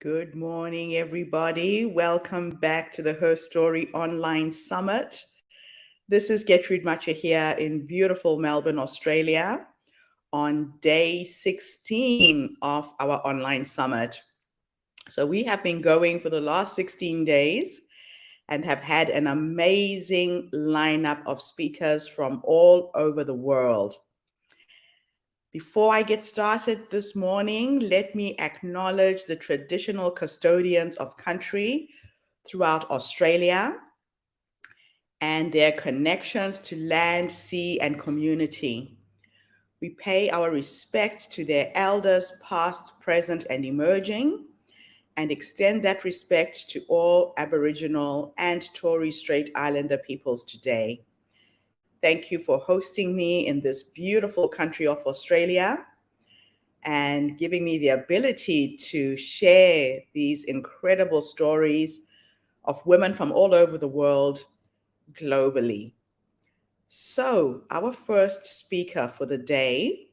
Good morning, everybody. Welcome back to the Herstory Online Summit. This is Gertrude Matcha here in beautiful Melbourne, Australia, on day 16 of our online summit. So we have been going for the last 16 days and have had an amazing lineup of speakers from all over the world. Before I get started this morning, let me acknowledge the traditional custodians of country throughout Australia and their connections to land, sea, and community. We pay our respects to their elders, past, present, and emerging, and extend that respect to all Aboriginal and Torres Strait Islander peoples today. Thank you for hosting me in this beautiful country of Australia and giving me the ability to share these incredible stories of women from all over the world globally. So, our first speaker for the day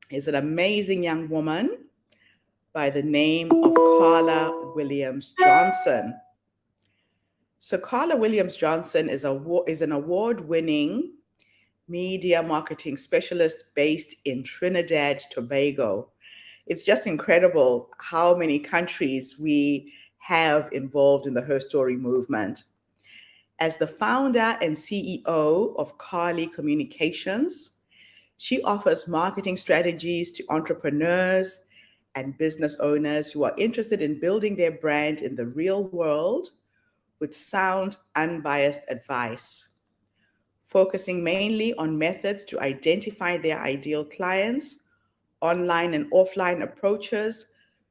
is an amazing young woman by the name of Carla Williams Johnson. So, Carla Williams Johnson is an award-winning media marketing specialist based in Trinidad, Tobago. It's just incredible how many countries we have involved in the Herstory movement. As the founder and CEO of Carly Communications, she offers marketing strategies to entrepreneurs and business owners who are interested in building their brand in the real world with sound, unbiased advice, focusing mainly on methods to identify their ideal clients, online and offline approaches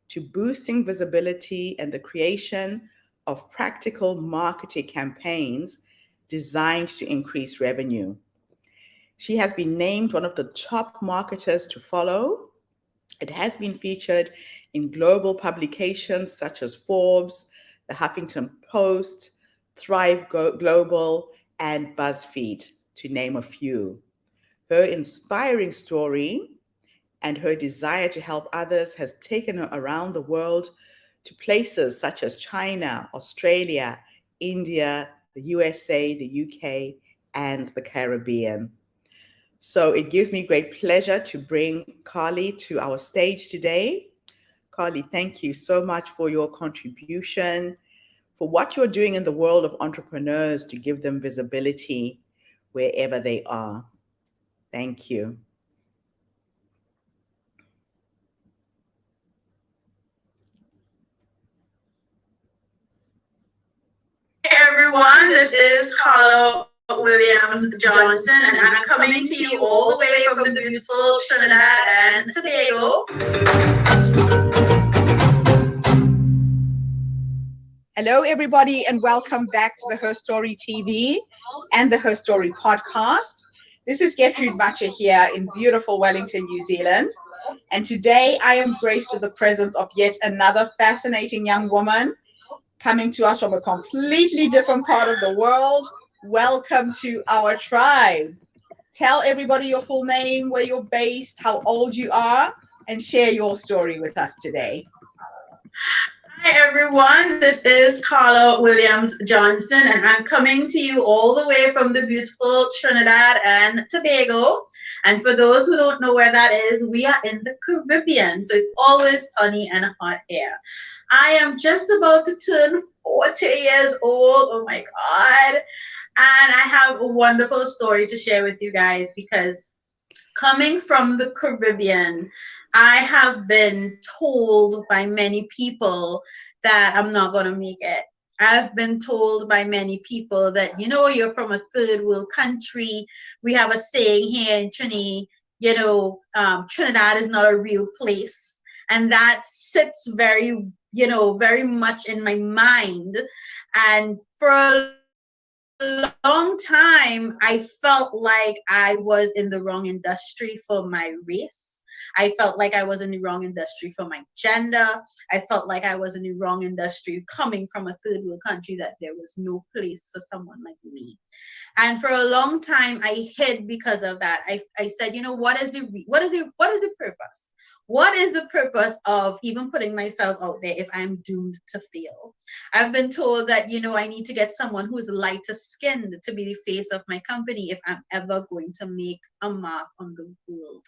to boosting visibility and the creation of practical marketing campaigns designed to increase revenue. She has been named one of the top marketers to follow. It has been featured in global publications such as Forbes, the Huffington Post, Thrive Global, and BuzzFeed, to name a few. Her inspiring story and her desire to help others has taken her around the world to places such as China, Australia, India, the USA, the UK, and the Caribbean. So it gives me great pleasure to bring Carly to our stage today. Carly, thank you so much for your contribution, for what you're doing in the world of entrepreneurs to give them visibility wherever they are. Thank you. Everyone, this is Carla Williams Johnson, and I'm coming to you all the way from the beautiful Trinidad and Tobago. Hello, everybody, and welcome back to the Herstory TV and the Herstory podcast. This is Gertrude Matcha here in beautiful Wellington, New Zealand. And today I am graced with the presence of yet another fascinating young woman coming to us from a completely different part of the world. Welcome to our tribe. Tell everybody your full name, where you're based, how old you are, and share your story with us today. Hi, everyone. This is Carla Williams Johnson, and I'm coming to you all the way from the beautiful Trinidad and Tobago. And for those who don't know where that is, we are in the Caribbean, so it's always sunny and hot here. I am just about to turn 40 years old. Oh my God. And I have a wonderful story to share with you guys because coming from the Caribbean, I have been told by many people that I'm not going to make it. I've been told by many people that, you're from a third world country. We have a saying here in Trinidad, Trinidad is not a real place. And that sits very, very much in my mind. And for a long time, I felt like I was in the wrong industry for my race. I felt like I was in the wrong industry for my gender. I felt like I was in the wrong industry coming from a third world country, that there was no place for someone like me. And for a long time, I hid because of that. I said, what is the purpose? What is the purpose of even putting myself out there if I'm doomed to fail? I've been told that, I need to get someone who's lighter skinned to be the face of my company if I'm ever going to make a mark on the world.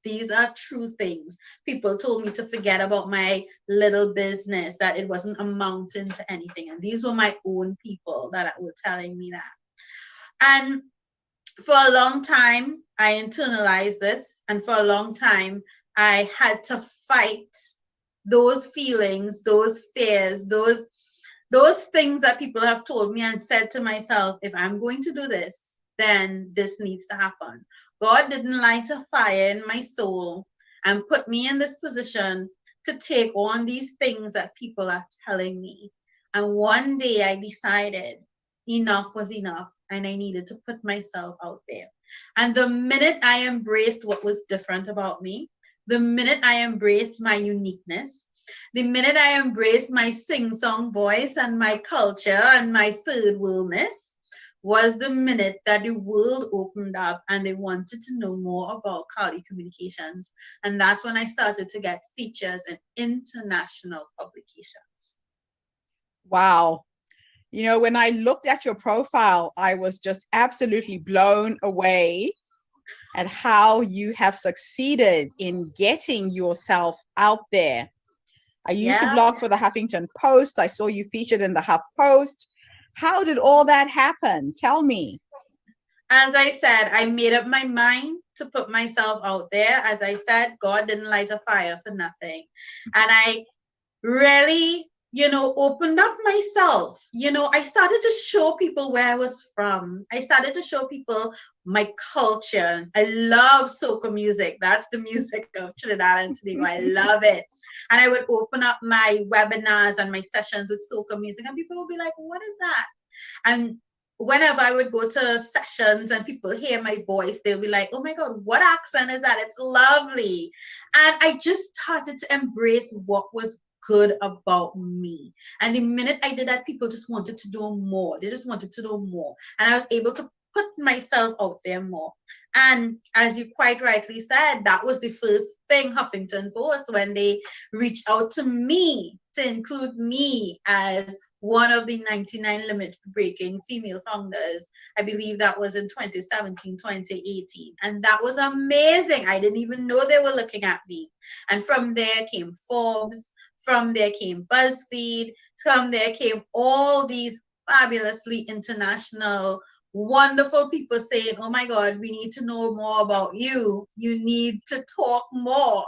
These are true things. People told me to forget about my little business, that it wasn't amounting to anything. And these were my own people that were telling me that. And for a long time, I internalized this. And for a long time, I had to fight those feelings, those fears, those things that people have told me, and said to myself, if I'm going to do this, then this needs to happen. God didn't light a fire in my soul and put me in this position to take on these things that people are telling me. And one day I decided enough was enough and I needed to put myself out there. And the minute I embraced what was different about me, the minute I embraced my uniqueness, the minute I embraced my sing-song voice and my culture and my third worldness, was the minute that the world opened up and they wanted to know more about Kali Communications. And that's when I started to get features in international publications. Wow. When I looked at your profile, I was just absolutely blown away at how you have succeeded in getting yourself out there. I used to blog for the Huffington Post. I saw you featured in the Huff Post. How did all that happen? Tell me. As I said, I made up my mind to put myself out there. As I said, God didn't light a fire for nothing. And I really, opened up myself. I started to show people where I was from. I started to show people my culture. I love soca music. That's the music of Trinidad and Tobago. I love it. And I would open up my webinars and my sessions with soca music, and people would be like, what is that? And whenever I would go to sessions and people hear my voice, they'll be like, oh my God, what accent is that? It's lovely. And I just started to embrace what was good about me. And the minute I did that, people just wanted to know more. They just wanted to know more. And I was able to put myself out there more. And as you quite rightly said, that was the first thing Huffington Post, when they reached out to me to include me as one of the 99 limit breaking female founders. I believe that was in 2017, 2018. And that was amazing. I didn't even know they were looking at me. And from there came Forbes. From there came BuzzFeed. From there came all these fabulously international, wonderful people saying, oh my God, we need to know more about you. You need to talk more.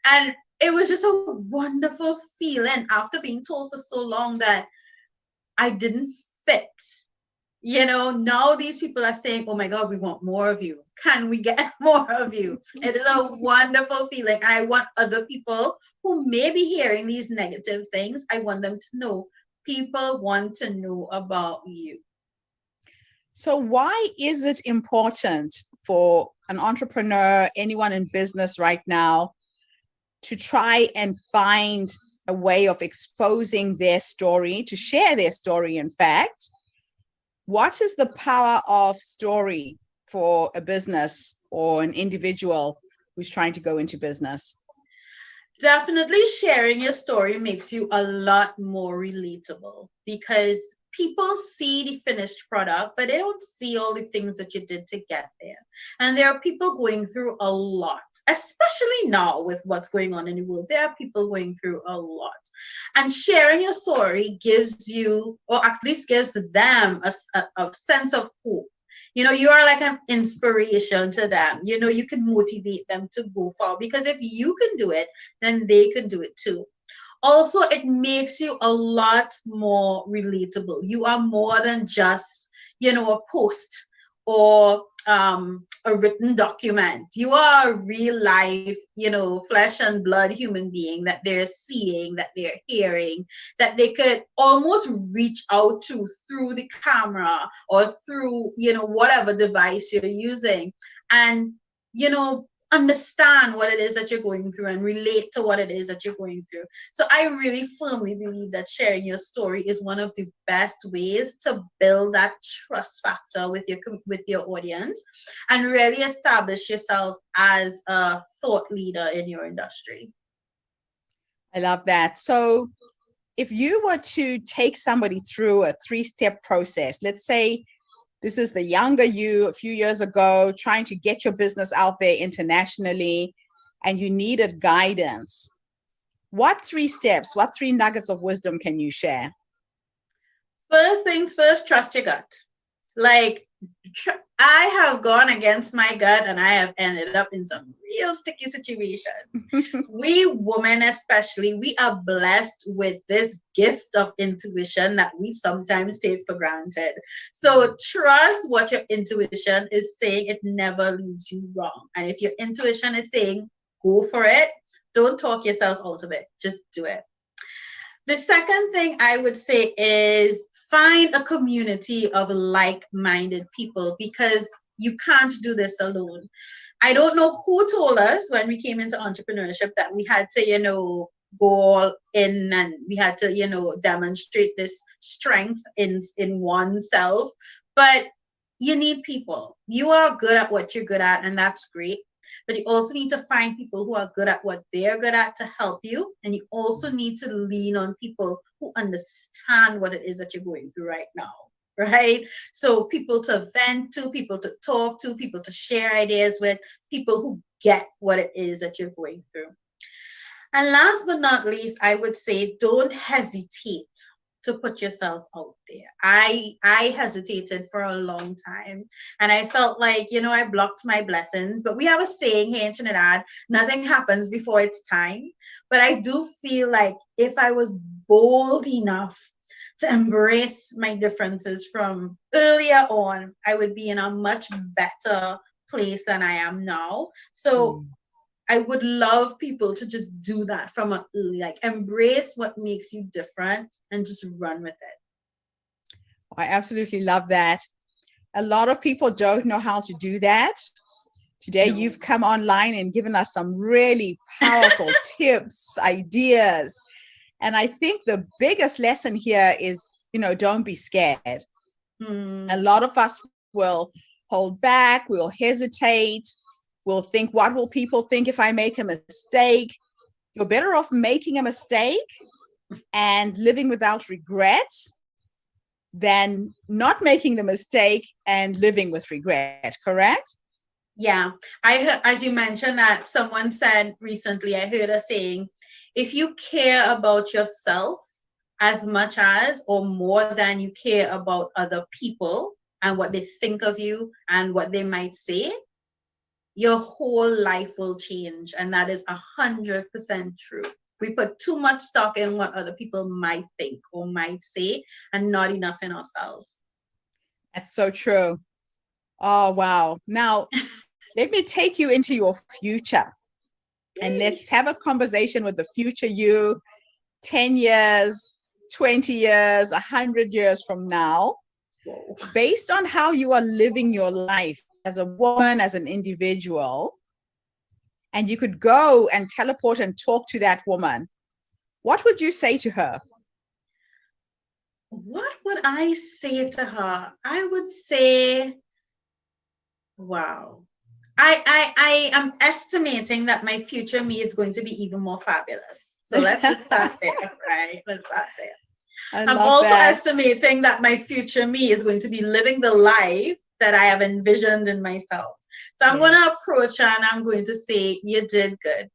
And it was just a wonderful feeling after being told for so long that I didn't fit. Now these people are saying, oh my God, we want more of you. Can we get more of you? It is a wonderful feeling. And I want other people who may be hearing these negative things, I want them to know people want to know about you. So why is it important for an entrepreneur, anyone in business right now, to try and find a way of exposing their story, to share their story, in fact? What is the power of story for a business or an individual who's trying to go into business? Definitely sharing your story makes you a lot more relatable, because people see the finished product, but they don't see all the things that you did to get there. And there are people going through a lot, especially now with what's going on in the world. There are people going through a lot. And sharing your story gives you, or at least gives them, a sense of hope. You are like an inspiration to them. You can motivate them to go forward, because if you can do it, then they can do it too. Also, it makes you a lot more relatable. You are more than just, a post or a written document. You are a real life, flesh and blood human being that they're seeing, that they're hearing, that they could almost reach out to through the camera or through, whatever device you're using. And, understand what it is that you're going through and relate to what it is that you're going through. So I really firmly believe that sharing your story is one of the best ways to build that trust factor with your audience and really establish yourself as a thought leader in your industry. I love that. So if you were to take somebody through a 3-step process, let's say this is the younger you a few years ago, trying to get your business out there internationally, and you needed guidance. What 3 steps, what 3 nuggets of wisdom can you share? First things first, trust your gut. Like, I have gone against my gut and I have ended up in some real sticky situations. We women, especially, we are blessed with this gift of intuition that we sometimes take for granted. So trust what your intuition is saying. It never leads you wrong. And if your intuition is saying, go for it, don't talk yourself out of it. Just do it. The second thing I would say is find a community of like-minded people, because you can't do this alone. I don't know who told us when we came into entrepreneurship that we had to, go all in and we had to, demonstrate this strength in oneself. But you need people. You are good at what you're good at, and that's great. But you also need to find people who are good at what they're good at to help you. And you also need to lean on people who understand what it is that you're going through right now, right? So people to vent to, people to talk to, people to share ideas with, people who get what it is that you're going through. And last but not least, I would say don't hesitate to put yourself out there. I hesitated for a long time and I felt like, I blocked my blessings. But we have a saying here in Trinidad, nothing happens before it's time. But I do feel like if I was bold enough to embrace my differences from earlier on, I would be in a much better place than I am now. So I would love people to just do that from an early, like embrace what makes you different and just run with it. I absolutely love that. A lot of people don't know how to do that. Today, you've come online and given us some really powerful tips, ideas. And I think the biggest lesson here is, don't be scared. A lot of us will hold back, we'll hesitate, we'll think, what will people think if I make a mistake? You're better off making a mistake and living without regret than not making the mistake and living with regret, correct? Yeah. I heard, as you mentioned, that someone said recently, I heard a saying, if you care about yourself as much as or more than you care about other people and what they think of you and what they might say, your whole life will change. And that is 100% true. We put too much stock in what other people might think or might say and not enough in ourselves. That's so true. Oh, wow. Now, let me take you into your future and let's have a conversation with the future you 10 years, 20 years, 100 years from now. Whoa. Based on how you are living your life as a woman, as an individual, and you could go and teleport and talk to that woman, what would you say to her? What would I say to her? I would say, wow. I am estimating that my future me is going to be even more fabulous. So let's just start there, right? Let's start there. I'm also estimating that my future me is going to be living the life that I have envisioned in myself. So I'm going to approach her and I'm going to say, you did good.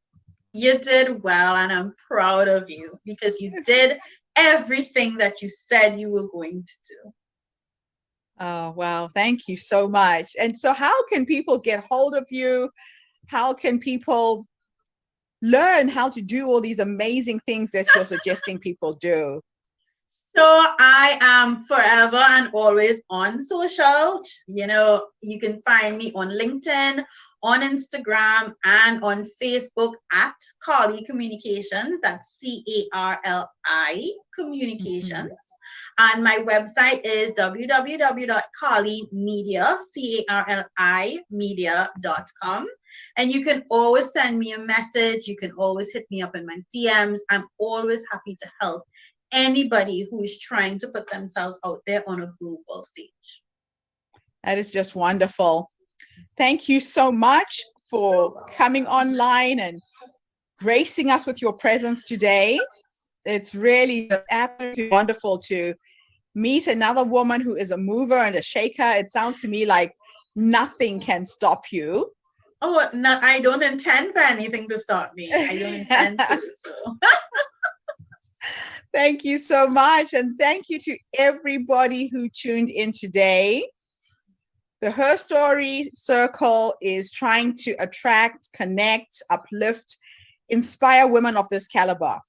You did well, and I'm proud of you because you did everything that you said you were going to do. Oh, wow. Thank you so much. And so how can people get hold of you? How can people learn how to do all these amazing things that you're suggesting people do? So I am forever and always on social. You can find me on LinkedIn, on Instagram, and on Facebook at Carly Communications. That's CARLI Communications. And my website is www.carlymedia, CARLI media.com. And you can always send me a message. You can always hit me up in my DMs. I'm always happy to help anybody who is trying to put themselves out there on a global stage. That is just wonderful. Thank you so much for coming online and gracing us with your presence today. It's really absolutely wonderful to meet another woman who is a mover and a shaker. It sounds to me like nothing can stop you. Oh, no, I don't intend for anything to stop me. I don't intend to. So. Thank you so much. And thank you to everybody who tuned in today. The Herstory Circle is trying to attract, connect, uplift, inspire women of this caliber,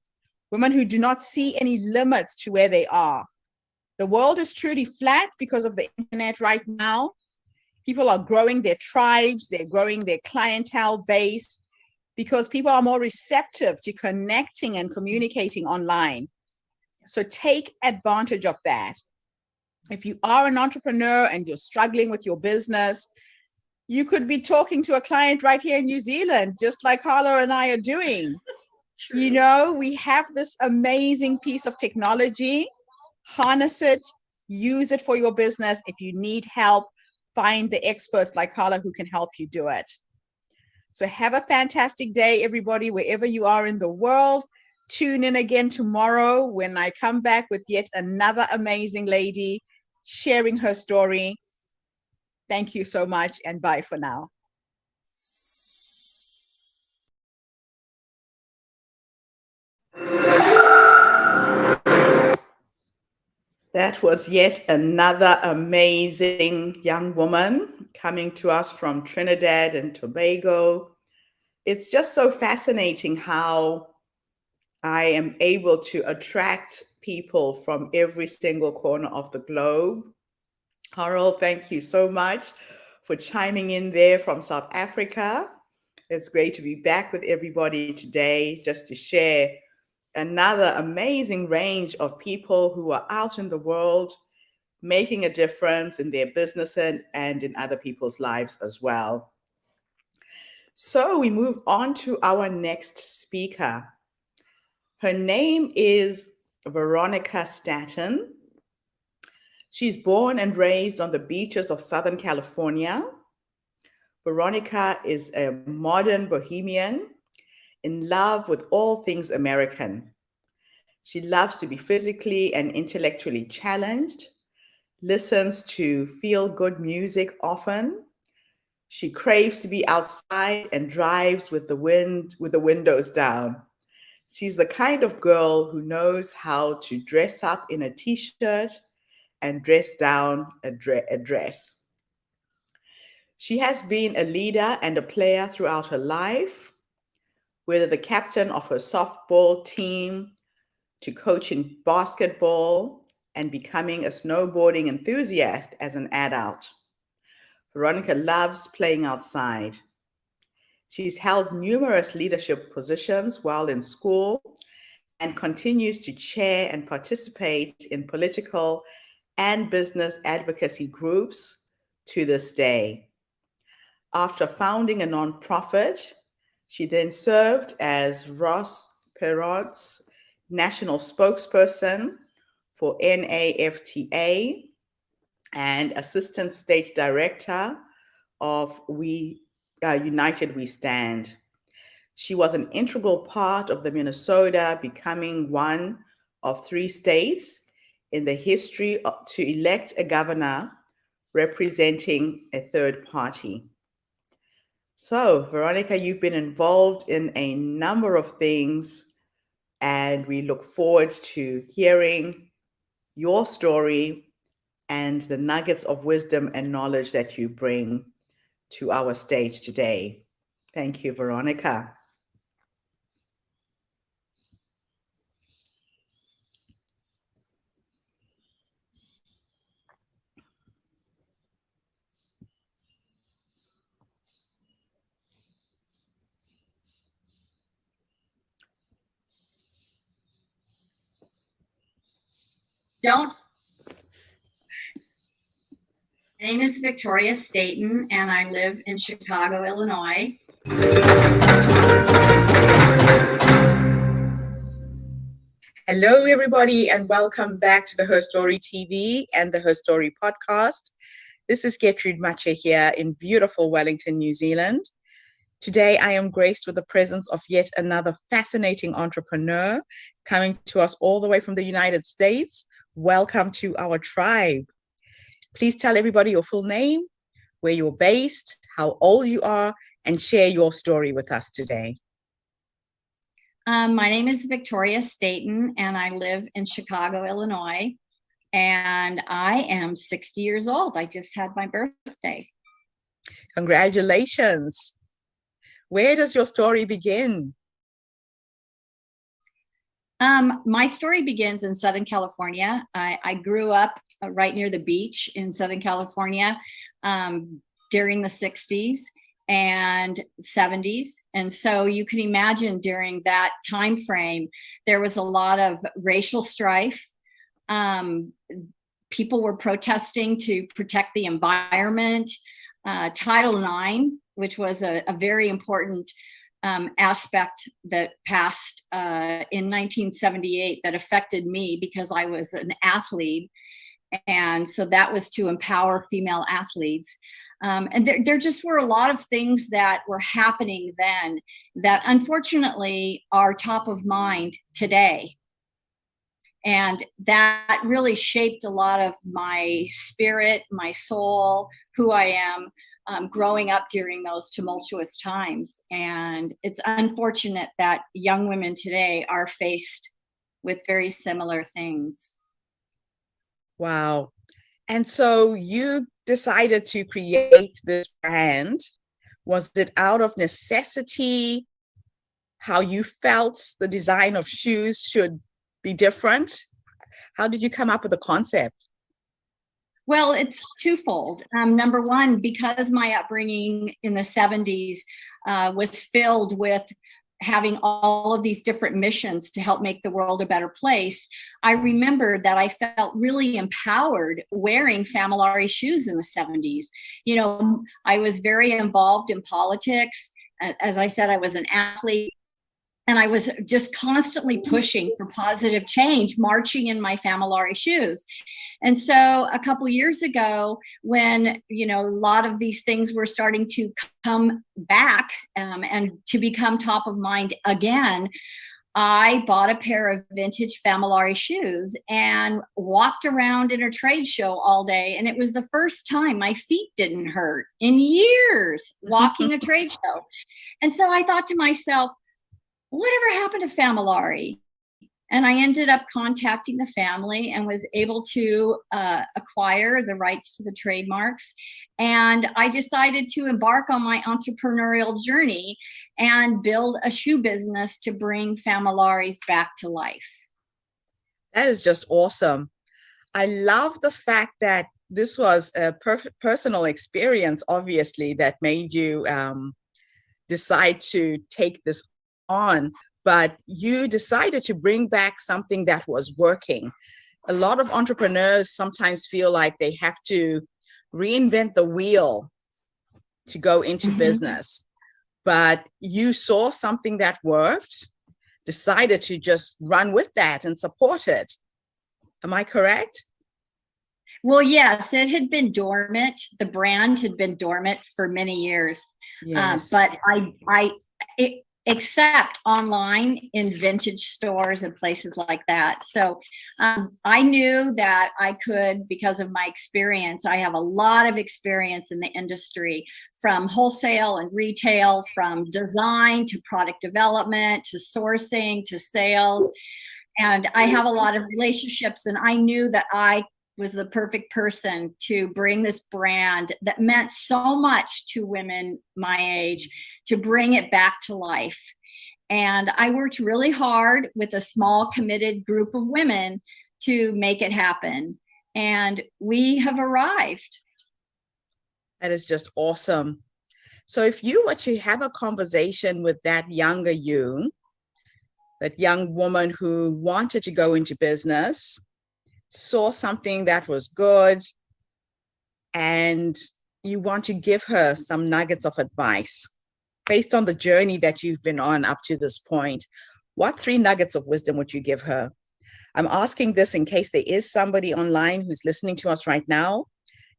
women who do not see any limits to where they are. The world is truly flat because of the internet right now. People are growing their tribes, they're growing their clientele base because people are more receptive to connecting and communicating online. So take advantage of that. If you are an entrepreneur and you're struggling with your business, you could be talking to a client right here in New Zealand, just like Carla and I are doing. True. You know, we have this amazing piece of technology. Harness it, use it for your business. If you need help, find the experts like Carla who can help you do it. So have a fantastic day, everybody, wherever you are in the world. Tune in again tomorrow when I come back with yet another amazing lady sharing her story. Thank you so much, and bye for now. That was yet another amazing young woman coming to us from Trinidad and Tobago. It's just so fascinating how I am able to attract people from every single corner of the globe. Harold, thank you so much for chiming in there from South Africa. It's great to be back with everybody today just to share another amazing range of people who are out in the world making a difference in their business and in other people's lives as well. So we move on to our next speaker. Her name is Veronica Staton. She's born and raised on the beaches of Southern California. Veronica is a modern bohemian in love with all things American. She loves to be physically and intellectually challenged, listens to feel-good music often. She craves to be outside and drives with the windows down. She's the kind of girl who knows how to dress up in a t-shirt and dress down a dress. She has been a leader and a player throughout her life, whether the captain of her softball team, to coaching basketball and becoming a snowboarding enthusiast as an adult. Veronica loves playing outside. She's held numerous leadership positions while in school and continues to chair and participate in political and business advocacy groups to this day. After founding a nonprofit, she then served as Ross Perot's national spokesperson for NAFTA and assistant state director of United We Stand. She was an integral part of the Minnesota becoming one of 3 states in the history to elect a governor representing a third party. So, Veronica, you've been involved in a number of things, and we look forward to hearing your story and the nuggets of wisdom and knowledge that you bring to our stage today. Thank you, Veronica. Don't. name is Victoria Staten, and I live in Chicago, Illinois. Hello, everybody, and welcome back to the Herstory TV and the Herstory podcast. This is Gertrude Mache here in beautiful Wellington, New Zealand. Today, I am graced with the presence of yet another fascinating entrepreneur coming to us all the way from the United States. Welcome to our tribe. Please tell everybody your full name, where you're based, how old you are, and share your story with us today. My name is Victoria Staten, and I live in Chicago, Illinois. And I am 60 years old. I just had my birthday. Congratulations. Where does your story begin? My story begins in Southern California. I grew up right near the beach in Southern California during the 60s and 70s. And so you can imagine during that time frame, there was a lot of racial strife. People were protesting to protect the environment. Title IX, which was a very important aspect that passed in 1978 that affected me because I was an athlete. And so that was to empower female athletes. And there just were a lot of things that were happening then that unfortunately are top of mind today. And that really shaped a lot of my spirit, my soul, who I am, growing up during those tumultuous times. And it's unfortunate that young women today are faced with very similar things. Wow. And so you decided to create this brand. Was it out of necessity? How you felt the design of shoes should be different? How did you come up with the concept? Well, it's twofold. Number one, because my upbringing in the 70s was filled with having all of these different missions to help make the world a better place, I remember that I felt really empowered wearing Familari shoes in the 70s. You know, I was very involved in politics. As I said, I was an athlete. And I was just constantly pushing for positive change, marching in my Familari shoes. And so a couple years ago, when, you know, a lot of these things were starting to come back and to become top of mind again, I bought a pair of vintage Familari shoes and walked around in a trade show all day. And it was the first time my feet didn't hurt in years walking a trade show. And so I thought to myself, whatever happened to Familari? And I ended up contacting the family and was able to acquire the rights to the trademarks. And I decided to embark on my entrepreneurial journey and build a shoe business to bring Familaris back to life. That is just awesome. I love the fact that this was a personal experience, obviously, that made you decide to take this on, but you decided to bring back something that was working. A lot of entrepreneurs sometimes feel like they have to reinvent the wheel to go into business, but you saw something that worked, decided to just run with that and support it. Am I correct? Well, yes, it had been dormant. The brand had been dormant for many years. Yes. But except online in vintage stores and places like that. So I knew that I could, because of my experience, I have a lot of experience in the industry, from wholesale and retail, from design to product development, to sourcing, to sales. And I have a lot of relationships, and I knew that I was the perfect person to bring this brand that meant so much to women my age, to bring it back to life. And I worked really hard with a small committed group of women to make it happen. And we have arrived. That is just awesome. So if you were to have a conversation with that younger you, that young woman who wanted to go into business, saw something that was good, and you want to give her some nuggets of advice based on the journey that you've been on up to this point, what 3 nuggets of wisdom would you give her? I'm asking this in case there is somebody online who's listening to us right now,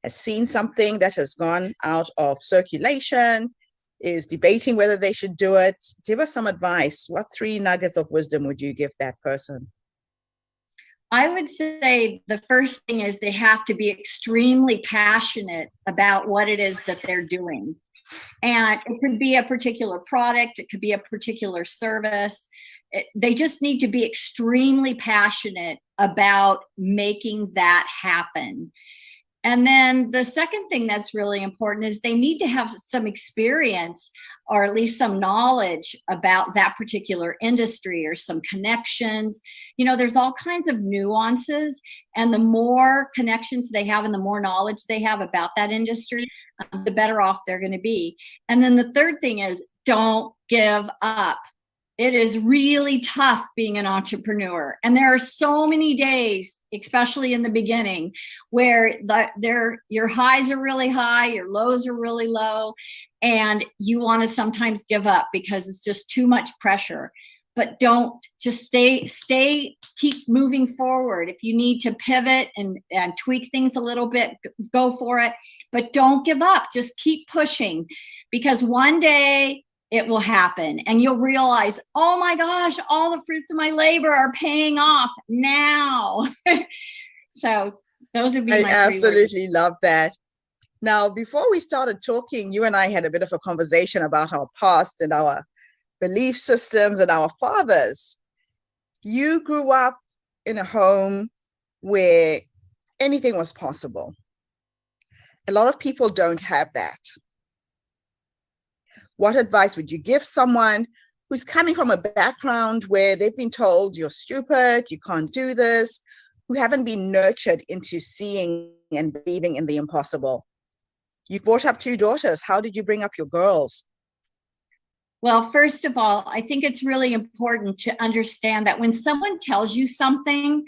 has seen something that has gone out of circulation, is debating whether they should do it. Give us some advice. What 3 nuggets of wisdom would you give that person? I would say the first thing is they have to be extremely passionate about what it is that they're doing. And it could be a particular product, it could be a particular service. They just need to be extremely passionate about making that happen. And then the second thing that's really important is they need to have some experience or at least some knowledge about that particular industry or some connections. You know, there's all kinds of nuances, and the more connections they have and the more knowledge they have about that industry, the better off they're going to be. And then the third thing is don't give up. It is really tough being an entrepreneur. And there are so many days, especially in the beginning, where your highs are really high, your lows are really low, and you want to sometimes give up because it's just too much pressure. But don't, just keep moving forward. If you need to pivot and tweak things a little bit, go for it. But don't give up. Just keep pushing, because one day it will happen and you'll realize, oh my gosh, all the fruits of my labor are paying off now. So those would be my 3 words. I absolutely love that. Now, before we started talking, you and I had a bit of a conversation about our past and our belief systems and our fathers. You grew up in a home where anything was possible. A lot of people don't have that. What advice would you give someone who's coming from a background where they've been told you're stupid, you can't do this, who haven't been nurtured into seeing and believing in the impossible? You've brought up 2 daughters. How did you bring up your girls? Well, first of all, I think it's really important to understand that when someone tells you something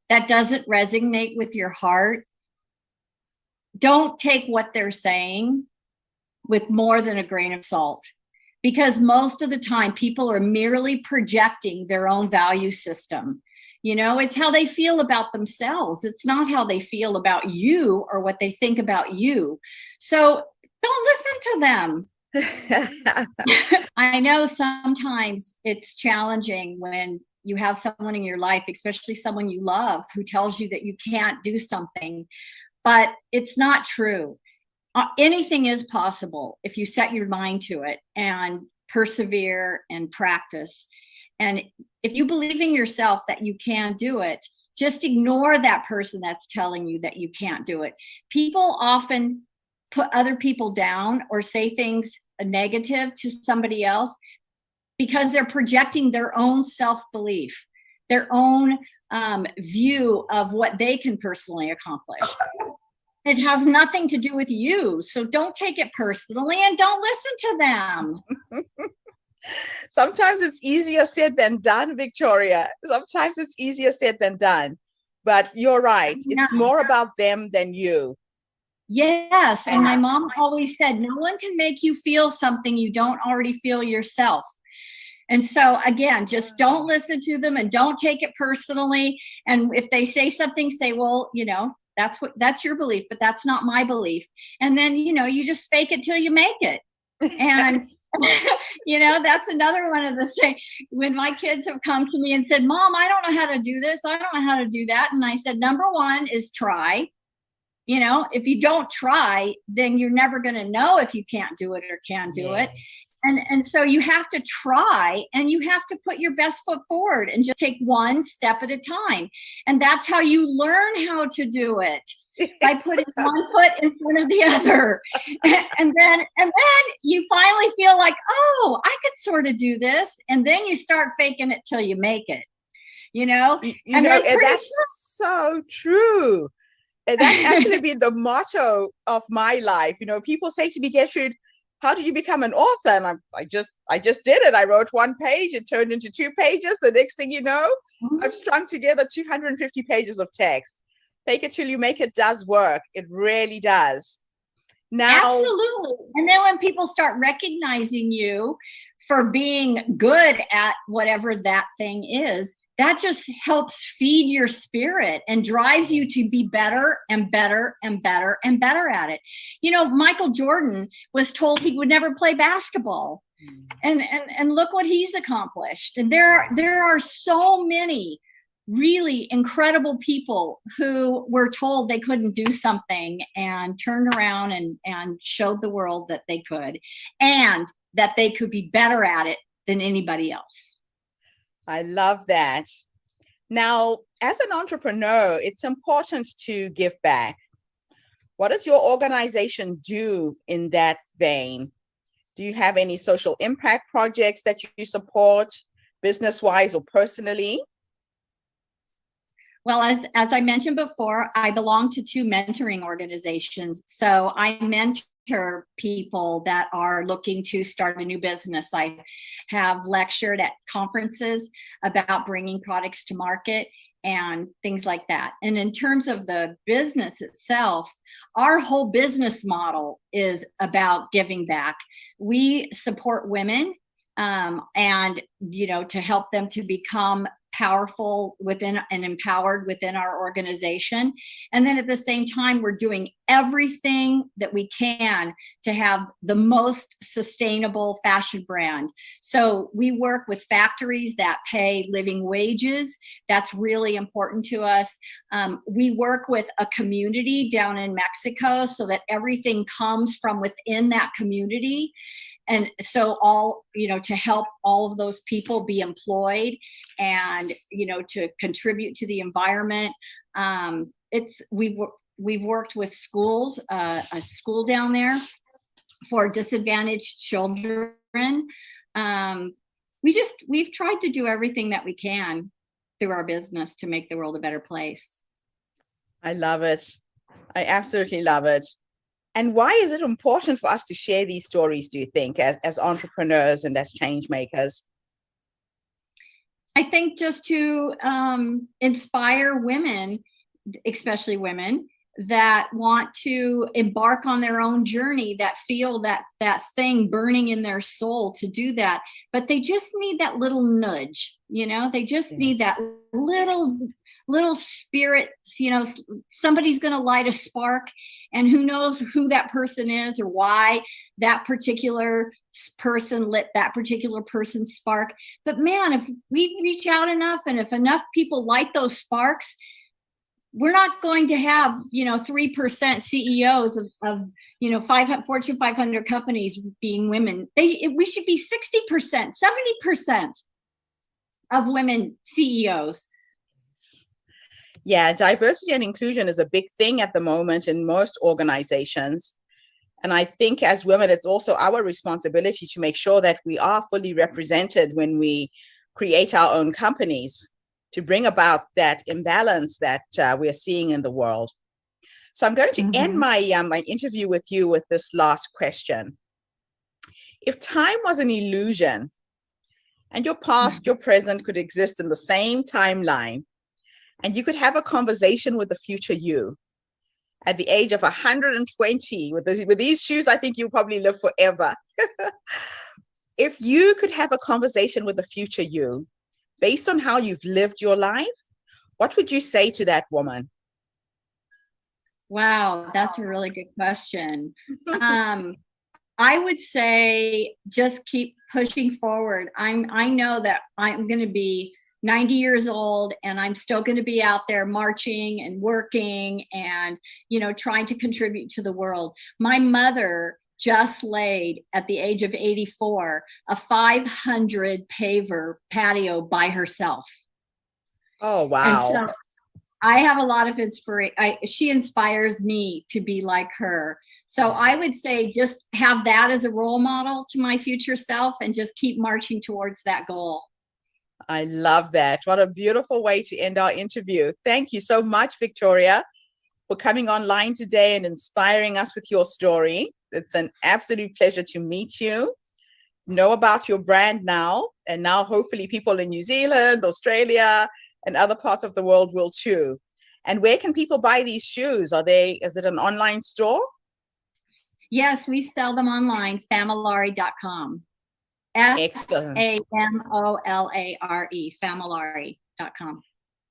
that doesn't resonate with your heart, don't take what they're saying with more than a grain of salt, because most of the time people are merely projecting their own value system. You know, it's how they feel about themselves. It's not how they feel about you or what they think about you. So don't listen to them. I know sometimes it's challenging when you have someone in your life, especially someone you love, who tells you that you can't do something, but it's not true. Anything is possible if you set your mind to it and persevere and practice. And if you believe in yourself that you can do it, just ignore that person that's telling you that you can't do it. People often put other people down or say things negative to somebody else because they're projecting their own self-belief, their own view of what they can personally accomplish. It has nothing to do with you. So don't take it personally and don't listen to them. Sometimes it's easier said than done, Victoria. Sometimes it's easier said than done. But you're right. It's more about them than you. Yes. And my mom always said, no one can make you feel something you don't already feel yourself. And so again, just don't listen to them and don't take it personally. And if they say something, say, well, you know, that's your belief, but that's not my belief. And then, you know, you just fake it till you make it. And, you know, that's another one of the things. When my kids have come to me and said, Mom, I don't know how to do this, I don't know how to do that. And I said, number one is try. You know, if you don't try, then you're never going to know if you can't do it or can do it. And so you have to try, and you have to put your best foot forward and just take one step at a time. And that's how you learn how to do it, by putting one foot in front of the other. And then you finally feel like, oh, I could sort of do this. And then you start faking it till you make it, you know? And that's so true. And that's actually been the motto of my life. You know, people say to me, Gertrude, how did you become an author? And I just did it. I wrote 1 page, it turned into 2 pages. The next thing you know, I've strung together 250 pages of text. Fake it till you make it does work. It really does. Now, absolutely. And then when people start recognizing you for being good at whatever that thing is, that just helps feed your spirit and drives you to be better and better and better and better at it. You know, Michael Jordan was told he would never play basketball. And look what he's accomplished. And there are so many really incredible people who were told they couldn't do something and turned around and showed the world that they could, and that they could be better at it than anybody else. I love that. Now, as an entrepreneur, it's important to give back. What does your organization do in that vein? Do you have any social impact projects that you support, business-wise or personally? Well, as I mentioned before, I belong to 2 mentoring organizations. So I mentor people that are looking to start a new business. I have lectured at conferences about bringing products to market and things like that. And in terms of the business itself, our whole business model is about giving back. We support women and, you know, to help them to become powerful within and empowered within our organization. And then at the same time, we're doing everything that we can to have the most sustainable fashion brand. So we work with factories that pay living wages. That's really important to us. We work with a community down in Mexico so that everything comes from within that community. And so all, you know, to help all of those people be employed and, you know, to contribute to the environment. We've worked with schools, a school down there for disadvantaged children. We've tried to do everything that we can through our business to make the world a better place. I love it. I absolutely love it. And why is it important for us to share these stories, do you think, as entrepreneurs and as change makers? I think just to inspire women, especially women, that want to embark on their own journey, that feel that thing burning in their soul to do that. But they just need that little nudge, you know, they just need that little spirit, you know, somebody's going to light a spark, and who knows who that person is or why that particular person lit that particular person's spark. But man, if we reach out enough and if enough people light those sparks, we're not going to have, you know, 3% CEOs of you know, Fortune 500 companies being women. We should be 60%, 70% of women CEOs. Yeah, diversity and inclusion is a big thing at the moment in most organizations. And I think as women, it's also our responsibility to make sure that we are fully represented when we create our own companies, to bring about that imbalance that we are seeing in the world. So I'm going to end my interview with you with this last question. If time was an illusion and your past, your present could exist in the same timeline, and you could have a conversation with the future you at the age of 120, with these shoes, I think you'll probably live forever. If you could have a conversation with the future you, based on how you've lived your life, what would you say to that woman? Wow, that's a really good question. I would say just keep pushing forward. I know that I'm going to be 90 years old and I'm still going to be out there marching and working and, you know, trying to contribute to the world. My mother just laid at the age of 84 a 500 paver patio by herself. Oh, wow. And so I have a lot of inspiration. She inspires me to be like her. So I would say just have that as a role model to my future self and just keep marching towards that goal. I love that. What a beautiful way to end our interview. Thank you so much, Victoria, for coming online today and inspiring us with your story. It's an absolute pleasure to meet you, know about your brand now, and now hopefully people in New Zealand, Australia, and other parts of the world will too. And where can people buy these shoes? Is it an online store? Yes, we sell them online, familare.com. Excellent. Famolare, familare.com.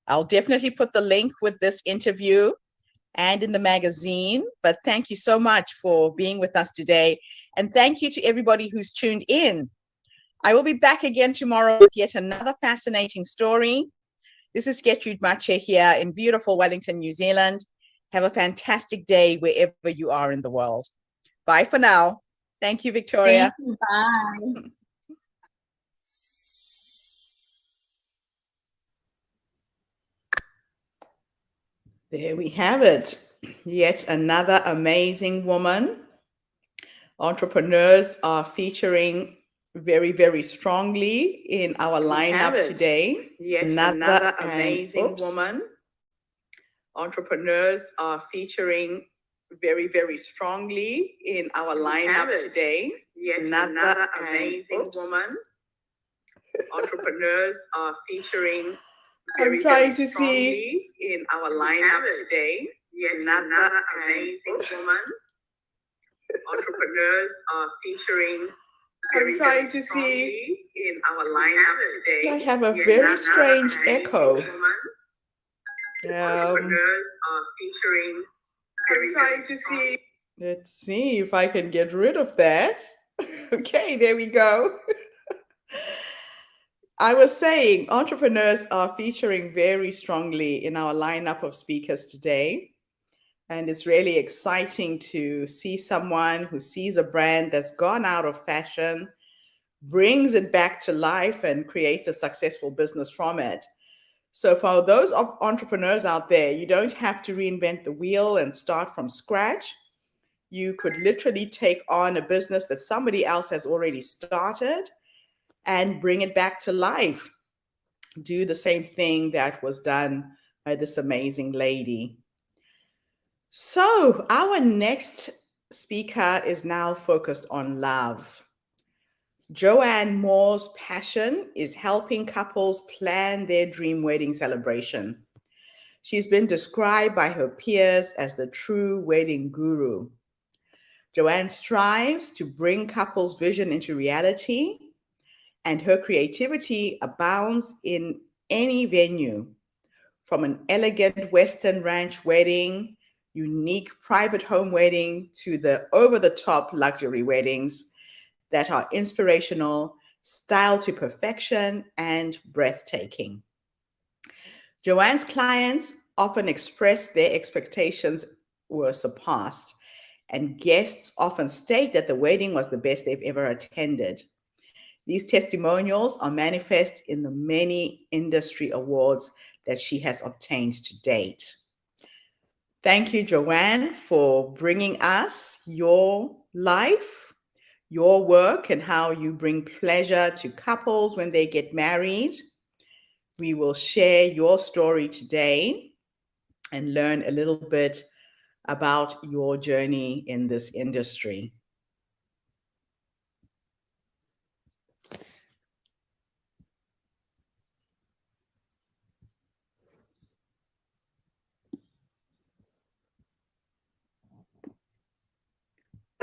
I'll definitely put the link with this interview and in the magazine. But thank you so much for being with us today. And thank you to everybody who's tuned in. I will be back again tomorrow with yet another fascinating story. This is Gertrude Mache here in beautiful Wellington, New Zealand. Have a fantastic day wherever you are in the world. Bye for now. Thank you, Victoria. Thank you. Bye. There we have it. Yet another amazing woman. Entrepreneurs are featuring very, very strongly in our lineup today. Yet another amazing woman. Entrepreneurs are featuring very, very strongly in our lineup today. Yet another amazing woman. Entrepreneurs are featuring very, very strongly in our lineup today. Yet another amazing woman. Entrepreneurs are featuring very, very strongly in our lineup today. I have a very strange echo. Entrepreneurs are featuring very, very strongly. Let's see if I can get rid of that. Okay, there we go. I was saying entrepreneurs are featuring very strongly in our lineup of speakers today. And it's really exciting to see someone who sees a brand that's gone out of fashion, brings it back to life, and creates a successful business from it. So for those entrepreneurs out there, you don't have to reinvent the wheel and start from scratch. You could literally take on a business that somebody else has already started and bring it back to life. Do the same thing that was done by this amazing lady. So our next speaker is now focused on love. Joanne Moore's passion is helping couples plan their dream wedding celebration. She's been described by her peers as the true wedding guru. Joanne strives to bring couples' vision into reality, and her creativity abounds in any venue, from an elegant Western ranch wedding, unique private home wedding, to the over-the-top luxury weddings that are inspirational, styled to perfection, and breathtaking. Joanne's clients often express their expectations were surpassed, and guests often state that the wedding was the best they've ever attended. These testimonials are manifest in the many industry awards that she has obtained to date. Thank you, Joanne, for bringing us your life, your work, and how you bring pleasure to couples when they get married. We will share your story today and learn a little bit about your journey in this industry.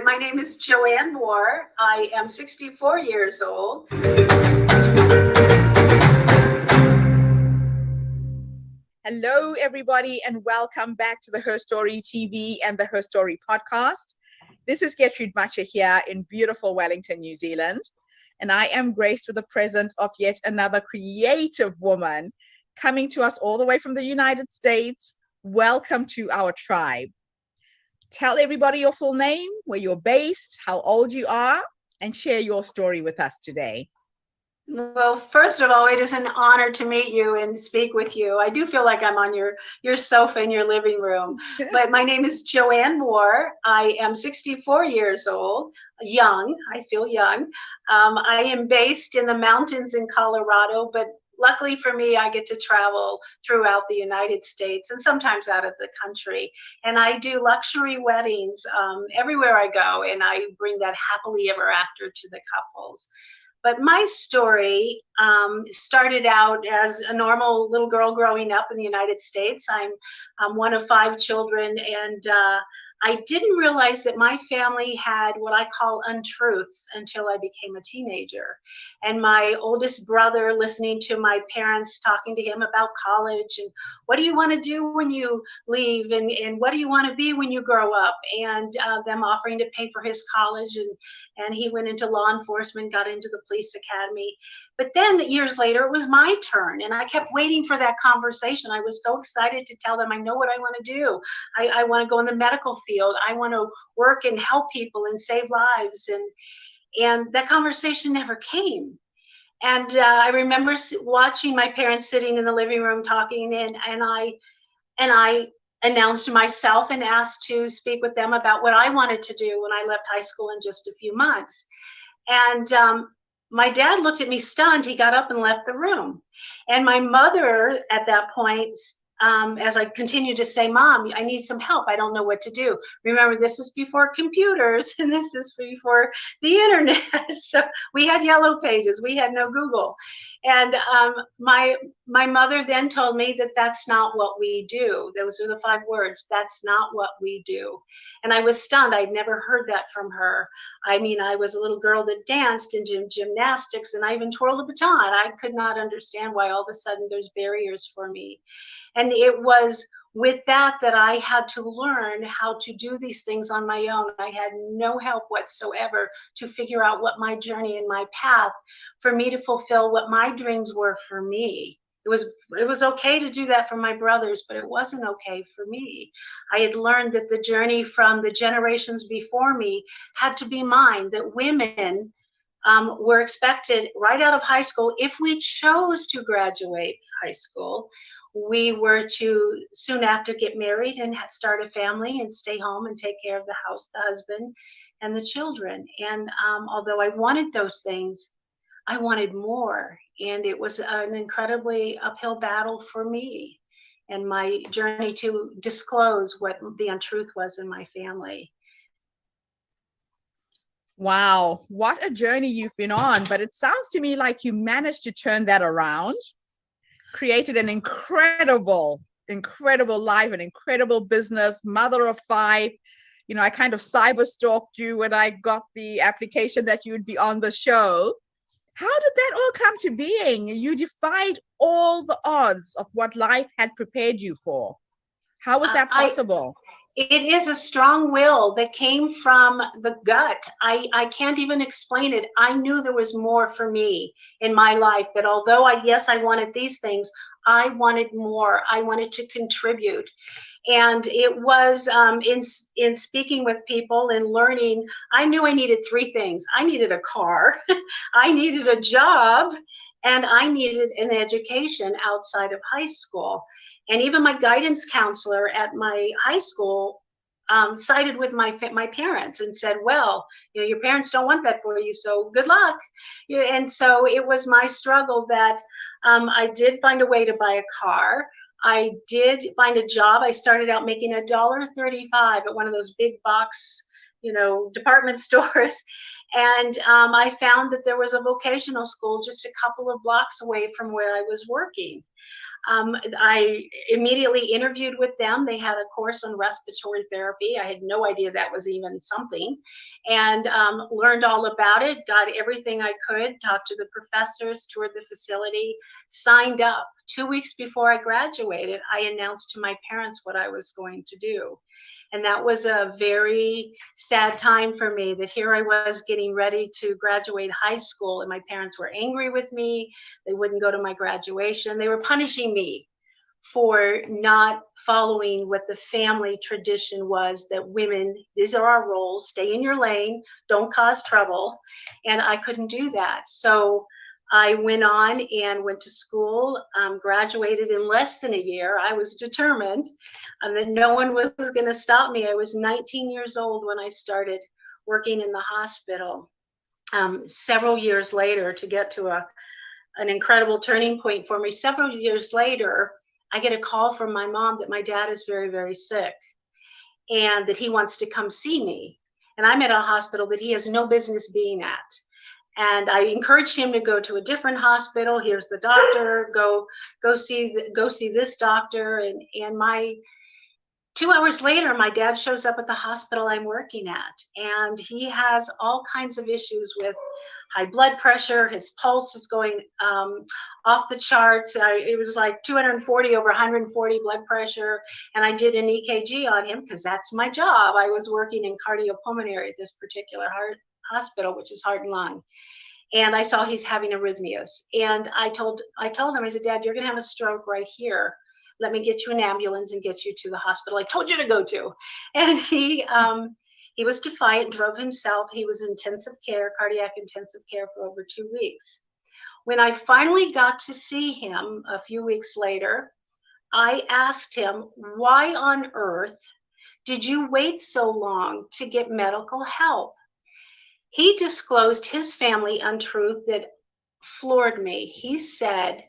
My name is Joanne Moore. I am 64 years old. Hello, everybody, and welcome back to the Herstory TV and the Herstory podcast. This is Gertrude Mache here in beautiful Wellington, New Zealand, and I am graced with the presence of yet another creative woman coming to us all the way from the United States. Welcome to our tribe. Tell everybody your full name, where you're based, how old you are, and share your story with us today. Well, first of all, it is an honor to meet you and speak with you. I do feel like I'm on your sofa in your living room. But my name is Joanne Moore. I am 64 years old, young. I feel young. I am based in the mountains in Colorado, but luckily for me, I get to travel throughout the United States and sometimes out of the country. And I do luxury weddings everywhere I go, and I bring that happily ever after to the couples. But my story started out as a normal little girl growing up in the United States. I'm one of 5 children, and I didn't realize that my family had what I call untruths until I became a teenager. And my oldest brother listening to my parents talking to him about college and what do you want to do when you leave, and what do you want to be when you grow up, and them offering to pay for his college, and he went into law enforcement, got into the police academy. But then years later, it was my turn, and I kept waiting for that conversation. I was so excited to tell them I know what I want to do. I want to go in the medical field. I want to work and help people and save lives. And that conversation never came. And I remember watching my parents sitting in the living room talking, and I announced myself and asked to speak with them about what I wanted to do when I left high school in just a few months. And my dad looked at me stunned. He got up and left the room. And my mother at that point, as I continued to say, Mom, I need some help. I don't know what to do. Remember, this is before computers, and this is before the internet. So we had yellow pages. We had no Google. And my mother then told me that that's not what we do. Those are the 5 words. That's not what we do. And I was stunned. I'd never heard that from her. I mean, I was a little girl that danced and gymnastics, and I even twirled a baton. I could not understand why all of a sudden there's barriers for me. And it was with that I had to learn how to do these things on my own. I had no help whatsoever to figure out what my journey and my path for me to fulfill what my dreams were for me. It was okay to do that for my brothers, but it wasn't okay for me. I had learned that the journey from the generations before me had to be mine, that women were expected right out of high school, if we chose to graduate high school, we were to soon after get married and start a family and stay home and take care of the house, the husband, and the children. And although I wanted those things, I wanted more. And it was an incredibly uphill battle for me and my journey to disclose what the untruth was in my family. Wow, what a journey you've been on. But it sounds to me like you managed to turn that around, created an incredible life, an incredible business, mother of 5. You know, I kind of cyber stalked you when I got the application that you would be on the show. How did that all come to being? You defied all the odds of what life had prepared you for. How was that possible? It is a strong will that came from the gut. I can't even explain it. I knew there was more for me in my life, that although I wanted these things, I wanted more. I wanted to contribute. And it was in speaking with people and learning, I knew I needed 3 things. I needed a car, I needed a job, and I needed an education outside of high school. And even my guidance counselor at my high school sided with my parents and said, well, you know, your parents don't want that for you, so good luck. And so it was my struggle that I did find a way to buy a car. I did find a job. I started out making $1.35 at one of those big box, you know, department stores. And I found that there was a vocational school just a couple of blocks away from where I was working. I immediately interviewed with them. They had a course on respiratory therapy. I had no idea that was even something, and learned all about it, got everything I could, talked to the professors, toured the facility, signed up. 2 weeks before I graduated, I announced to my parents what I was going to do. And that was a very sad time for me, that here I was getting ready to graduate high school, and my parents were angry with me. They wouldn't go to my graduation. They were punishing me for not following what the family tradition was, that women, these are our roles, stay in your lane, don't cause trouble. And I couldn't do that. So I went on and went to school, graduated in less than a year. I was determined that no one was going to stop me. I was 19 years old when I started working in the hospital. Several years later, to get to an incredible turning point for me, several years later, I get a call from my mom that my dad is very, very sick and that he wants to come see me. And I'm at a hospital that he has no business being at. And I encouraged him to go to a different hospital. Here's the doctor. Go see this doctor. And my 2 hours later, my dad shows up at the hospital I'm working at, and he has all kinds of issues with high blood pressure. His pulse was going off the charts. It was like 240 over 140 blood pressure, and I did an EKG on him because that's my job. I was working in cardiopulmonary at this particular hospital, which is heart and lung. And I saw he's having arrhythmias. And I told him, I said, Dad, you're going to have a stroke right here. Let me get you an ambulance and get you to the hospital I told you to go to. And he was defiant and drove himself. He was intensive care, cardiac intensive care for over 2 weeks. When I finally got to see him a few weeks later, I asked him, why on earth did you wait so long to get medical help? He disclosed his family untruth that floored me. He said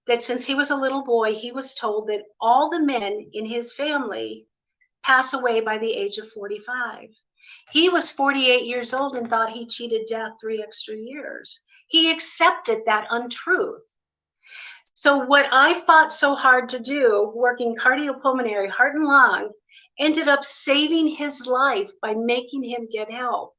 that since he was a little boy, he was told that all the men in his family pass away by the age of 45. He was 48 years old and thought he cheated death 3 extra years. He accepted that untruth. So what I fought so hard to do, working cardiopulmonary, heart and lung, ended up saving his life by making him get help.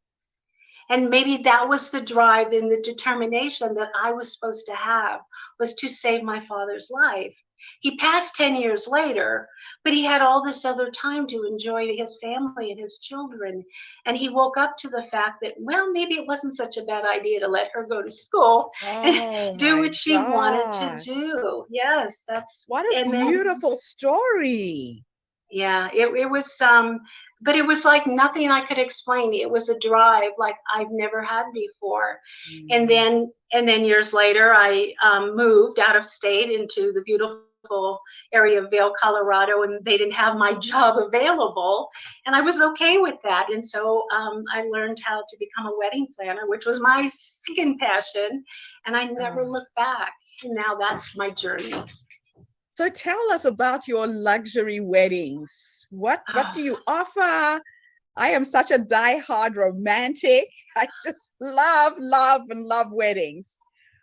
And maybe that was the drive and the determination that I was supposed to have, was to save my father's life. He passed 10 years later, but he had all this other time to enjoy his family and his children. And he woke up to the fact that, well, maybe it wasn't such a bad idea to let her go to school and do what she wanted to do. Yes, that's what a beautiful story. Yeah, it was but it was like nothing I could explain. It was a drive like I've never had before. Mm-hmm. And then years later, I moved out of state into the beautiful area of Vail, Colorado, and they didn't have my job available, and I was okay with that. And so I learned how to become a wedding planner, which was my second passion, and I never looked back. And now that's my journey. So tell us about your luxury weddings. What do you offer? I am such a diehard romantic. I just love weddings.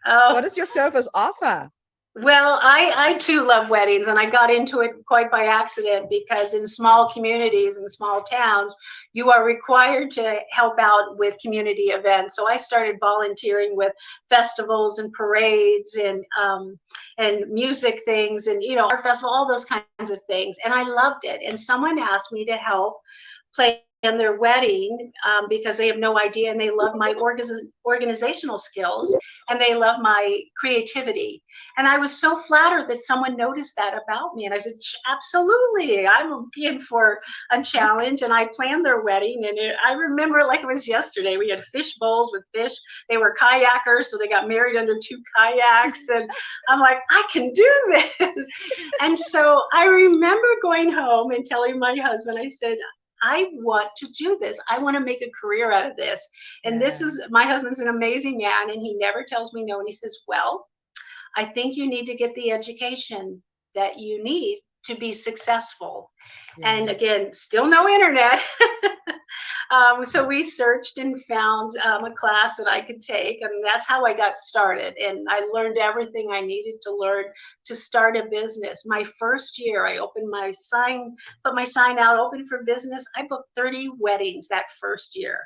What does your service offer? Well, I too love weddings, and I got into it quite by accident because in small communities and small towns, you are required to help out with community events. So I started volunteering with festivals and parades and music things and, art festival, all those kinds of things. And I loved it. And someone asked me to help plan their wedding because they have no idea, and they love my organizational skills, and they love my creativity. And I was so flattered that someone noticed that about me. And I said, absolutely, I'm in for a challenge. And I planned their wedding. And I remember like it was yesterday. We had fish bowls with fish. They were kayakers, so they got married under 2 kayaks. And I'm like, I can do this. And so I remember going home and telling my husband, I said, I want to do this. I want to make a career out of this. And this is, my husband's an amazing man, and he never tells me no. And he says, well, I think you need to get the education that you need to be successful. And again, still no internet. So we searched and found a class that I could take, and that's how I got started. And I learned everything I needed to learn to start a business. My first year, I opened my sign, put my sign out, open for business. I booked 30 weddings that first year.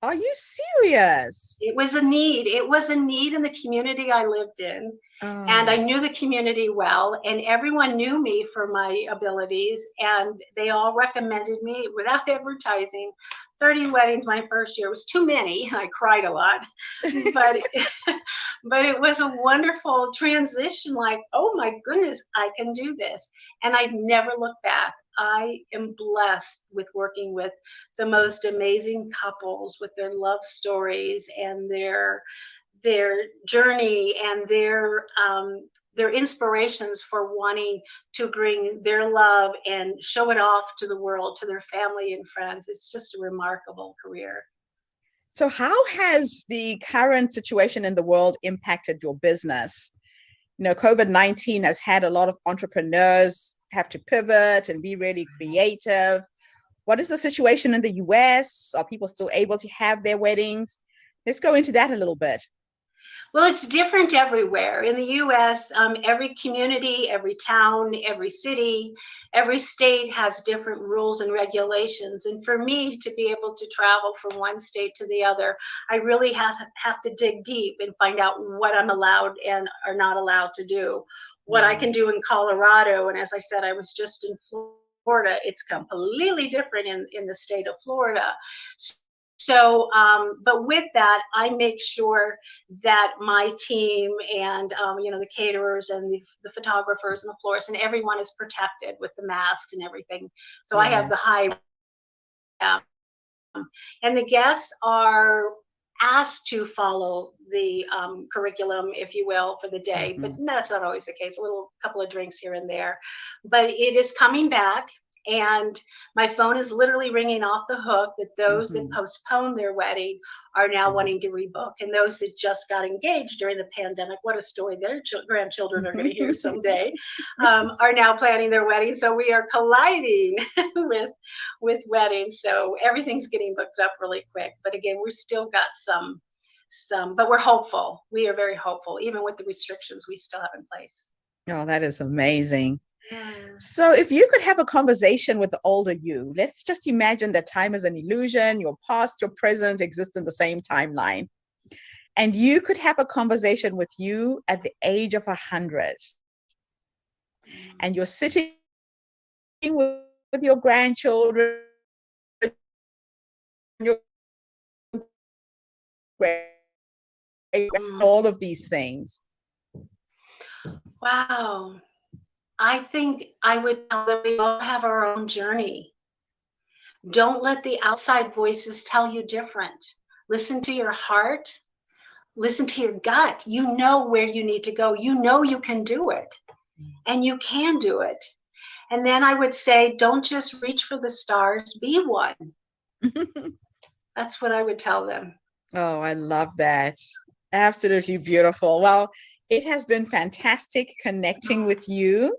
Are you serious? It was a need. It was a need in the community I lived in. And I knew the community well, and everyone knew me for my abilities, and they all recommended me without advertising. 30 weddings my first year was too many. I cried a lot, but it was a wonderful transition. Like, oh my goodness, I can do this. And I've never looked back. I am blessed with working with the most amazing couples with their love stories and their journey and their inspirations for wanting to bring their love and show it off to the world, to their family and friends. It's just a remarkable career. So how has the current situation in the world impacted your business? COVID-19 has had a lot of entrepreneurs have to pivot and be really creative. What is the situation in the US? Are people still able to have their weddings? Let's go into that a little bit. Well, it's different everywhere. In the US, every community, every town, every city, every state has different rules and regulations. And for me to be able to travel from one state to the other, I really have to dig deep and find out what I'm allowed and are not allowed to do. What I can do in Colorado, and as I said, I was just in Florida, it's completely different in the state of Florida. So, but with that, I make sure that my team and, the caterers and the photographers and the florists and everyone is protected with the mask and everything. So I have the Yes. high, and the guests are asked to follow the curriculum, if you will, for the day, but that's not always the case. A couple of drinks here and there, but it is coming back. And my phone is literally ringing off the hook that those that postponed their wedding are now wanting to rebook. And those that just got engaged during the pandemic, what a story their grandchildren are going to hear someday, are now planning their wedding. So we are colliding with weddings. So everything's getting booked up really quick. But again, we're still got some, but we're hopeful. We are very hopeful, even with the restrictions we still have in place. Oh, that is amazing. Yeah. So if you could have a conversation with the older you, let's just imagine that time is an illusion, your past, your present exist in the same timeline. And you could have a conversation with you at the age of 100. And you're sitting with your grandchildren, your all of these things. Wow. I think I would tell them we all have our own journey. Don't let the outside voices tell you different. Listen to your heart. Listen to your gut. You know where you need to go. You know you can do it. And you can do it. And then I would say, don't just reach for the stars, be one. That's what I would tell them. Oh, I love that. Absolutely beautiful. Well, it has been fantastic connecting with you.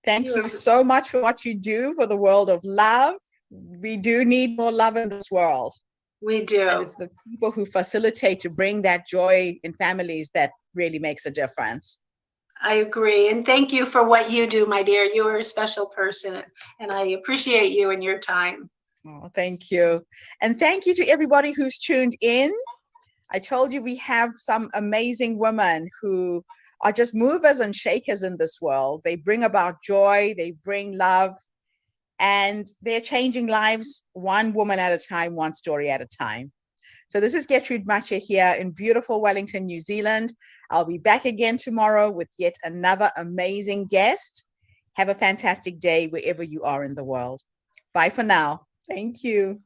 Thank you so much for what you do for the world of love. We do need more love in this world. We do. And it's the people who facilitate to bring that joy in families that really makes a difference. I agree. And thank you for what you do, my dear. You are a special person, and I appreciate you and your time. Oh, thank you. And thank you to everybody who's tuned in. I told you we have some amazing women who are just movers and shakers in this world. They bring about joy, they bring love, and they're changing lives one woman at a time, one story at a time. So this is Gertrude Mache here in beautiful Wellington, New Zealand. I'll be back again tomorrow with yet another amazing guest. Have a fantastic day wherever you are in the world. Bye for now. Thank you.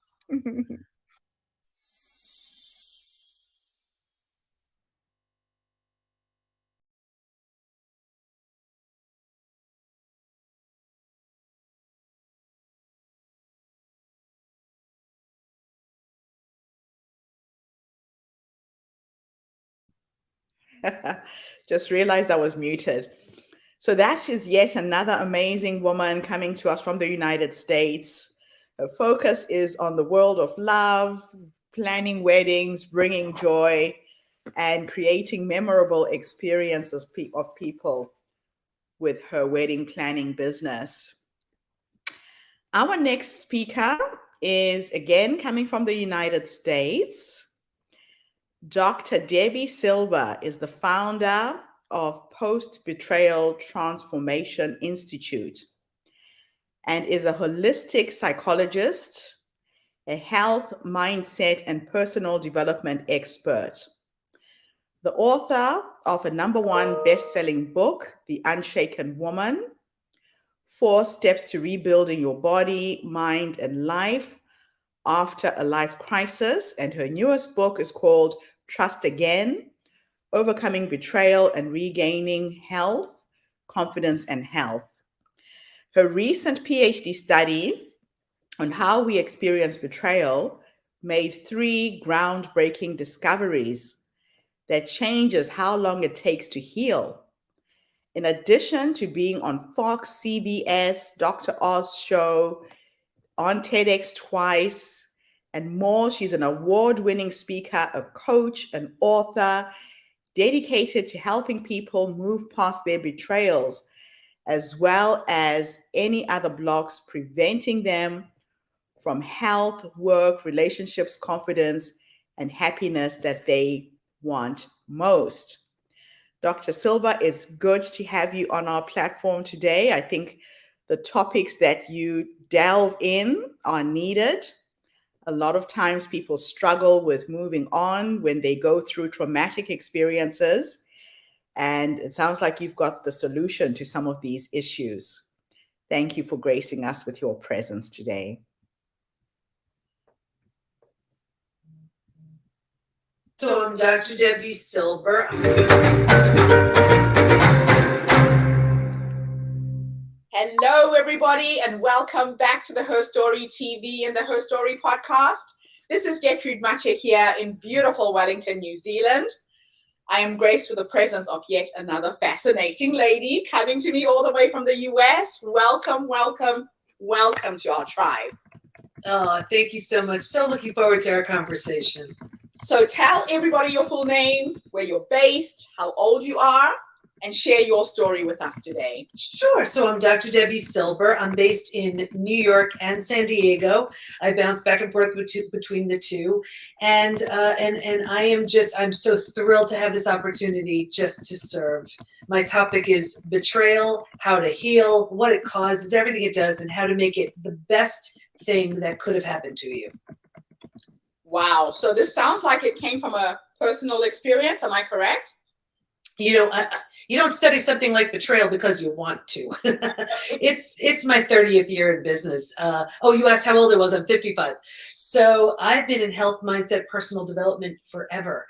Just realized I was muted. So that is yet another amazing woman coming to us from the United States. Her focus is on the world of love, planning weddings, bringing joy, and creating memorable experiences of people with her wedding planning business. Our next speaker is again coming from the United States. Dr. Debbie Silva is the founder of Post-Betrayal Transformation Institute and is a holistic psychologist, a health, mindset, and personal development expert. The author of a #1 best-selling book, The Unshaken Woman, 4 Steps to Rebuilding Your Body, Mind, and Life After a Life Crisis, and her newest book is called Trust Again, Overcoming Betrayal and Regaining Health, Confidence, and Health. Her recent PhD study on how we experience betrayal made 3 groundbreaking discoveries that changes how long it takes to heal. In addition to being on Fox, CBS, Dr. Oz show, on TEDx twice, and more. She's an award-winning speaker, a coach, an author, dedicated to helping people move past their betrayals, as well as any other blocks preventing them from health, work, relationships, confidence, and happiness that they want most. Dr. Silva, it's good to have you on our platform today. I think the topics that you delve in are needed. A lot of times people struggle with moving on when they go through traumatic experiences. And it sounds like you've got the solution to some of these issues. Thank you for gracing us with your presence today. So I'm Dr. Debbie Silver. Hello, everybody, and welcome back to the Herstory TV and the Herstory podcast. This is Gertrude Mache here in beautiful Wellington, New Zealand. I am graced with the presence of yet another fascinating lady coming to me all the way from the US. Welcome, welcome, welcome to our tribe. Oh, thank you so much. So looking forward to our conversation. So tell everybody your full name, where you're based, how old you are, and share your story with us today. Sure. So I'm Dr. Debbie Silver. I'm based in New York and San Diego. I bounce back and forth between the two. And I'm so thrilled to have this opportunity just to serve. My topic is betrayal, how to heal, what it causes, everything it does, and how to make it the best thing that could have happened to you. Wow. So this sounds like it came from a personal experience. Am I correct? You know, you don't study something like betrayal because you want to. It's my 30th year in business. You asked how old I was. I'm 55. So I've been in health, mindset, personal development forever.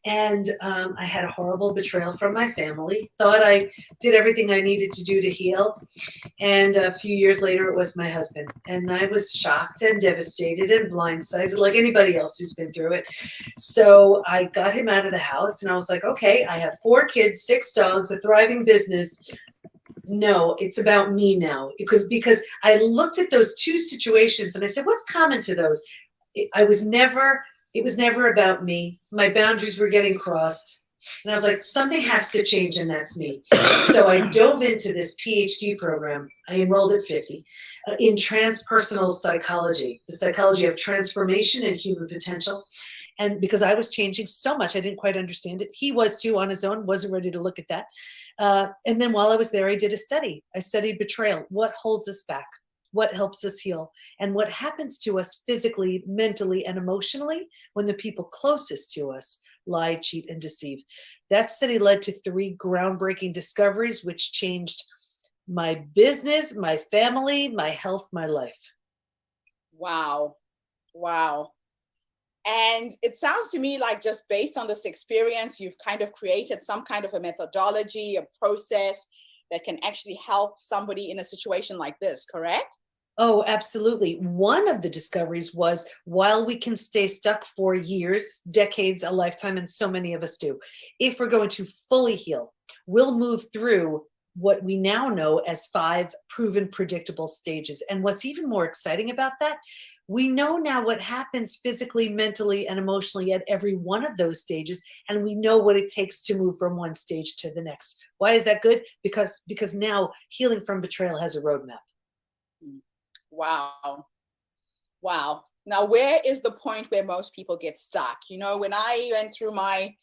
And I had a horrible betrayal from my family. Thought I did everything I needed to do to heal. And a few years later, it was my husband. And I was shocked and devastated and blindsided like anybody else who's been through it. So I got him out of the house and I was like, okay, I have 4 kids, 6 dogs, a thriving business. No, it's about me now. Because I looked at those 2 situations and I said, what's common to those? It was never about me. My boundaries were getting crossed. And I was like, something has to change, and that's me. So I dove into this PhD program. I enrolled at 50 in transpersonal psychology, the psychology of transformation and human potential. And because I was changing so much, I didn't quite understand it. He was too on his own, wasn't ready to look at that. And then while I was there, I did a study. I studied betrayal. What holds us back? What helps us heal, and what happens to us physically, mentally, and emotionally when the people closest to us lie, cheat, and deceive. That study led to 3 groundbreaking discoveries, which changed my business, my family, my health, my life. Wow. Wow. And it sounds to me like just based on this experience, you've kind of created some kind of a methodology, a process that can actually help somebody in a situation like this, correct? Oh, absolutely. One of the discoveries was, while we can stay stuck for years, decades, a lifetime, and so many of us do, if we're going to fully heal, we'll move through what we now know as 5 proven predictable stages. And what's even more exciting about that, we know now what happens physically, mentally, and emotionally at every one of those stages, and we know what it takes to move from one stage to the next. Why is that good? Because now healing from betrayal has a roadmap. Wow. Wow. Now, where is the point where most people get stuck? You know, when I went through my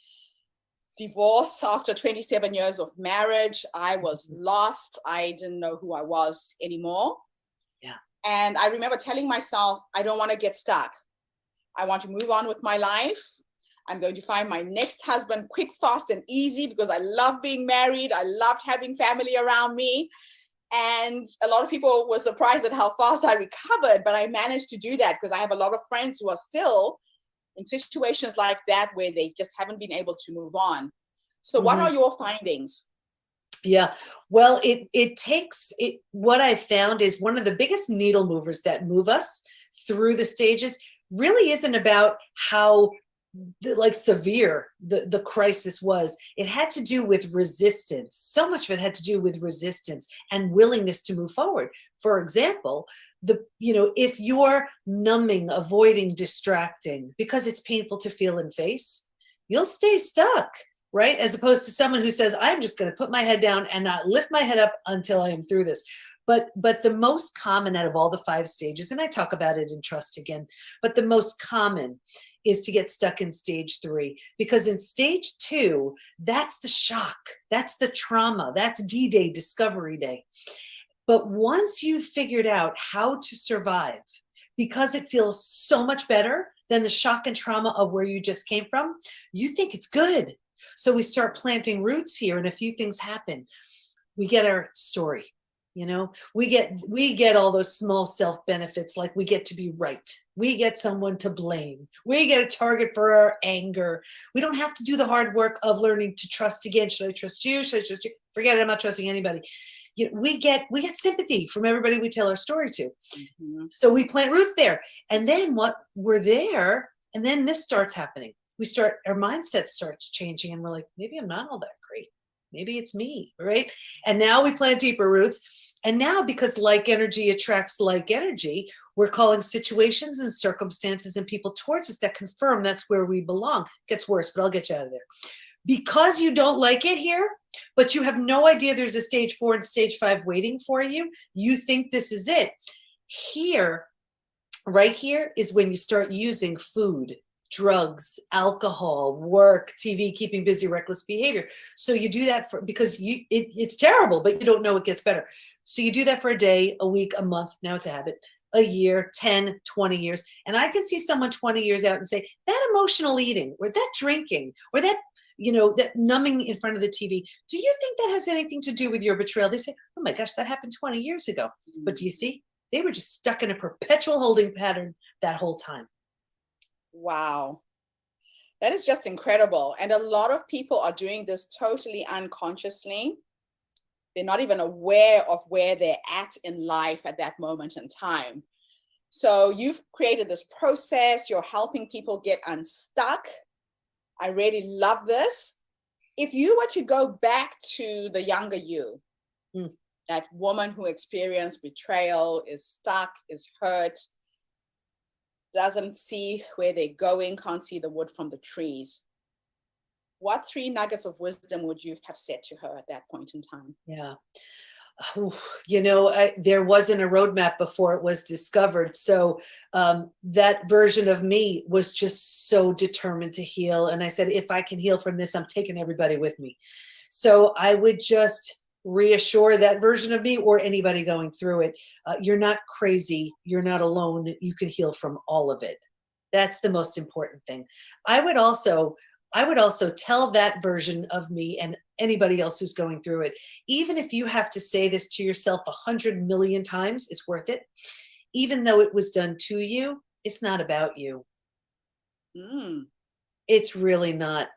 divorce after 27 years of marriage, I was lost. I didn't know who I was anymore. Yeah. And I remember telling myself, I don't want to get stuck. I want to move on with my life. I'm going to find my next husband quick, fast, and easy because I love being married. I loved having family around me. And a lot of people were surprised at how fast I recovered, but I managed to do that because I have a lot of friends who are still in situations like that where they just haven't been able to move on. So what are your findings? Yeah, well, it takes what I found is one of the biggest needle movers that move us through the stages really isn't about how severe the crisis was. It had to do with resistance. So much of it had to do with resistance and willingness to move forward. For example, if you're numbing, avoiding, distracting because it's painful to feel and face, you'll stay stuck, right? As opposed to someone who says, I'm just going to put my head down and not lift my head up until I am through this. But the most common out of all the 5 stages, and I talk about it in Trust again, but the most common is to get stuck in stage 3, because in stage 2, that's the shock, that's the trauma, that's D-Day, Discovery Day. But once you've figured out how to survive, because it feels so much better than the shock and trauma of where you just came from, you think it's good. So we start planting roots here, and a few things happen. We get our story. We get all those small self benefits, like we get to be right. We get someone to blame. We get a target for our anger. We don't have to do the hard work of learning to trust again. Should I trust you? Should I trust you? Forget it, I'm not trusting anybody. We get sympathy from everybody we tell our story to. Mm-hmm. So we plant roots there. And then we're there, and then this starts happening. Our mindset starts changing, and we're like, maybe I'm not all that great. Maybe it's me, right? And now we plant deeper roots. And now, because like energy attracts like energy, we're calling situations and circumstances and people towards us that confirm that's where we belong. It gets worse, but I'll get you out of there. Because you don't like it here, but you have no idea there's a stage 4 and stage 5 waiting for you, you think this is it. Right here is when you start using food, drugs, alcohol, work, TV, keeping busy, reckless behavior. So you do that because it's terrible, but you don't know it gets better. So you do that for a day, a week, a month. Now it's a habit. A year, 10, 20 years. And I can see someone 20 years out and say, that emotional eating, or that drinking, or that that numbing in front of the TV, do you think that has anything to do with your betrayal? They say, oh my gosh, that happened 20 years ago. Mm-hmm. But do you see? They were just stuck in a perpetual holding pattern that whole time. Wow. That is just incredible. And a lot of people are doing this totally unconsciously. They're not even aware of where they're at in life at that moment in time. So you've created this process. You're helping people get unstuck. I really love this. If you were to go back to the younger you, that woman who experienced betrayal, is stuck, is hurt, doesn't see where they're going, can't see the wood from the trees, what 3 nuggets of wisdom would you have said to her at that point in time? Yeah. There wasn't a roadmap before it was discovered. So that version of me was just so determined to heal. And I said, if I can heal from this, I'm taking everybody with me. So I would just reassure that version of me, or anybody going through it, you're not crazy. You're not alone. You can heal from all of it. That's the most important thing. I would also tell that version of me and anybody else who's going through it, even if you have to say this to yourself 100 million times, it's worth it. Even though it was done to you, it's not about you. It's really not.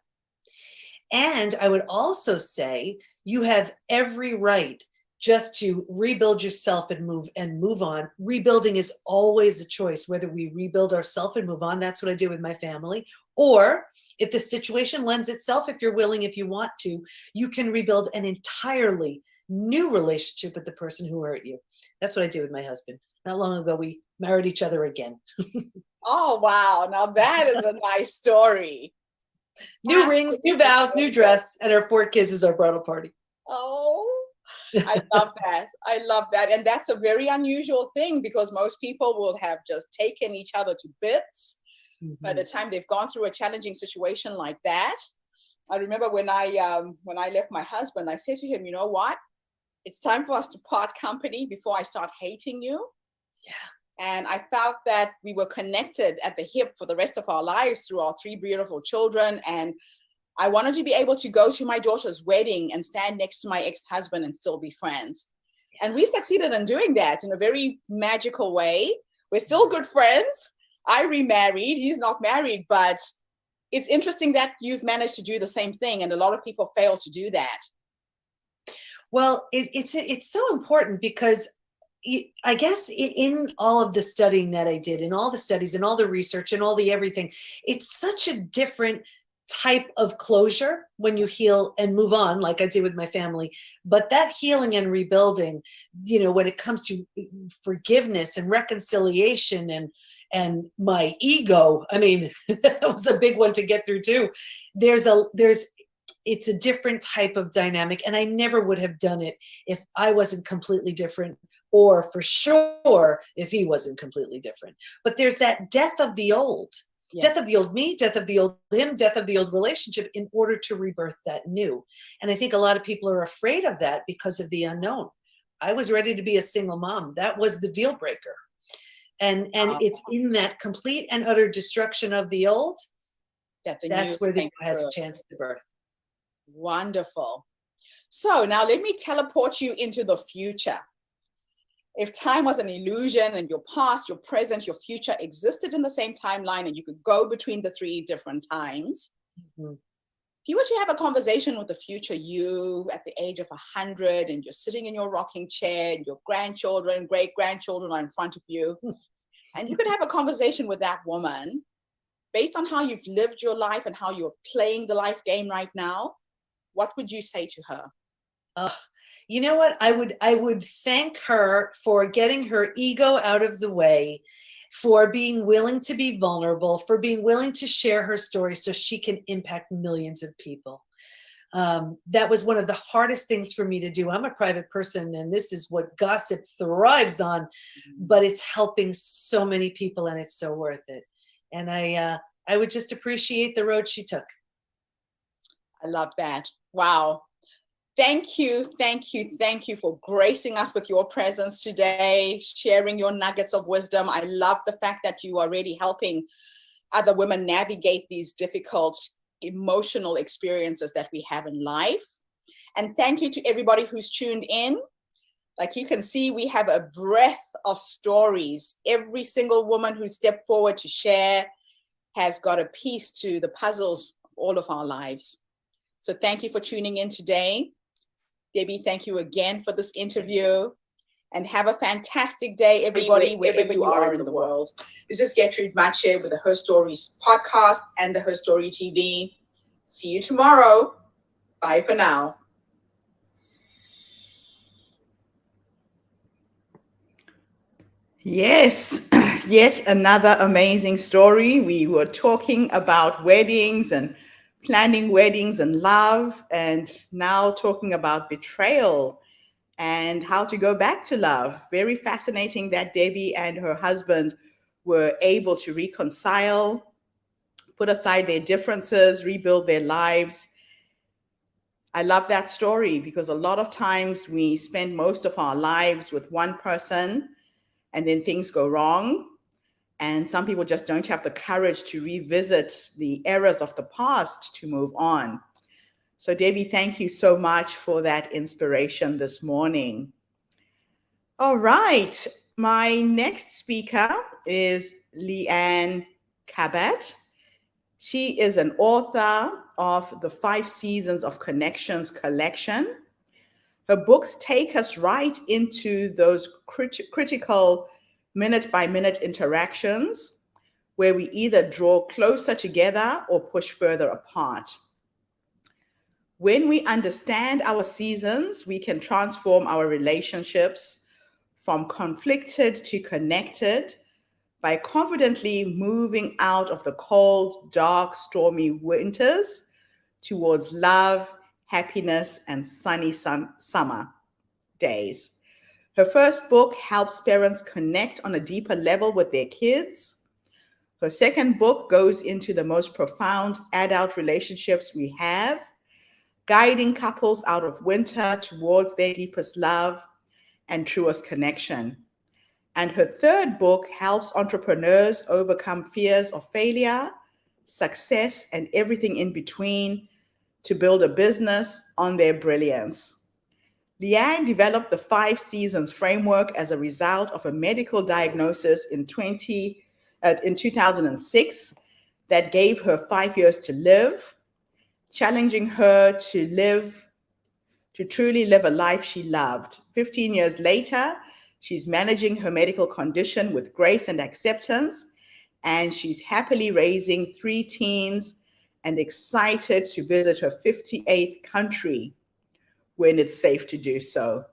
And I would also say you have every right just to rebuild yourself and move on. Rebuilding is always a choice, whether we rebuild ourselves and move on. That's what I do with my family. Or if the situation lends itself, if you're willing, if you want to, you can rebuild an entirely new relationship with the person who hurt you. That's what I did with my husband. Not long ago, we married each other again. Oh, wow. Now that is a nice story. New rings, new vows, new dress, and our 4 kids is our bridal party. Oh, I love that. I love that. And that's a very unusual thing, because most people will have just taken each other to bits. By the time they've gone through a challenging situation like that. I remember when I left my husband, I said to him, you know what? It's time for us to part company before I start hating you. Yeah. And I felt that we were connected at the hip for the rest of our lives through our 3 beautiful children. And I wanted to be able to go to my daughter's wedding and stand next to my ex-husband and still be friends. Yeah. And we succeeded in doing that in a very magical way. We're still good friends. I remarried, he's not married, but it's interesting that you've managed to do the same thing. And a lot of people fail to do that. Well, it's so important, because I guess in all of the studying that I did, in all the studies and all the research and all the everything, it's such a different type of closure when you heal and move on, like I did with my family. But that healing and rebuilding, when it comes to forgiveness and reconciliation and my ego, I mean, that was a big one to get through too. It's a different type of dynamic, and I never would have done it if I wasn't completely different, or for sure if he wasn't completely different. But there's that death of the old. Yes. Death of the old me, death of the old him, death of the old relationship, in order to rebirth that new. And I think a lot of people are afraid of that because of the unknown. I was ready to be a single mom. That was the deal breaker. And it's in that complete and utter destruction of the old, that's where the new has a chance to birth. Wonderful. So now let me teleport you into the future. If time was an illusion and your past, your present, your future existed in the same timeline, and you could go between the three different times, if you were to have a conversation with the future you at the age of 100, and you're sitting in your rocking chair and your grandchildren, great-grandchildren are in front of you, and you could have a conversation with that woman based on how you've lived your life and how you're playing the life game right now, what would you say to her? You know what? I would thank her for getting her ego out of the way, for being willing to be vulnerable, for being willing to share her story so she can impact millions of people. That was one of the hardest things for me to do. I'm a private person, and this is what gossip thrives on, but it's helping so many people, and it's so worth it. And I would just appreciate the road she took. I love that. Wow. Thank you for gracing us with your presence today, sharing your nuggets of wisdom. I love the fact that you are really helping other women navigate these difficult emotional experiences that we have in life. And thank you to everybody who's tuned in. Like you can see, we have a breadth of stories. Every single woman who stepped forward to share has got a piece to the puzzles of all of our lives. So thank you for tuning in today. Debbie, thank you again for this interview, and have a fantastic day, everybody, wherever you are in the world. This is Gertrude Mache with the Her Stories podcast and the Her Story TV. See you tomorrow. Bye for now. Yes, yet another amazing story. We were talking about weddings and planning weddings and love, and now talking about betrayal and how to go back to love. Very fascinating that Debbie and her husband were able to reconcile, put aside their differences, rebuild their lives. I love that story because a lot of times we spend most of our lives with one person and then things go wrong. And some people just don't have the courage to revisit the errors of the past to move on. So Debbie, thank you so much for that inspiration this morning. All right, my next speaker is Leanne Cabot. She is an author of the 5 Seasons of Connections collection. Her books take us right into those critical minute-by-minute interactions where we either draw closer together or push further apart. When we understand our seasons, we can transform our relationships from conflicted to connected by confidently moving out of the cold, dark, stormy winters towards love, happiness, and sunny summer days. Her first book helps parents connect on a deeper level with their kids. Her second book goes into the most profound adult relationships we have, guiding couples out of winter towards their deepest love and truest connection. And her third book helps entrepreneurs overcome fears of failure, success, and everything in between to build a business on their brilliance. Leanne developed the 5 Seasons framework as a result of a medical diagnosis in 2006 that gave her 5 years to live, challenging her to truly live a life she loved. 15 years later, she's managing her medical condition with grace and acceptance, and she's happily raising 3 teens and excited to visit her 58th country when it's safe to do so.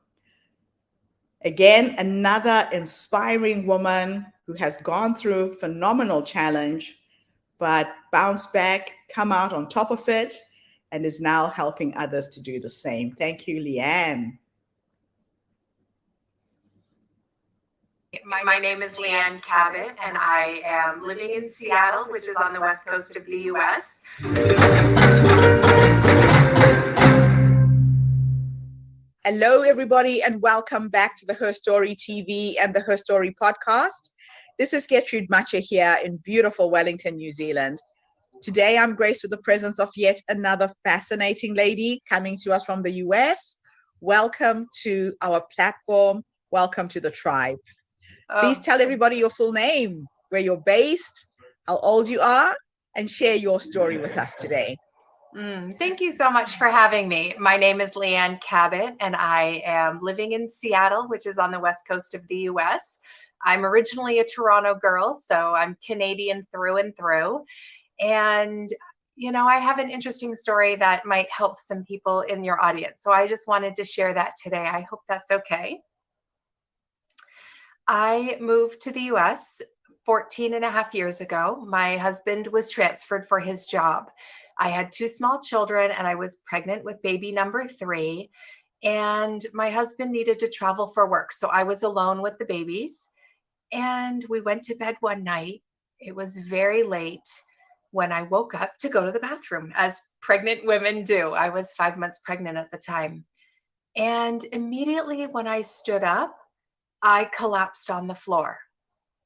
Again, another inspiring woman who has gone through a phenomenal challenge, but bounced back, come out on top of it, and is now helping others to do the same. Thank you, Leanne. My name is Leanne Cabot, and I am living in Seattle, which is on the west coast of the US. Hello, everybody, and welcome back to the Herstory TV and the Herstory podcast. This is Gertrude Matcha here in beautiful Wellington, New Zealand. Today, I'm graced with the presence of yet another fascinating lady coming to us from the US. Welcome to our platform. Welcome to the tribe. Please tell everybody your full name, where you're based, how old you are, and share your story with us today. Thank you so much for having me. My name is Leanne Cabot, and I am living in Seattle, which is on the west coast of the US. I'm originally a Toronto girl, so I'm Canadian through and through. And, you know, I have an interesting story that might help some people in your audience. So I just wanted to share that today. I hope that's okay. I moved to the US 14 and a half years ago. My husband was transferred for his job. I had 2 small children and I was pregnant with baby number 3. And my husband needed to travel for work. So I was alone with the babies. And we went to bed one night. It was very late when I woke up to go to the bathroom, as pregnant women do. I was 5 months pregnant at the time. And immediately when I stood up, I collapsed on the floor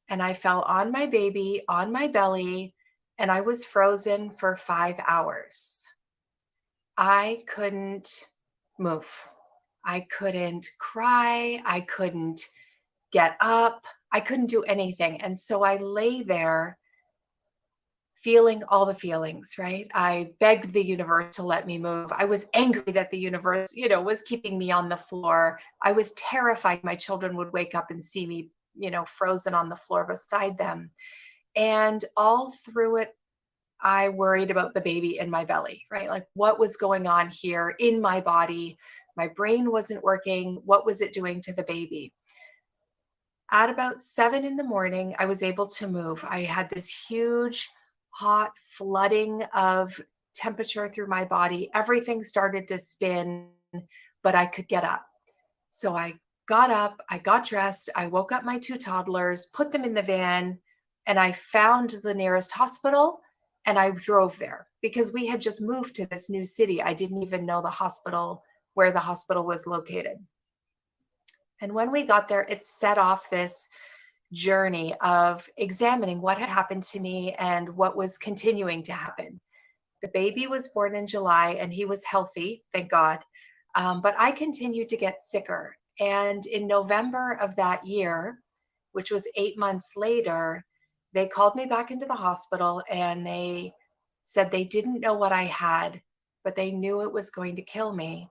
and I fell on my baby, on my belly, and I was frozen for 5 hours. I couldn't move. I couldn't cry. I couldn't get up. I couldn't do anything. And so I lay there feeling all the feelings, right? I begged the universe to let me move. I was angry that the universe, was keeping me on the floor. I was terrified my children would wake up and see me, frozen on the floor beside them. And all through it, I worried about the baby in my belly, right? Like what was going on here in my body? My brain wasn't working. What was it doing to the baby? At about 7 a.m, I was able to move. I had this huge hot flooding of temperature through my body. Everything started to spin, but I could get up. So I got up, I got dressed, I woke up my 2 toddlers, put them in the van, and I found the nearest hospital and I drove there because we had just moved to this new city. I didn't even know where the hospital was located. And when we got there, it set off this journey of examining what had happened to me and what was continuing to happen. The baby was born in July and he was healthy, thank God. But I continued to get sicker. And in November of that year, which was 8 months later, they called me back into the hospital and they said they didn't know what I had, but they knew it was going to kill me.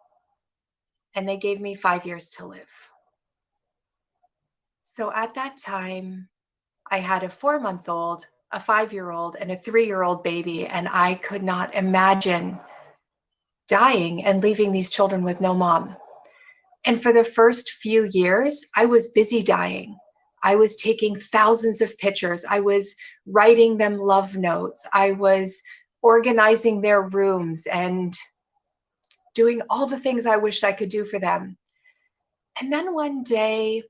And they gave me 5 years to live. So at that time, I had a 4-month-old, a 5-year-old, and a 3-year-old baby, and I could not imagine dying and leaving these children with no mom. And for the first few years, I was busy dying. I was taking thousands of pictures. I was writing them love notes. I was organizing their rooms and doing all the things I wished I could do for them. And then one day,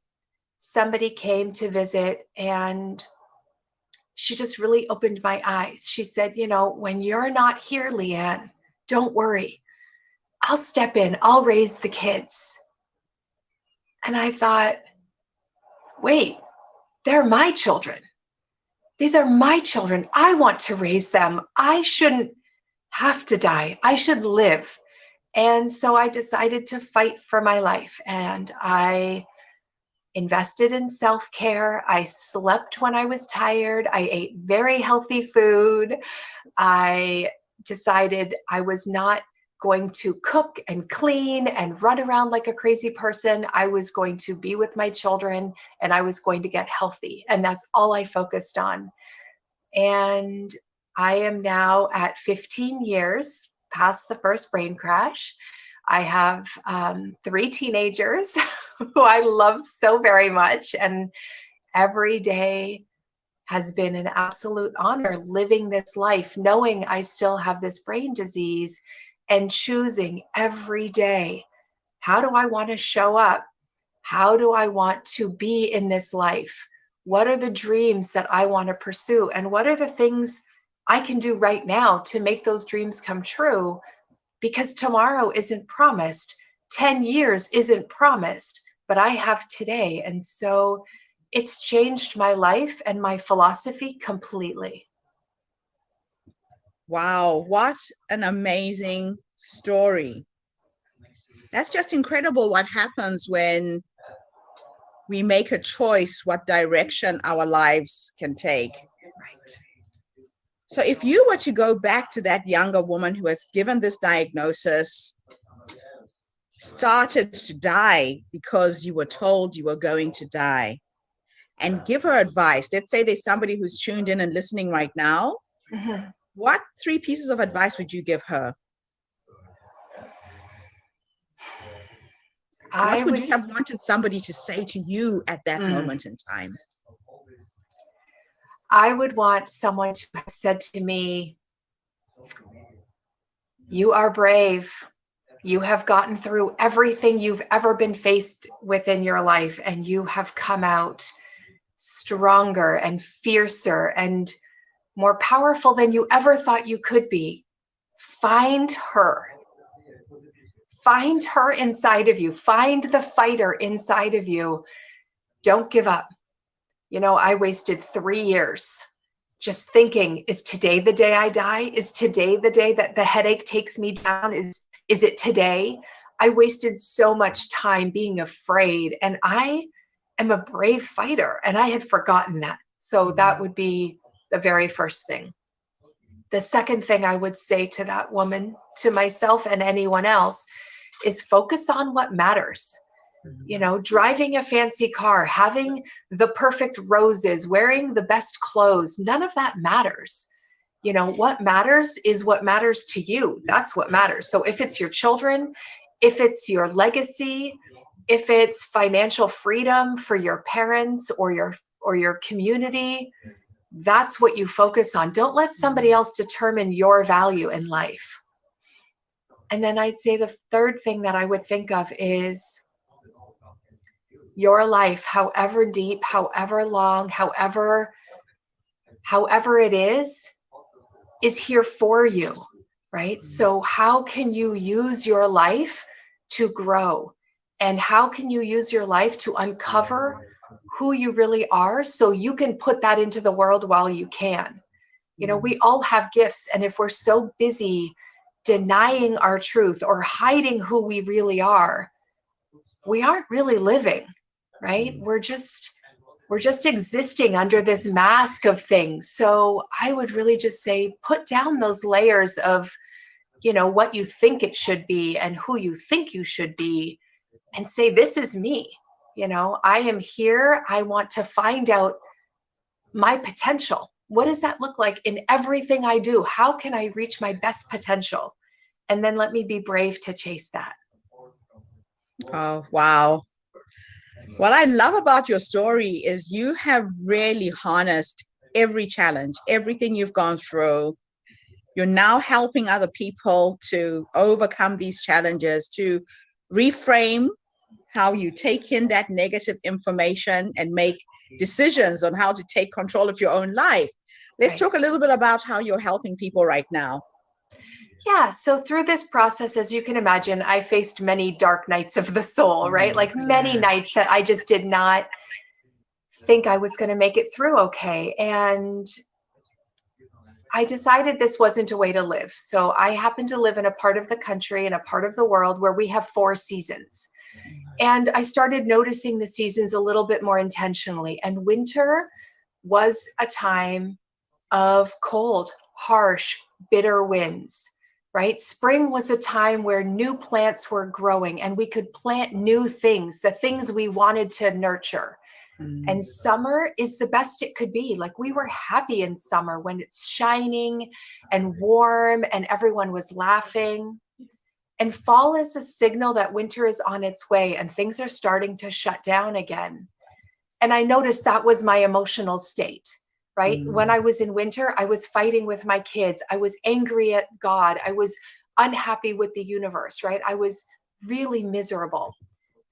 somebody came to visit and she just really opened my eyes. She said, when you're not here, Leanne, don't worry. I'll step in. I'll raise the kids. And I thought, wait, they're my children. These are my children. I want to raise them. I shouldn't have to die. I should live. And so I decided to fight for my life. And I invested in self-care. I slept when I was tired. I ate very healthy food. I decided I was not going to cook and clean and run around like a crazy person. I was going to be with my children and I was going to get healthy. And that's all I focused on. And I am now at 15 years past the first brain crash. I have 3 teenagers who I love so very much. And every day has been an absolute honor living this life, knowing I still have this brain disease and choosing every day, how do I want to show up? How do I want to be in this life? What are the dreams that I want to pursue? And what are the things I can do right now to make those dreams come true? Because tomorrow isn't promised, 10 years isn't promised, but I have today. And so it's changed my life and my philosophy completely. Wow, what an amazing story. That's just incredible what happens when we make a choice what direction our lives can take. Right. So if you were to go back to that younger woman who has given this diagnosis, started to die because you were told you were going to die, and give her advice, let's say there's somebody who's tuned in and listening right now, Mm-hmm. what 3 pieces of advice would you give her? What would you have wanted somebody to say to you at that moment in time? I would want someone to have said to me, you are brave. You have gotten through everything you've ever been faced with in your life, and you have come out stronger and fiercer and more powerful than you ever thought you could be. Find her. Find her inside of you. Find the fighter inside of you. Don't give up. You know, I wasted 3 years just thinking, is today the day I die? Is today the day that the headache takes me down? Is it today? I wasted so much time being afraid, and I am a brave fighter, and I had forgotten that. So that would be the very first thing. The second thing I would say to that woman, to myself and anyone else, is focus on what matters. You know, driving a fancy car, having the perfect roses, wearing the best clothes, none of that matters. You know, what matters is what matters to you. That's what matters. So if it's your children, if it's your legacy, if it's financial freedom for your parents or your community, that's what you focus on. Don't let somebody else determine your value in life. And then I'd say the third thing that I would think of is your life, however deep, however long, however it is here for you, right? So how can you use your life to grow? And how can you use your life to uncover who you really are so you can put that into the world while you can? You know, we all have gifts. And if we're so busy denying our truth or hiding who we really are, we aren't really living, right? We're just existing under this mask of things. So I would really just say, put down those layers of, you know, what you think it should be and who you think you should be, and say, this is me. You know, I am here. I want to find out my potential. What does that look like in everything I do? How can I reach my best potential? And then let me be brave to chase that. Oh, wow. What I love about your story is you have really harnessed every challenge, everything you've gone through. You're now helping other people to overcome these challenges, to reframe how you take in that negative information and make decisions on how to take control of your own life. Let's talk a little bit about how you're helping people right now. Yeah. So through this process, as you can imagine, I faced many dark nights of the soul, right? Like many nights that I just did not think I was going to make it through okay. And I decided this wasn't a way to live. So I happen to live in a part of the country and a part of the world where we have 4 seasons. And I started noticing the seasons a little bit more intentionally. And winter was a time of cold, harsh, bitter winds, right? Spring was a time where new plants were growing and we could plant new things, the things we wanted to nurture. And summer is the best it could be. Like, we were happy in summer when it's shining and warm and everyone was laughing. And fall is a signal that winter is on its way and things are starting to shut down again. And I noticed that was my emotional state, right? When I was in winter, I was fighting with my kids. I was angry at God. I was unhappy with the universe, right? I was really miserable.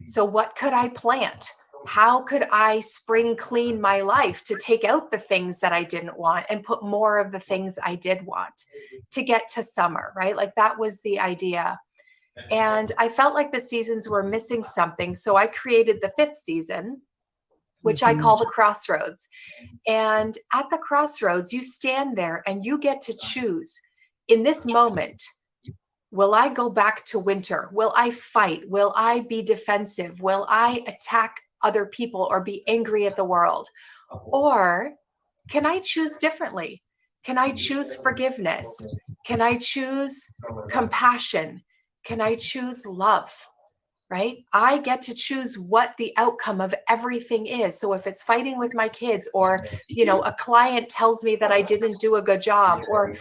So what could I plant? How could I spring clean my life to take out the things that I didn't want and put more of the things I did want to get to summer, right? Like, that was the idea. And I felt like the seasons were missing something. So I created the 5th season, which I call the crossroads. And at the crossroads, you stand there and you get to choose in this moment. Will I go back to winter? Will I fight? Will I be defensive? Will I attack other people or be angry at the world? Or can I choose differently? Can I choose forgiveness? Can I choose compassion? Can I choose love? Right? I get to choose what the outcome of everything is. So if it's fighting with my kids, or, a client tells me that I didn't do a good job, or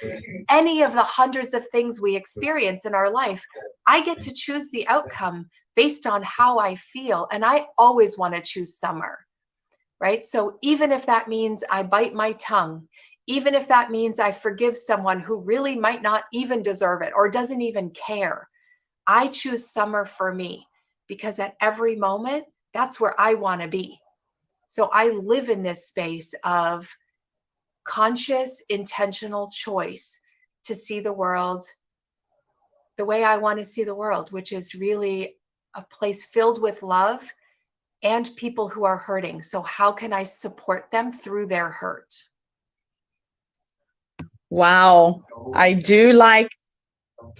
any of the hundreds of things we experience in our life, I get to choose the outcome based on how I feel. And I always want to choose summer, right? So even if that means I bite my tongue, even if that means I forgive someone who really might not even deserve it or doesn't even care, I choose summer for me, because at every moment, that's where I want to be. So I live in this space of conscious, intentional choice to see the world the way I want to see the world, which is really a place filled with love and people who are hurting. So how can I support them through their hurt? Wow. I do like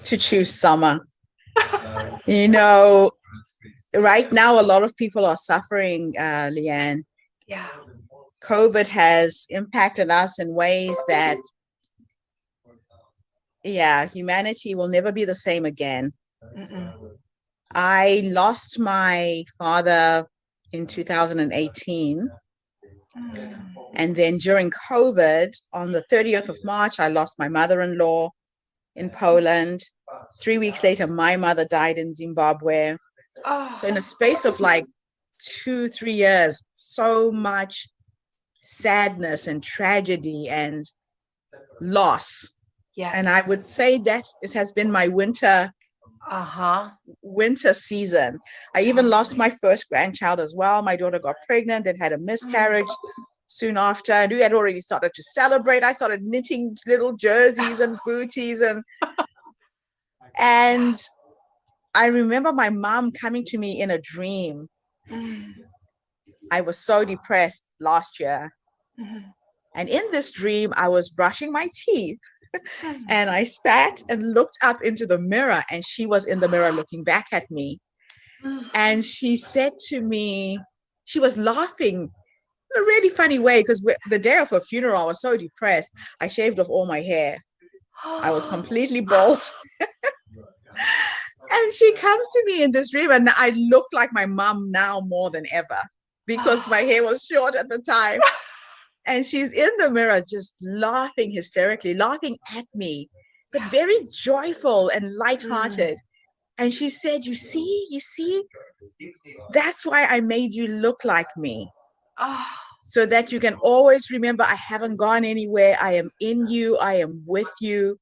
to choose summer. Right now, a lot of people are suffering, Leanne. Yeah. COVID has impacted us in ways that, humanity will never be the same again. Mm-mm. I lost my father in 2018. And then during COVID, on the 30th of March, I lost my mother-in-law in Poland. 3 weeks later, my mother died in Zimbabwe. Oh. So in a space of like 2-3 years, so much sadness and tragedy and loss. Yes. And I would say that it has been my winter season. I even lost my first grandchild as well. My daughter got pregnant and had a miscarriage soon after. And we had already started to celebrate. I started knitting little jerseys and booties and I remember my mom coming to me in a dream. I was so depressed last year. And in this dream, I was brushing my teeth and I spat and looked up into the mirror, and she was in the mirror looking back at me. And she said to me, she was laughing in a really funny way, because the day of her funeral, I was so depressed. I shaved off all my hair. I was completely bald. And she comes to me in this dream, and I look like my mom now more than ever, because my hair was short at the time. And she's in the mirror just laughing hysterically, laughing at me, but very joyful and lighthearted. And she said, you see, that's why I made you look like me. So that you can always remember, I haven't gone anywhere. I am in you. I am with you.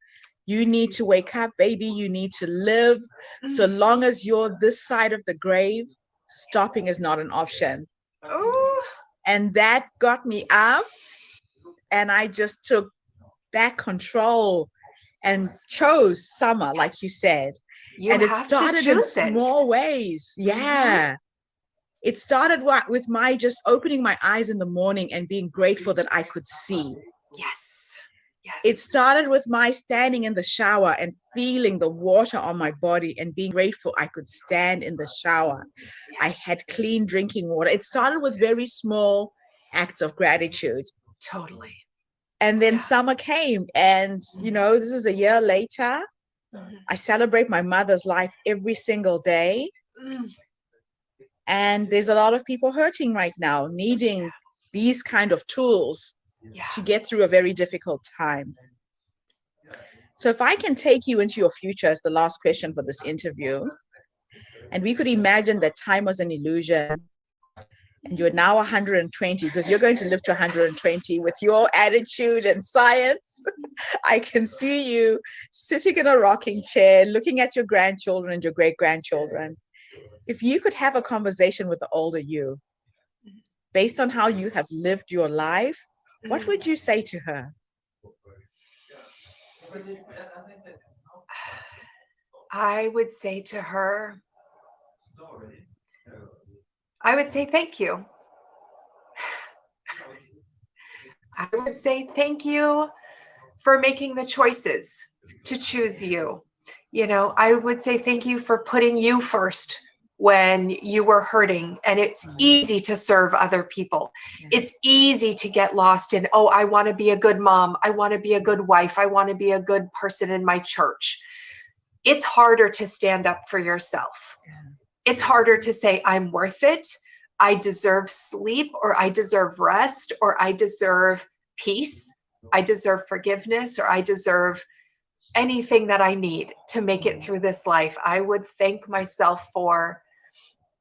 You need to wake up, baby. You need to live. So long as you're this side of the grave, stopping is not an option. And that got me up, and I just took that control and chose summer, like you said. And it started in small ways. Yeah. It started with my just opening my eyes in the morning and being grateful that I could see. Yes. It started with my standing in the shower and feeling the water on my body and being grateful I could stand in the shower. I had clean drinking water. It started with very small acts of gratitude. Totally. And then summer came, and this is a year later. I celebrate my mother's life every single day. And there's a lot of people hurting right now, needing these kind of tools to get through a very difficult time. So if I can take you into your future as the last question for this interview, and we could imagine that time was an illusion and you're now 120, because you're going to live to 120 with your attitude and science. I can see you sitting in a rocking chair, looking at your grandchildren and your great-grandchildren. If you could have a conversation with the older you, based on how you have lived your life, what would you say to her? I would say to her, I would say thank you. I would say thank you for making the choices to choose you. You know, I would say thank you for putting you first when you were hurting. And it's easy to serve other people. It's easy to get lost in, oh, I want to be a good mom. I want to be a good wife. I want to be a good person in my church. It's harder to stand up for yourself. It's harder to say, I'm worth it. I deserve sleep, or I deserve rest, or I deserve peace. I deserve forgiveness, or I deserve anything that I need to make it through this life. I would thank myself for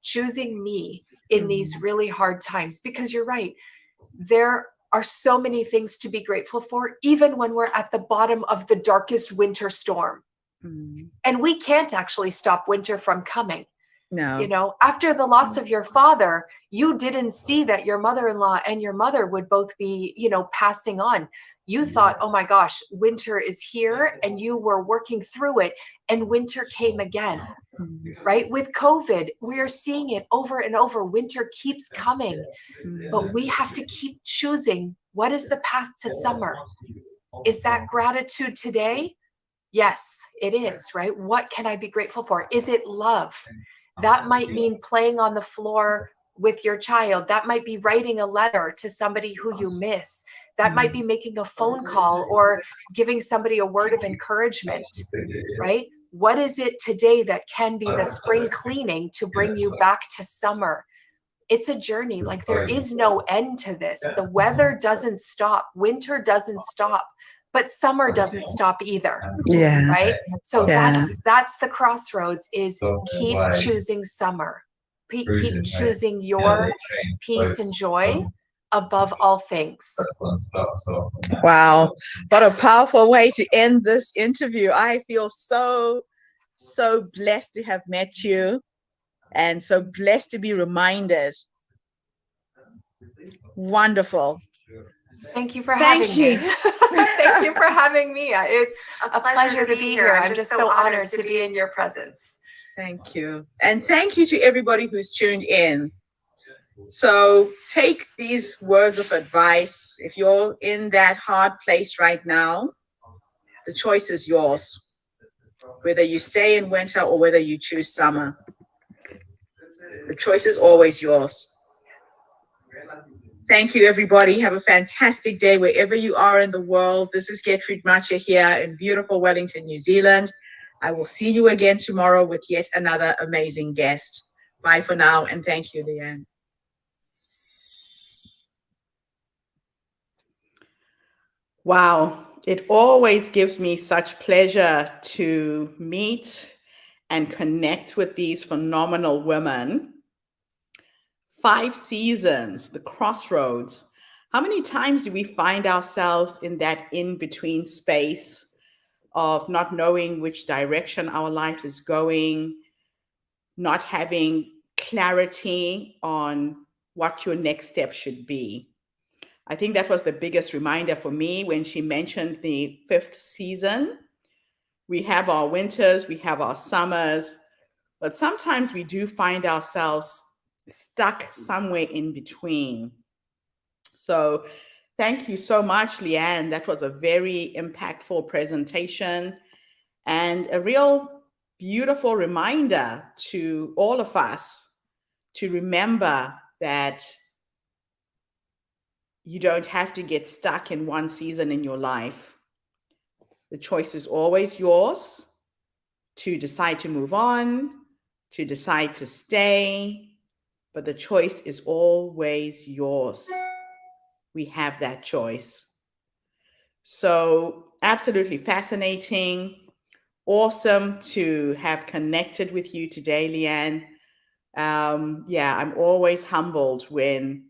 choosing me in these really hard times, because you're right. There are so many things to be grateful for, even when we're at the bottom of the darkest winter storm. And we can't actually stop winter from coming. No. You know, after the loss of your father, you didn't see that your mother-in-law and your mother would both be, you know, passing on. You thought, oh my gosh, winter is here, and you were working through it, and winter came again, right? With COVID, we are seeing it over and over. Winter keeps coming, but we have to keep choosing, what is the path to summer? Is that gratitude today? Yes, it is, right? What can I be grateful for? Is it love? That might mean playing on the floor with your child. That might be writing a letter to somebody who you miss. That might be making a phone call or giving somebody a word of encouragement, right? What is it today that can be the spring cleaning to bring you back to summer? It's a journey. Like, there is no end to this. The weather doesn't stop. Winter doesn't stop. But summer doesn't stop either. Yeah. Right. So Yeah. that's the crossroads, is keep choosing summer. Keep choosing your peace and joy above all things. Wow. What a powerful way to end this interview. I feel so blessed to have met you, and so blessed to be reminded. Wonderful. Thank you for having me. Thank you for having me. It's a pleasure to be here. I'm just so honored to be in your presence. Thank you. And thank you to everybody who's tuned in. So take these words of advice. If you're in that hard place right now, the choice is yours. Whether you stay in winter or whether you choose summer, the choice is always yours. Thank you, everybody. Have a fantastic day wherever you are in the world. This is Gertrude Matcha here in beautiful Wellington, New Zealand. I will see you again tomorrow with yet another amazing guest. Bye for now, and thank you, Leanne. Wow, it always gives me such pleasure to meet and connect with these phenomenal women. 5 seasons, the crossroads. How many times do we find ourselves in that in-between space of not knowing which direction our life is going, not having clarity on what your next step should be? I think that was the biggest reminder for me when she mentioned the 5th season. We have our winters, we have our summers, but sometimes we do find ourselves stuck somewhere in between. So thank you so much, Leanne. That was a very impactful presentation and a real beautiful reminder to all of us to remember that you don't have to get stuck in one season in your life. The choice is always yours to decide to move on, to decide to stay, but the choice is always yours. We have that choice. So absolutely fascinating. Awesome to have connected with you today, Leanne. Yeah, I'm always humbled when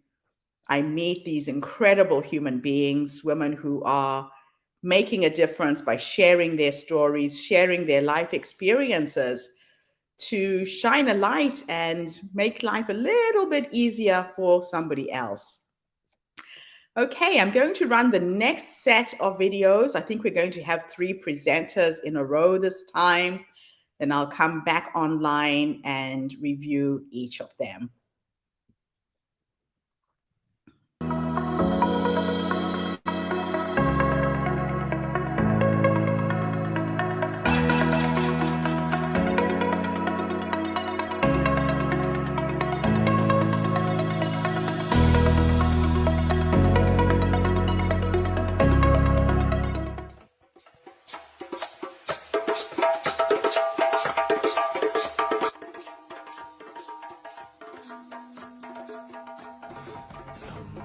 I meet these incredible human beings, women who are making a difference by sharing their stories, sharing their life experiences to shine a light and make life a little bit easier for somebody else. Okay, I'm going to run the next set of videos. I think we're going to have 3 presenters in a row this time. Then I'll come back online and review each of them.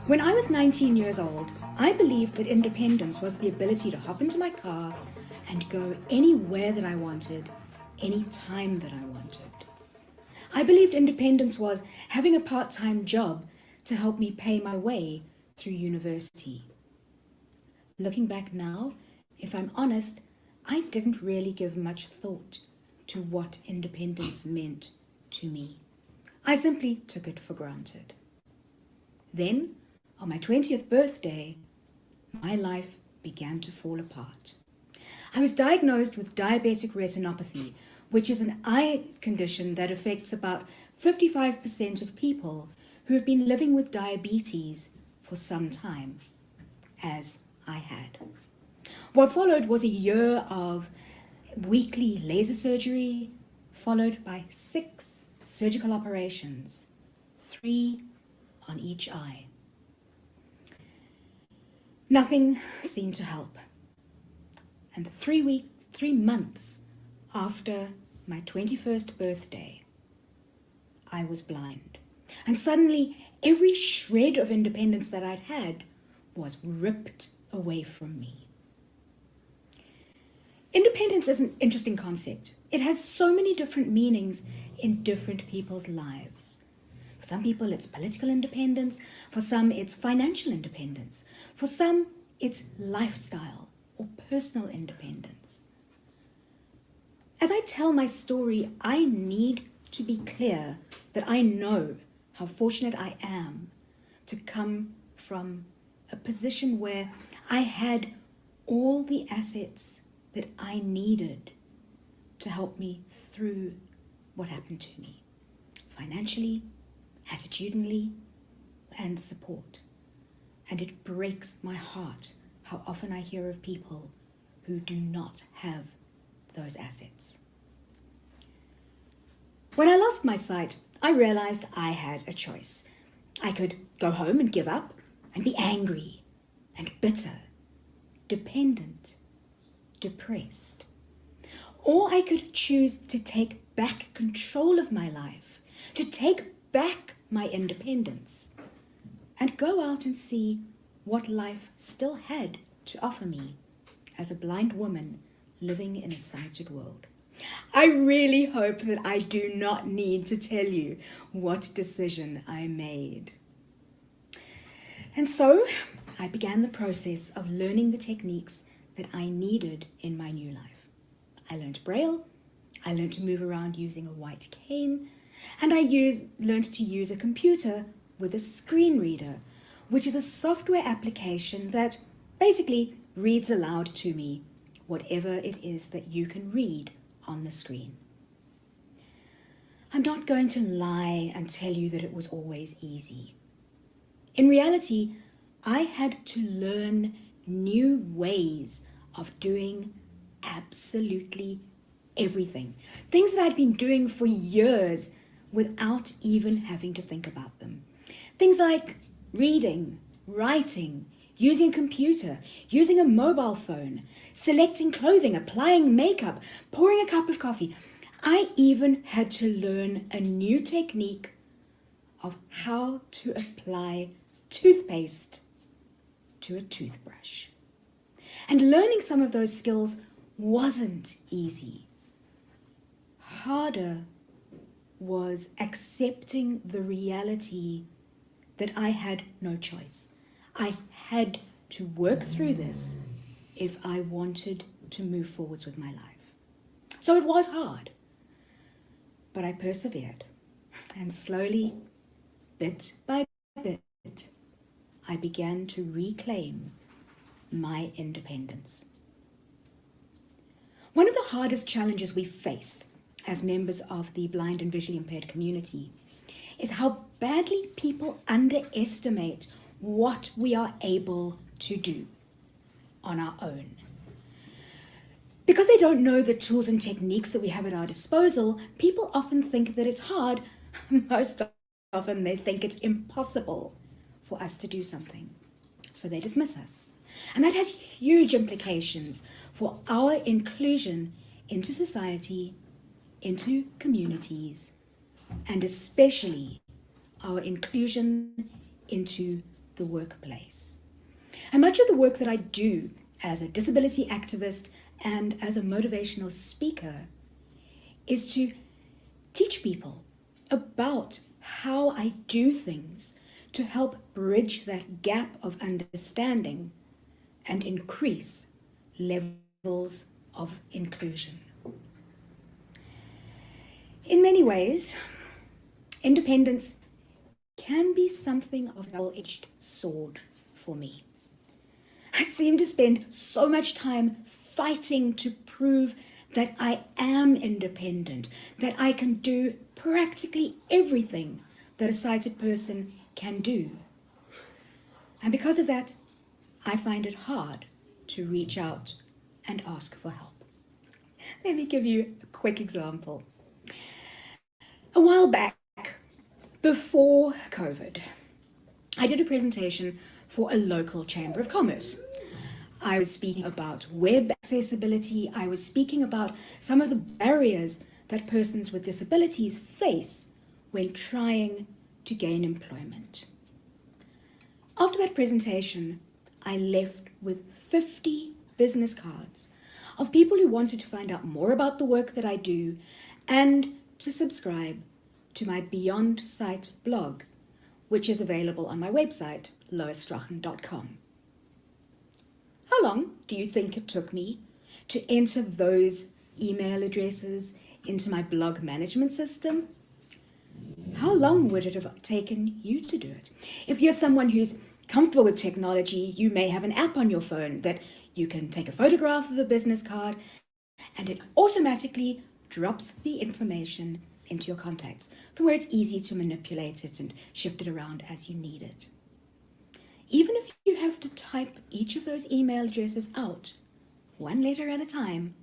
When I was 19 years old, I believed that independence was the ability to hop into my car and go anywhere that I wanted, any time that I wanted. I believed independence was having a part-time job to help me pay my way through university. Looking back now, if I'm honest, I didn't really give much thought to what independence meant to me. I simply took it for granted. Then, on my 20th birthday, my life began to fall apart. I was diagnosed with diabetic retinopathy, which is an eye condition that affects about 55% of people who have been living with diabetes for some time, as I had. What followed was a year of weekly laser surgery, followed by 6 surgical operations, 3 on each eye. Nothing seemed to help. And 3 months after my 21st birthday, I was blind. And suddenly, every shred of independence that I'd had was ripped away from me. Independence is an interesting concept. It has so many different meanings in different people's lives. For some people, it's political independence. For some, it's financial independence. For some, it's lifestyle or personal independence. As I tell my story, I need to be clear that I know how fortunate I am to come from a position where I had all the assets that I needed to help me through what happened to me, financially, attitudinally, and support. And it breaks my heart how often I hear of people who do not have those assets. When I lost my sight, I realized I had a choice. I could go home and give up and be angry and bitter, dependent, depressed. Or I could choose to take back control of my life, to take back my independence, and go out and see what life still had to offer me as a blind woman living in a sighted world. I really hope that I do not need to tell you what decision I made. And so I began the process of learning the techniques that I needed in my new life. I learned Braille, I learned to move around using a white cane, and I learned to use a computer with a screen reader, which is a software application that basically reads aloud to me whatever it is that you can read on the screen. I'm not going to lie and tell you that it was always easy. In reality, I had to learn new ways of doing absolutely everything. Things that I'd been doing for years without even having to think about them. Things like reading, writing, using a computer, using a mobile phone, selecting clothing, applying makeup, pouring a cup of coffee. I even had to learn a new technique of how to apply toothpaste to a toothbrush. And learning some of those skills wasn't easy. Harder was accepting the reality that I had no choice. I had to work through this if I wanted to move forwards with my life. So it was hard, but I persevered. And slowly, bit by bit, I began to reclaim my independence. One of the hardest challenges we face as members of the blind and visually impaired community is how badly people underestimate what we are able to do on our own. Because they don't know the tools and techniques that we have at our disposal, people often think that it's hard. Most often they think it's impossible for us to do something. So they dismiss us. And that has huge implications for our inclusion into society, into communities, and especially our inclusion into the workplace. And much of the work that I do as a disability activist and as a motivational speaker is to teach people about how I do things to help bridge that gap of understanding and increase levels of inclusion. In many ways, independence can be something of a double-edged sword for me. I seem to spend so much time fighting to prove that I am independent, that I can do practically everything that a sighted person can do. And because of that, I find it hard to reach out and ask for help. Let me give you a quick example. A while back, before COVID, I did a presentation for a local chamber of commerce. I was speaking about web accessibility. I was speaking about some of the barriers that persons with disabilities face when trying to gain employment. After that presentation, I left with 50 business cards of people who wanted to find out more about the work that I do and to subscribe to my Beyond Sight blog, which is available on my website, loisstrachen.com. How long do you think it took me to enter those email addresses into my blog management system? How long would it have taken you to do it? If you're someone who's comfortable with technology, you may have an app on your phone that you can take a photograph of the business card and it automatically drops the information into your contacts, from where it's easy to manipulate it and shift it around as you need it. Even if you have to type each of those email addresses out, one letter at a time,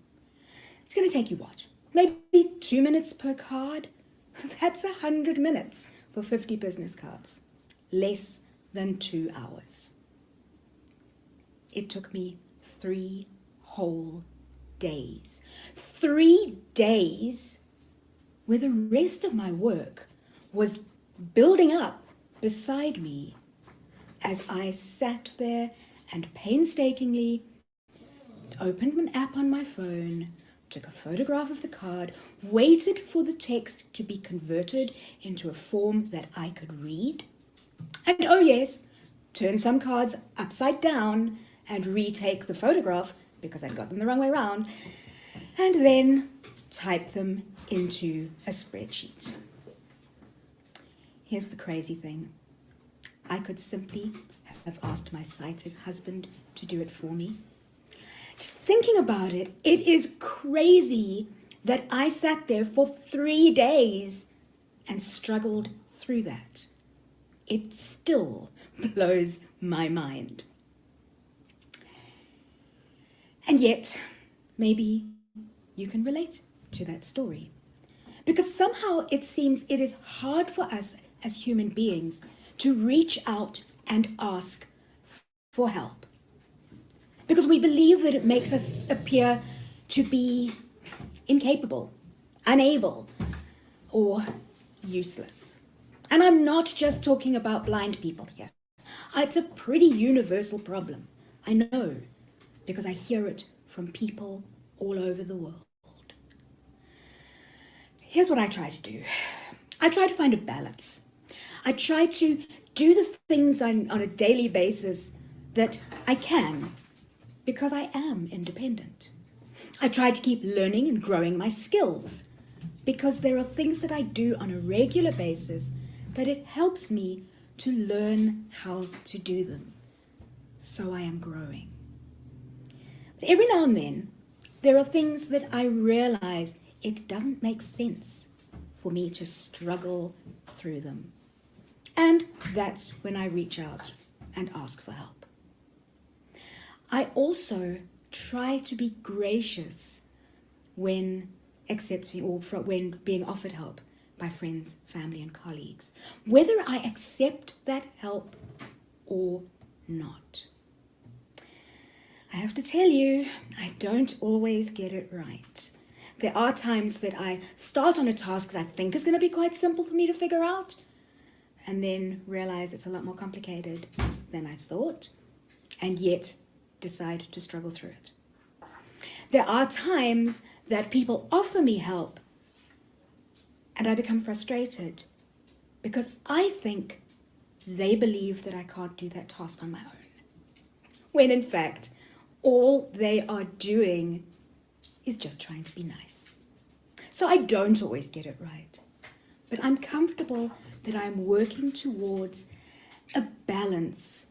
it's going to take you what? Maybe 2 minutes per card? That's 100 minutes for 50 business cards. Less than 2 hours. It took me 3 whole days. 3 days where the rest of my work was building up beside me as I sat there and painstakingly opened an app on my phone, took a photograph of the card, waited for the text to be converted into a form that I could read, and oh yes, turn some cards upside down and retake the photograph because I'd got them the wrong way around, and then type them into a spreadsheet. Here's the crazy thing. I could simply have asked my sighted husband to do it for me. Just thinking about it, it is crazy that I sat there for 3 days and struggled through that. It still blows my mind. And yet, maybe you can relate to that story. Because somehow it seems it is hard for us as human beings to reach out and ask for help. Because we believe that it makes us appear to be incapable, unable, or useless. And I'm not just talking about blind people here. It's a pretty universal problem. I know, because I hear it from people all over the world. Here's what I try to do. I try to find a balance. I try to do the things on a daily basis that I can, because I am independent. I try to keep learning and growing my skills, because there are things that I do on a regular basis that it helps me to learn how to do them. So I am growing. But every now and then, there are things that I realize it doesn't make sense for me to struggle through them. And that's when I reach out and ask for help. I also try to be gracious when accepting or when being offered help by friends, family, and colleagues, whether I accept that help or not. I have to tell you, I don't always get it right. There are times that I start on a task that I think is going to be quite simple for me to figure out, and then realize it's a lot more complicated than I thought, and yet decide to struggle through it. There are times that people offer me help, and I become frustrated because I think they believe that I can't do that task on my own, when in fact, all they are doing is just trying to be nice. So I don't always get it right, but I'm comfortable that I'm working towards a balance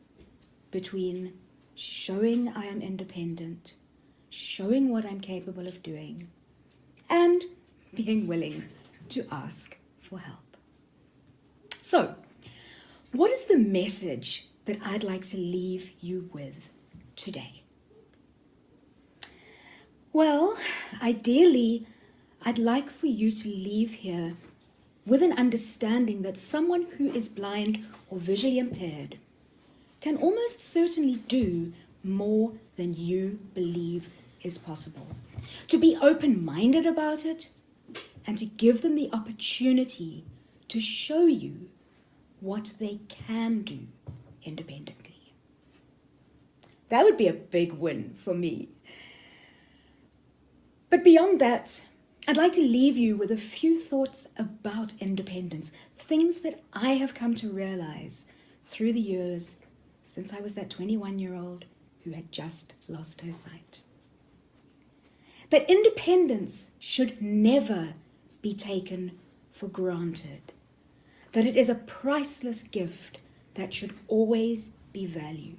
between showing I am independent, showing what I'm capable of doing, and being willing to ask for help. So, what is the message that I'd like to leave you with today? Well, ideally, I'd like for you to leave here with an understanding that someone who is blind or visually impaired can almost certainly do more than you believe is possible. To be open-minded about it and to give them the opportunity to show you what they can do independently. That would be a big win for me. But beyond that, I'd like to leave you with a few thoughts about independence, things that I have come to realize through the years since I was that 21-year-old who had just lost her sight. That independence should never be taken for granted, that it is a priceless gift that should always be valued.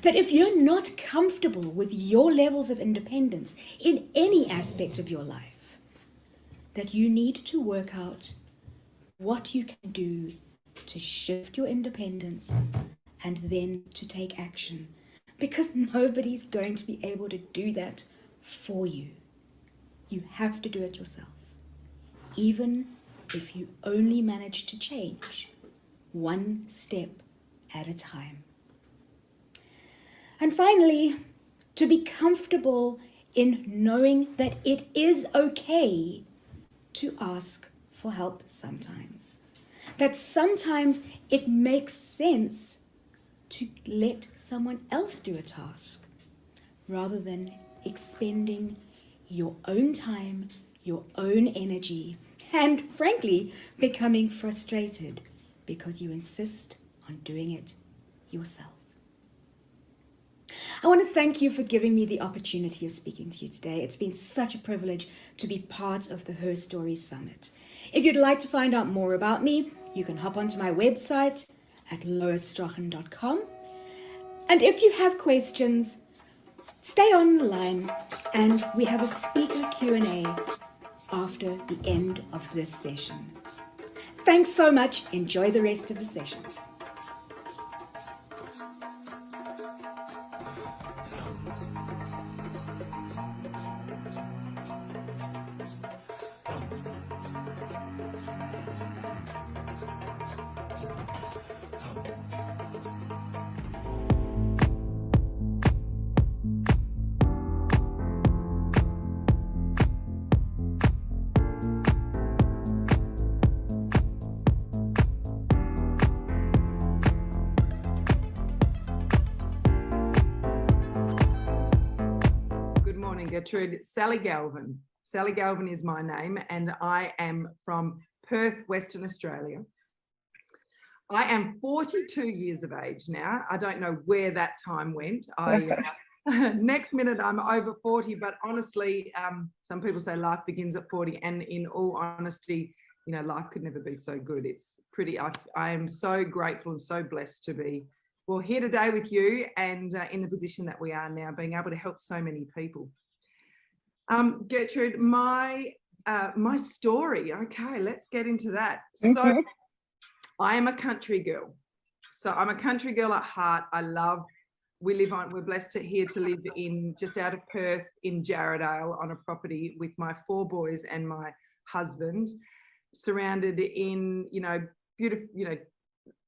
That if you're not comfortable with your levels of independence in any aspect of your life, that you need to work out what you can do to shift your independence and then to take action, because nobody's going to be able to do that for you. You have to do it yourself, even if you only manage to change one step at a time. And finally, to be comfortable in knowing that it is okay to ask for help sometimes. That sometimes it makes sense to let someone else do a task rather than expending your own time, your own energy, and frankly, becoming frustrated because you insist on doing it yourself. I want to thank you for giving me the opportunity of speaking to you today. It's been such a privilege to be part of the Herstory Summit. If you'd like to find out more about me, you can hop onto my website at loisstrachen.com. And if you have questions, stay on the line and we have a speaker Q&A after the end of this session. Thanks so much. Enjoy the rest of the session. Gertrude. Sally Galvin. Sally Galvin is my name, and I am from Perth, Western Australia. I am 42 years of age now. I don't know where that time went. Next minute I'm over 40, but honestly, some people say life begins at 40, and in all honesty, you know, life could never be so good. It's pretty, I am so grateful and so blessed to be, well, here today with you, and in the position that we are now, being able to help so many people. Gertrude, my story. Okay, let's get into that. So I am a country girl. So I'm a country girl at heart. We're blessed here to live in just out of Perth in Jarrahdale on a property with my 4 boys and my husband, surrounded in, you know, beautiful, you know,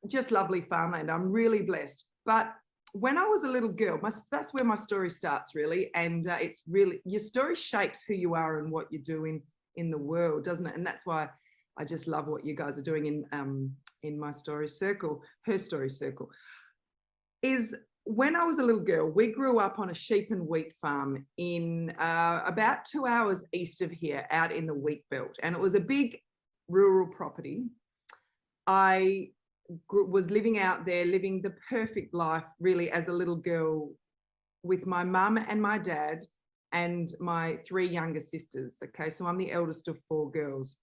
just lovely farmland. I'm really blessed. But when I was a little girl, that's where my story starts, really. And it's really, your story shapes who you are and what you do in the world, doesn't it? And that's why I just love what you guys are doing in my story circle, her story circle. Is when I was a little girl, we grew up on a sheep and wheat farm in about 2 hours east of here, out in the wheat belt. And it was a big rural property. I was living out there, living the perfect life, really, as a little girl, with my mum and my dad and my 3 younger sisters. Okay, so I'm the eldest of 4 girls.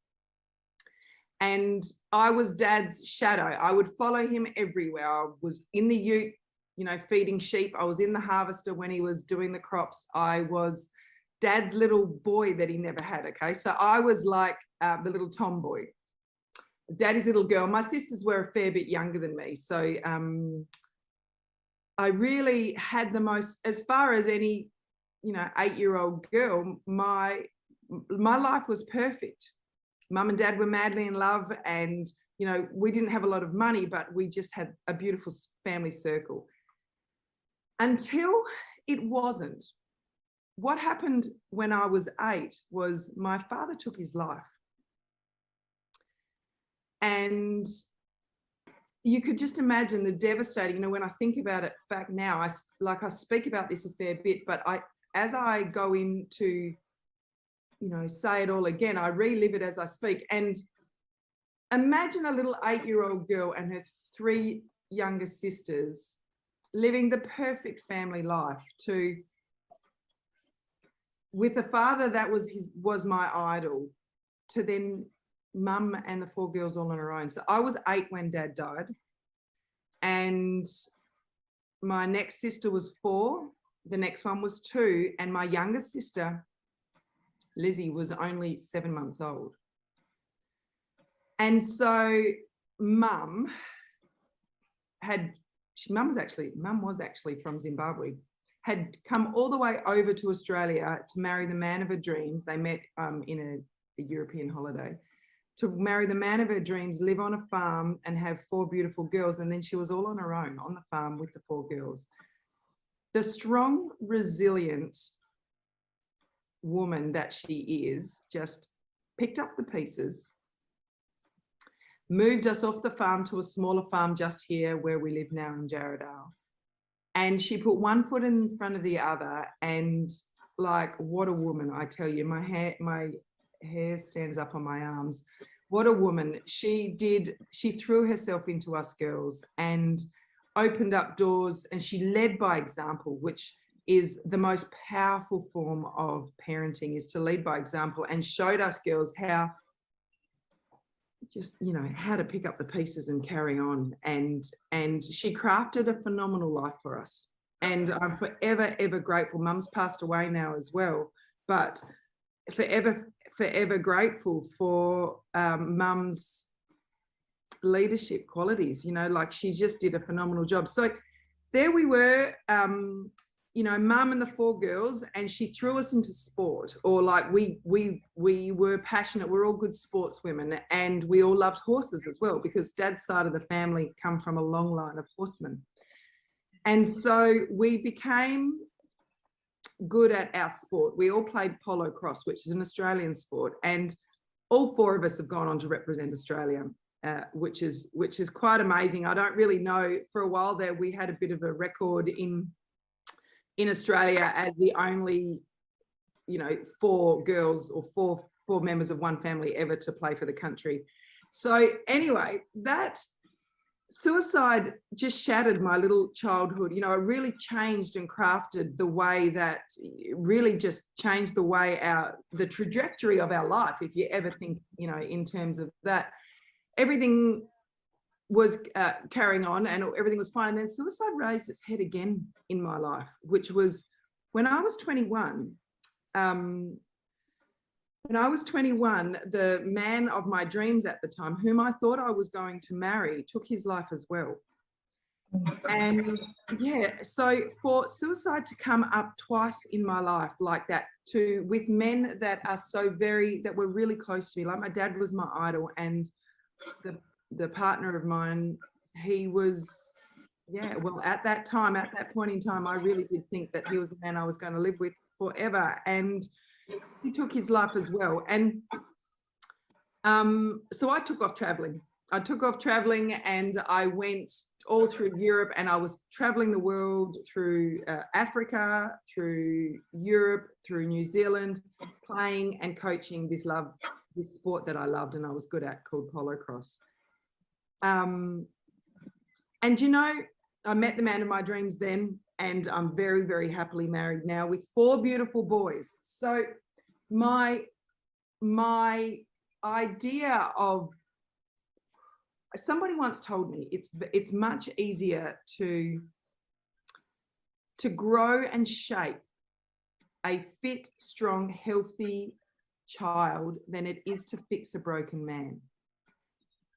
And I was Dad's shadow. I would follow him everywhere. I was in the ute, you know, feeding sheep. I was in the harvester when he was doing the crops. I was Dad's little boy that he never had, okay? So I was like the little tomboy, Daddy's little girl. My sisters were a fair bit younger than me. So I really had the most, as far as any, you know, 8-year-old girl, my life was perfect. Mum and Dad were madly in love, and, you know, we didn't have a lot of money, but we just had a beautiful family circle. Until it wasn't. What happened when I was 8 was my father took his life. And you could just imagine the devastating, you know, when I think about it back now, I speak about this a fair bit, but as I go into, you know, say it all again, I relive it as I speak. And imagine a little 8-year-old girl and her 3 younger sisters living the perfect family life, with a father that was my idol, to then Mum and the 4 girls all on her own. So I was 8 when Dad died, and my next sister was 4, the next one was 2, and my youngest sister, Lizzie, was only 7 months old. And so Mum was actually from Zimbabwe, had come all the way over to Australia to marry the man of her dreams. They met in a European holiday, to marry the man of her dreams, live on a farm and have 4 beautiful girls. And then she was all on her own on the farm with the 4 girls. The strong, resilient woman that she is just picked up the pieces, moved us off the farm to a smaller farm just here where we live now in Jarrahdale. And she put one foot in front of the other, and like, what a woman, I tell you. My hair stands up on my arms. What a woman. She threw herself into us girls and opened up doors, and she led by example, which is the most powerful form of parenting, is to lead by example, and showed us girls how to pick up the pieces and carry on. And she crafted a phenomenal life for us. And I'm forever, ever grateful. Mum's passed away now as well, but forever grateful for Mum's leadership qualities, you know, like she just did a phenomenal job. So there we were, you know, Mum and the 4 girls, and she threw us into sport, or like we were passionate. We're all good sports women, and we all loved horses as well, because Dad's side of the family come from a long line of horsemen. And so we became good at our sport. We all played polo cross, which is an Australian sport, and all 4 of us have gone on to represent Australia, which is quite amazing. I don't really know, for a while there we had a bit of a record in Australia as the only 4 girls or four members of one family ever to play for the country. So anyway, that suicide just shattered my little childhood. It really changed and crafted the way that, really just changed the way the trajectory of our life. If you ever think, in terms of that, everything was carrying on and everything was fine. And then suicide raised its head again in my life, which was when I was 21. When I was 21, the man of my dreams at the time, whom I thought I was going to marry, took his life as well. And yeah, so for suicide to come up twice in my life like that, with men that are that were really close to me, like my dad was my idol, and the partner of mine, he was, at that point in time, I really did think that he was the man I was going to live with forever. And he took his life as well. And so I took off traveling. And I went all through Europe, and I was traveling the world through Africa, through Europe, through New Zealand, playing and coaching this sport that I loved and I was good at, called polo cross. And I met the man of my dreams then, and I'm very, very happily married now with 4 beautiful boys. So my idea of, somebody once told me it's much easier to grow and shape a fit, strong, healthy child than it is to fix a broken man.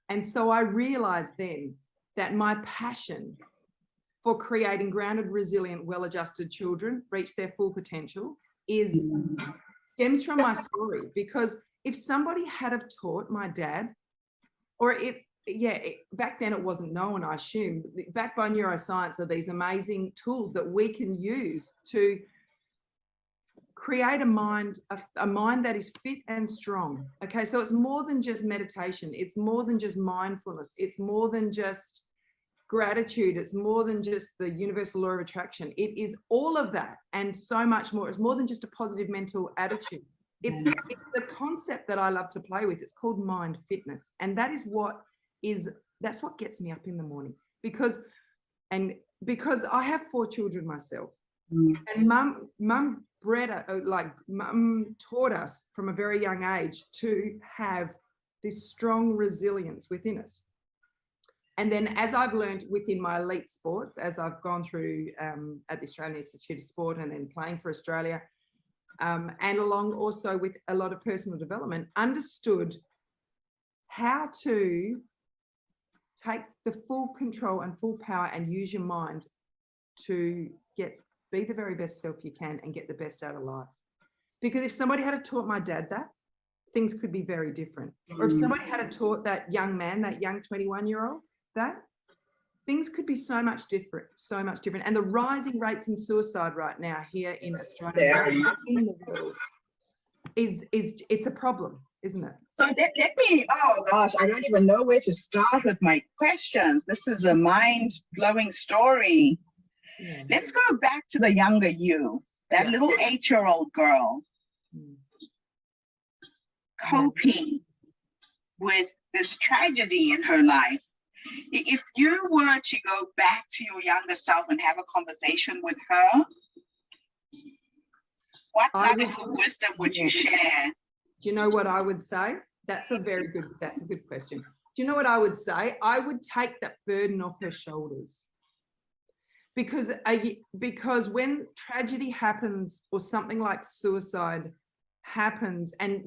And so I realized then that my passion for creating grounded, resilient, well-adjusted children reach their full potential stems from my story. Because if somebody had have taught my dad, or back then it wasn't known, I assume, backed by neuroscience are these amazing tools that we can use to create a mind that is fit and strong. Okay, so it's more than just meditation. It's more than just mindfulness. It's more than just gratitude. It's more than just the universal law of attraction. It is all of that and so much more. It's more than just a positive mental attitude. It's the concept that I love to play with. It's called mind fitness. And that's what gets me up in the morning, because I have 4 children myself. And mum taught us from a very young age to have this strong resilience within us. And then as I've learned within my elite sports, as I've gone through at the Australian Institute of Sport and then playing for Australia, and along also with a lot of personal development, understood how to take the full control and full power and use your mind to be the very best self you can and get the best out of life. Because if somebody had taught my dad that, things could be very different. Or if somebody had taught that young man, that young 21-year-old, that, things could be so much different. And the rising rates in suicide right now here in Australia, in the world, it's a problem, isn't it? So let me, oh gosh, I don't even know where to start with my questions. This is a mind-blowing story. Yeah. Let's go back to the younger you, that little 8-year-old girl, coping with this tragedy in her life. If you were to go back to your younger self and have a conversation with her, what nuggets of wisdom would you share? Do you know what I would say? That's a good question. Do you know what I would say? I would take that burden off her shoulders. Because when tragedy happens or something like suicide happens, and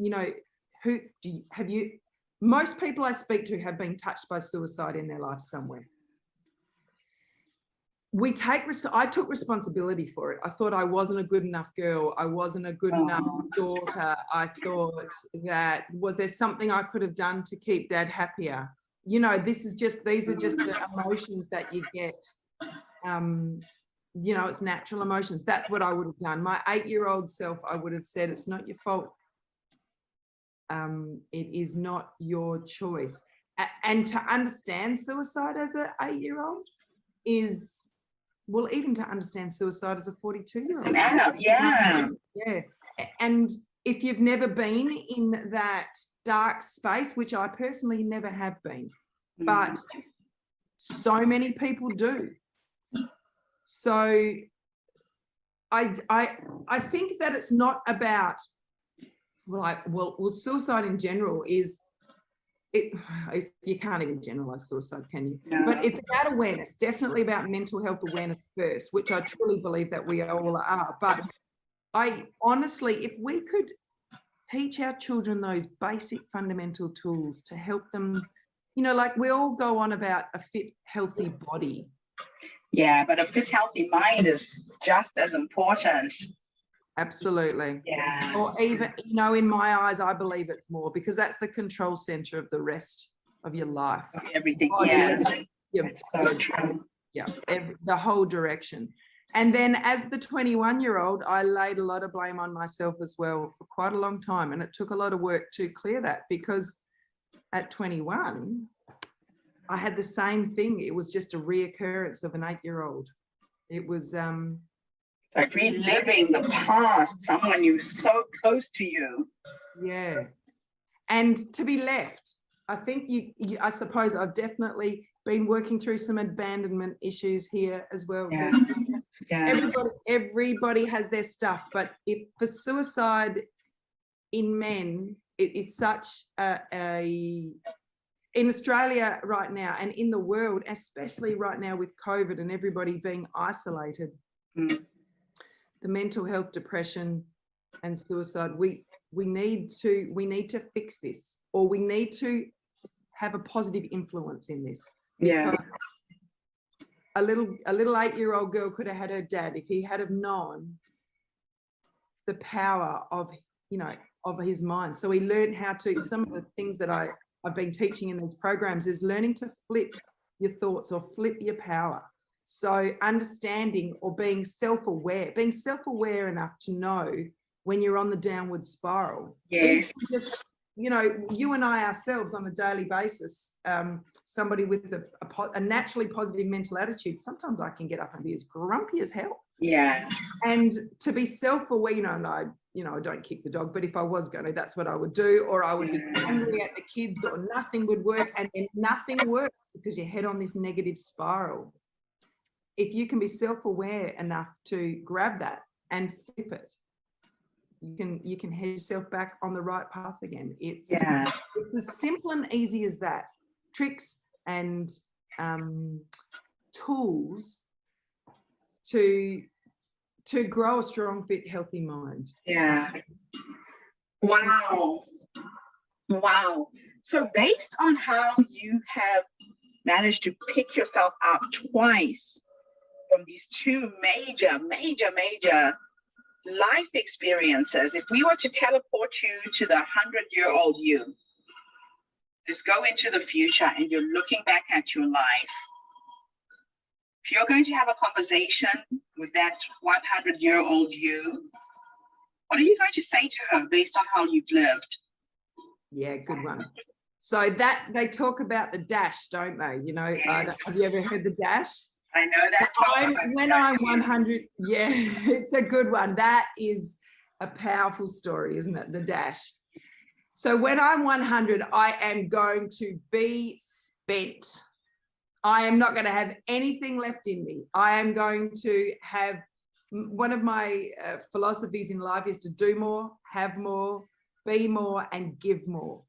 most people I speak to have been touched by suicide in their life somewhere. I took responsibility for it. I thought I wasn't a good enough girl. I wasn't a good enough daughter. I thought that, was there something I could have done to keep Dad happier? These are just the emotions that you get. It's natural emotions. That's what I would have done. My 8-year-old self, I would have said, it's not your fault. It is not your choice. And to understand suicide as an 8-year-old is, well, even to understand suicide as a 42-year-old. Yeah. and if you've never been in that dark space, which I personally never have been, but so many people do. So I think that it's not about, well, suicide in general is, you can't even generalize suicide, can you? No. But it's about awareness, definitely about mental health awareness first, which I truly believe that we all are. But I honestly, if we could teach our children those basic fundamental tools to help them, you know, like we all go on about a fit, healthy body. Yeah, but a fit, healthy mind is just as important. Absolutely. Yeah. Or even, you know, in my eyes, I believe it's more, because that's the control center of the rest of your life. Everything. Body, Yeah. It's so true. Yeah, the whole direction. And then as the 21-year-old, I laid a lot of blame on myself as well for quite a long time. And it took a lot of work to clear that, because at 21, I had the same thing. It was just a reoccurrence of an 8-year-old. It was like reliving the past, someone you so close to you. Yeah. And to be left, I think I suppose I've definitely been working through some abandonment issues here as well. Yeah. Yeah. Everybody has their stuff, but if for suicide in men, it is such in Australia right now, and in the world, especially right now with COVID and everybody being isolated, the mental health, depression and suicide, we need to fix this, or we need to have a positive influence in this. Yeah. A little 8-year-old girl could have had her dad, if he had have known the power of, you know, of his mind. So he learned how to, some of the things that I've been teaching in these programs is learning to flip your thoughts or flip your power. So understanding or being self-aware enough to know when you're on the downward spiral. Yes. Just, you know, you and I ourselves on a daily basis, somebody with a naturally positive mental attitude, sometimes I can get up and be as grumpy as hell. Yeah. And to be self-aware, you know, and I don't kick the dog, but if I was going to, that's what I would do. Or I would be angry at the kids, or nothing would work. And then nothing works because you head on this negative spiral. If you can be self-aware enough to grab that and flip it, you can head yourself back on the right path again. It's as simple and easy as that. Tricks and tools to grow a strong, fit, healthy mind. Yeah. Wow. Wow. So based on how you have managed to pick yourself up twice from these two major life experiences, if we were to teleport you to the 100-year-old you, just go into the future and you're looking back at your life, if you're going to have a conversation with that 100-year-old you, what are you going to say to her based on how you've lived? Yeah, good one. So that they talk about the dash, don't they? You know, Yes. Have you ever heard the dash? I know that. When I'm 100, yeah, it's a good one. That is a powerful story, isn't it? The dash. So when I'm 100, I am going to be spent. I am not going to have anything left in me. I am going to have, one of my philosophies in life is to do more, have more, be more, and give more.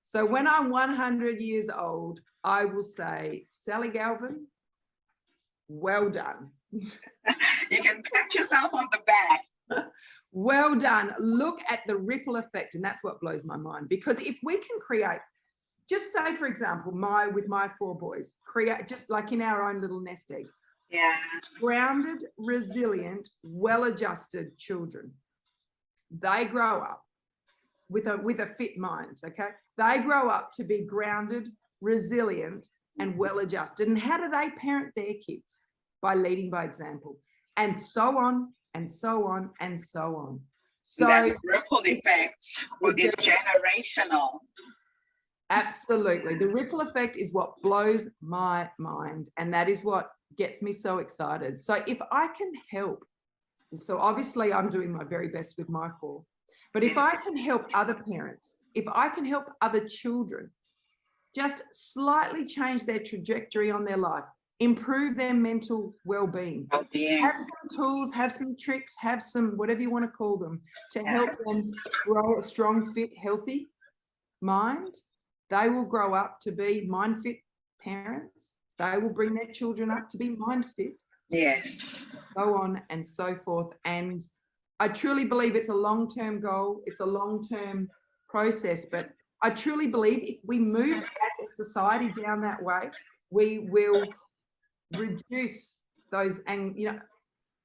So when I'm 100 years old, I will say, Sally Galvin, well done. You can pat yourself on the back. Well done. Look at the ripple effect. And that's what blows my mind, because if we can create, just say, for example, with my 4 boys, create just like in our own little nest egg. Yeah. Grounded, resilient, well-adjusted children. They grow up with a fit mind, okay? They grow up to be grounded, resilient, and well-adjusted. And how do they parent their kids? By leading by example. And so on, and so on, and so on. So that ripple effect is generational. Absolutely. The ripple effect is what blows my mind. And that is what gets me so excited. So if I can help, so obviously I'm doing my very best with my 4. But if I can help other parents, if I can help other children just slightly change their trajectory on their life, improve their mental well-being, have some tools, have some tricks, have some whatever you want to call them to help them grow a strong, fit, healthy mind, they will grow up to be mind fit parents. They will bring their children up to be mind fit. Yes. So on and so forth. And I truly believe it's a long-term goal. It's a long-term process, but I truly believe if we move as a society down that way, we will reduce those, and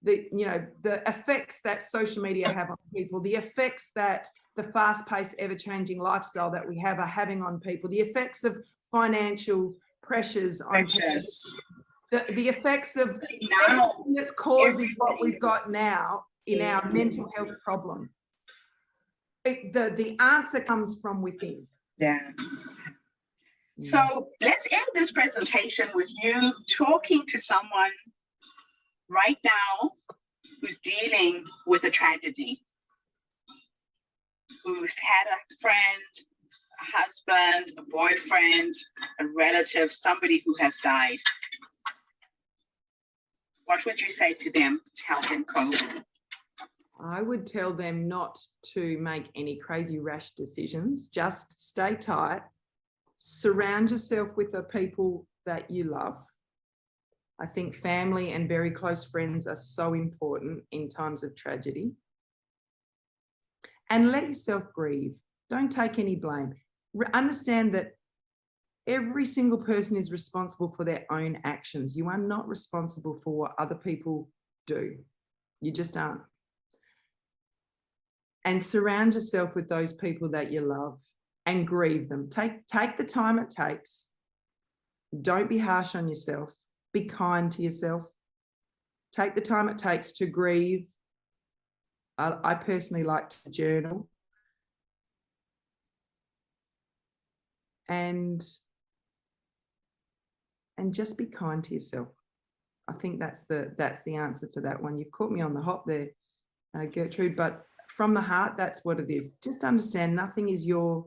the effects that social media have on people, the effects that the fast-paced, ever-changing lifestyle that we have are having on people, the effects of financial pressures on people, the effects of everything that's causing what we've got now in our mental health problem. The answer comes from within. Yeah. So let's end this presentation with you talking to someone right now who's dealing with a tragedy, who's had a friend, a husband, a boyfriend, a relative, somebody who has died. What would you say to them to help them cope? I would tell them not to make any crazy rash decisions. Just stay tight. Surround yourself with the people that you love. I think family and very close friends are so important in times of tragedy. And let yourself grieve. Don't take any blame. Understand that every single person is responsible for their own actions. You are not responsible for what other people do. You just aren't. And surround yourself with those people that you love and grieve them. Take the time it takes. Don't be harsh on yourself. Be kind to yourself. Take the time it takes to grieve. I personally like to journal. And just be kind to yourself. I think that's the answer for that one. You've caught me on the hop there, Gertrude, but from the heart, that's what it is. Just understand nothing is your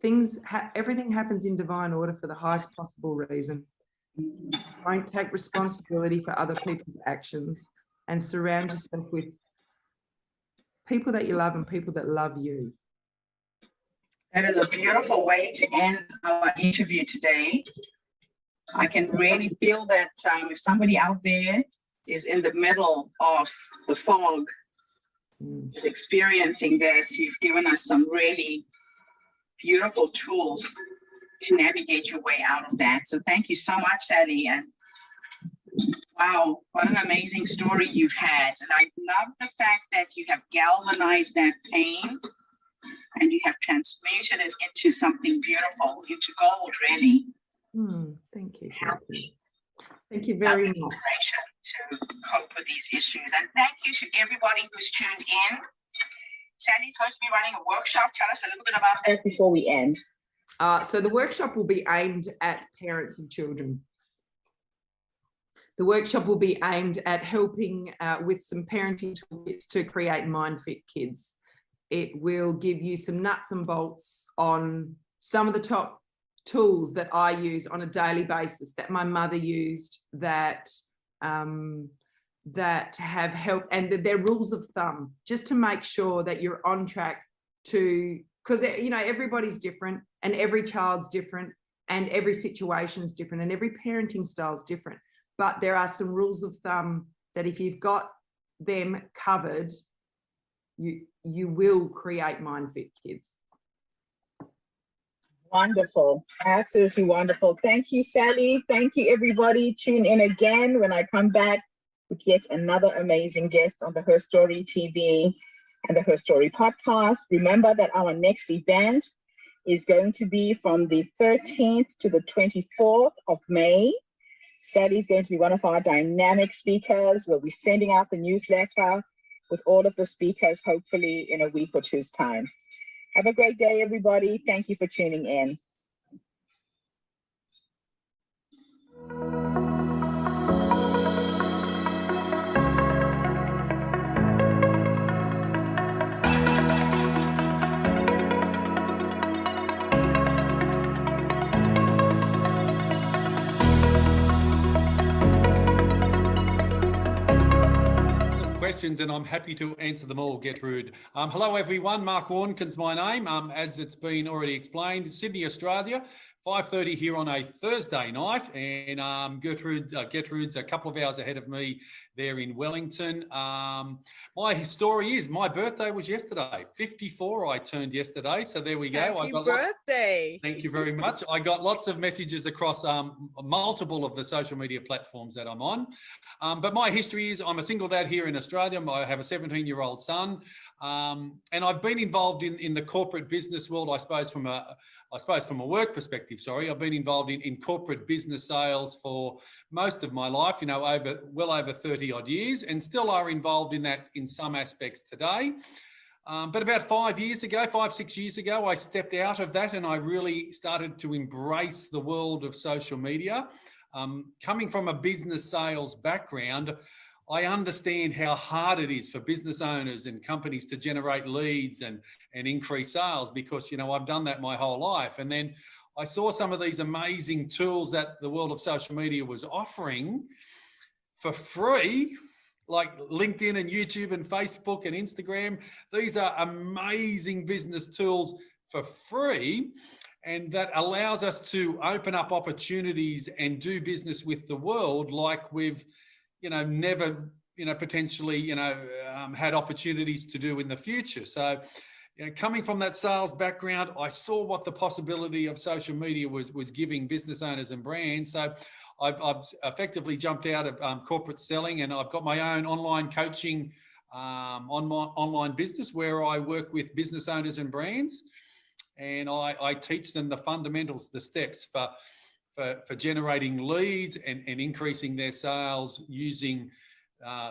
things. Everything happens in divine order for the highest possible reason. Don't take responsibility for other people's actions, and surround yourself with people that you love and people that love you. That is a beautiful way to end our interview today. I can really feel that if somebody out there is in the middle of the fog, is experiencing this, you've given us some really beautiful tools to navigate your way out of that. So thank you so much, Sally. And wow, what an amazing story you've had. And I love the fact that you have galvanized that pain and you have transmuted it into something beautiful, into gold, really. Thank you. Healthy. Thank you very much. To cope with these issues. And thank you to everybody who's tuned in. Sally's going to be running a workshop. Tell us a little bit about that before we end. So the workshop will be aimed at parents and children. The workshop will be aimed at helping with some parenting tools to create mind-fit kids. It will give you some nuts and bolts on some of the top tools that I use on a daily basis, that my mother used, that have helped, and their rules of thumb, just to make sure that you're on track to, because everybody's different and every child's different and every situation's different and every parenting style's different. But there are some rules of thumb that if you've got them covered, you will create mind-fit kids. Wonderful. Absolutely wonderful. Thank you, Sally. Thank you, everybody. Tune in again when I come back with yet another amazing guest on the Herstory TV and the Herstory podcast. Remember that our next event is going to be from the 13th to the 24th of May. Sally is going to be one of our dynamic speakers. We'll be sending out the newsletter with all of the speakers, hopefully in a week or two's time. Have a great day, everybody. Thank you for tuning in. questions, and I'm happy to answer them all, Gertrude. Hello, everyone. Mark Warnkin's my name. As it's been already explained, Sydney, Australia. 5:30 here on a Thursday night, and Gertrude's a couple of hours ahead of me there in Wellington. My story is my birthday was yesterday. 54 I turned yesterday, so there we go. Happy birthday. Thank you very much. I got lots of messages across multiple of the social media platforms that I'm on. But my history is I'm a single dad here in Australia. I have a 17-year-old son. And I've been involved in the corporate business world, I suppose from a work perspective, I've been involved in corporate business sales for most of my life, well over 30 odd years, and still are involved in that in some aspects today. But about 5, 6 years ago, I stepped out of that and I really started to embrace the world of social media. Coming from a business sales background, I understand how hard it is for business owners and companies to generate leads and increase sales because, I've done that my whole life. And then I saw some of these amazing tools that the world of social media was offering for free, like LinkedIn and YouTube and Facebook and Instagram. These are amazing business tools for free. And that allows us to open up opportunities and do business with the world like we've never, potentially, had opportunities to do in the future. So, coming from that sales background, I saw what the possibility of social media was giving business owners and brands. So I've effectively jumped out of corporate selling, and I've got my own online coaching online business where I work with business owners and brands, and I teach them the fundamentals, the steps for generating leads and increasing their sales using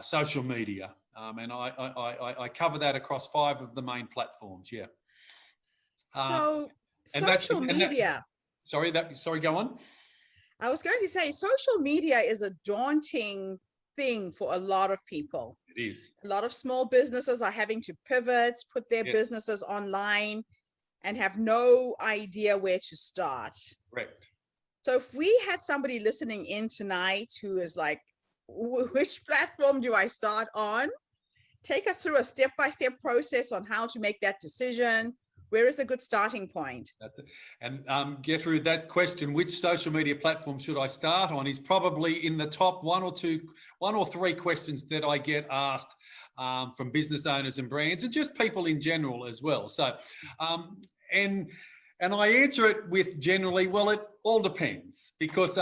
social media. And I cover that across 5 of the main platforms. Yeah. So social media. Sorry, go on. I was going to say social media is a daunting thing for a lot of people. It is. A lot of small businesses are having to pivot, put their businesses online, and have no idea where to start. Correct. So if we had somebody listening in tonight who is like, which platform do I start on? Take us through a step-by-step process on how to make that decision. Where is a good starting point? And Gertrude, that question, which social media platform should I start on, is probably in the top 1 or 3 questions that I get asked from business owners and brands, and just people in general as well. So, and I answer it with generally, well, it all depends, because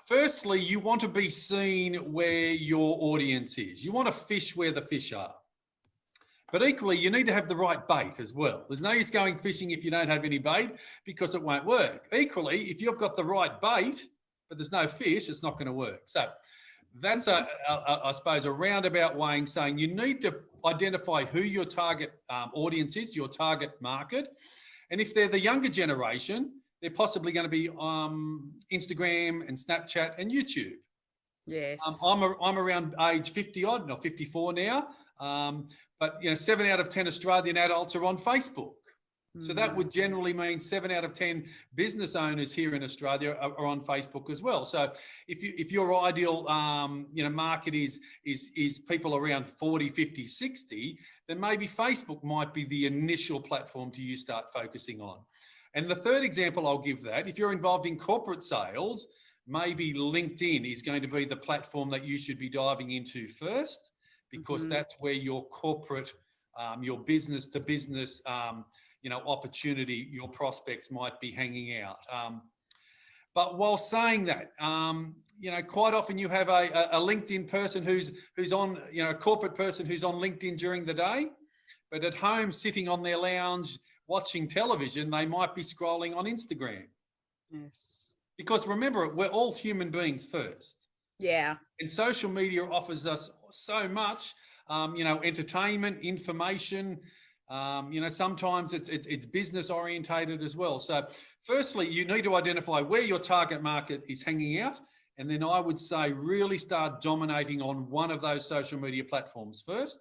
firstly, you want to be seen where your audience is. You want to fish where the fish are. But equally, you need to have the right bait as well. There's no use going fishing if you don't have any bait, because it won't work. Equally, if you've got the right bait, but there's no fish, it's not going to work. So that's, I suppose, a roundabout way of saying you need to identify who your target audience is, your target market. And if they're the younger generation, they're possibly going to be Instagram and Snapchat and YouTube. Yes. I'm around age 50 odd, not 54 now. But 7 out of 10 Australian adults are on Facebook. So that would generally mean 7 out of 10 business owners here in Australia are on Facebook as well. So if your ideal market is people around 40, 50, 60, then maybe Facebook might be the initial platform you start focusing on. And the third example I'll give that, if you're involved in corporate sales, maybe LinkedIn is going to be the platform that you should be diving into first, because that's where your corporate, your business to business, opportunity, your prospects might be hanging out. But while saying that, quite often you have a LinkedIn person who's on, a corporate person who's on LinkedIn during the day, but at home sitting on their lounge watching television, they might be scrolling on Instagram. Yes. Because remember, we're all human beings first. Yeah. And social media offers us so much, entertainment, information. Sometimes it's business orientated as well. So firstly, you need to identify where your target market is hanging out. And then I would say really start dominating on one of those social media platforms first.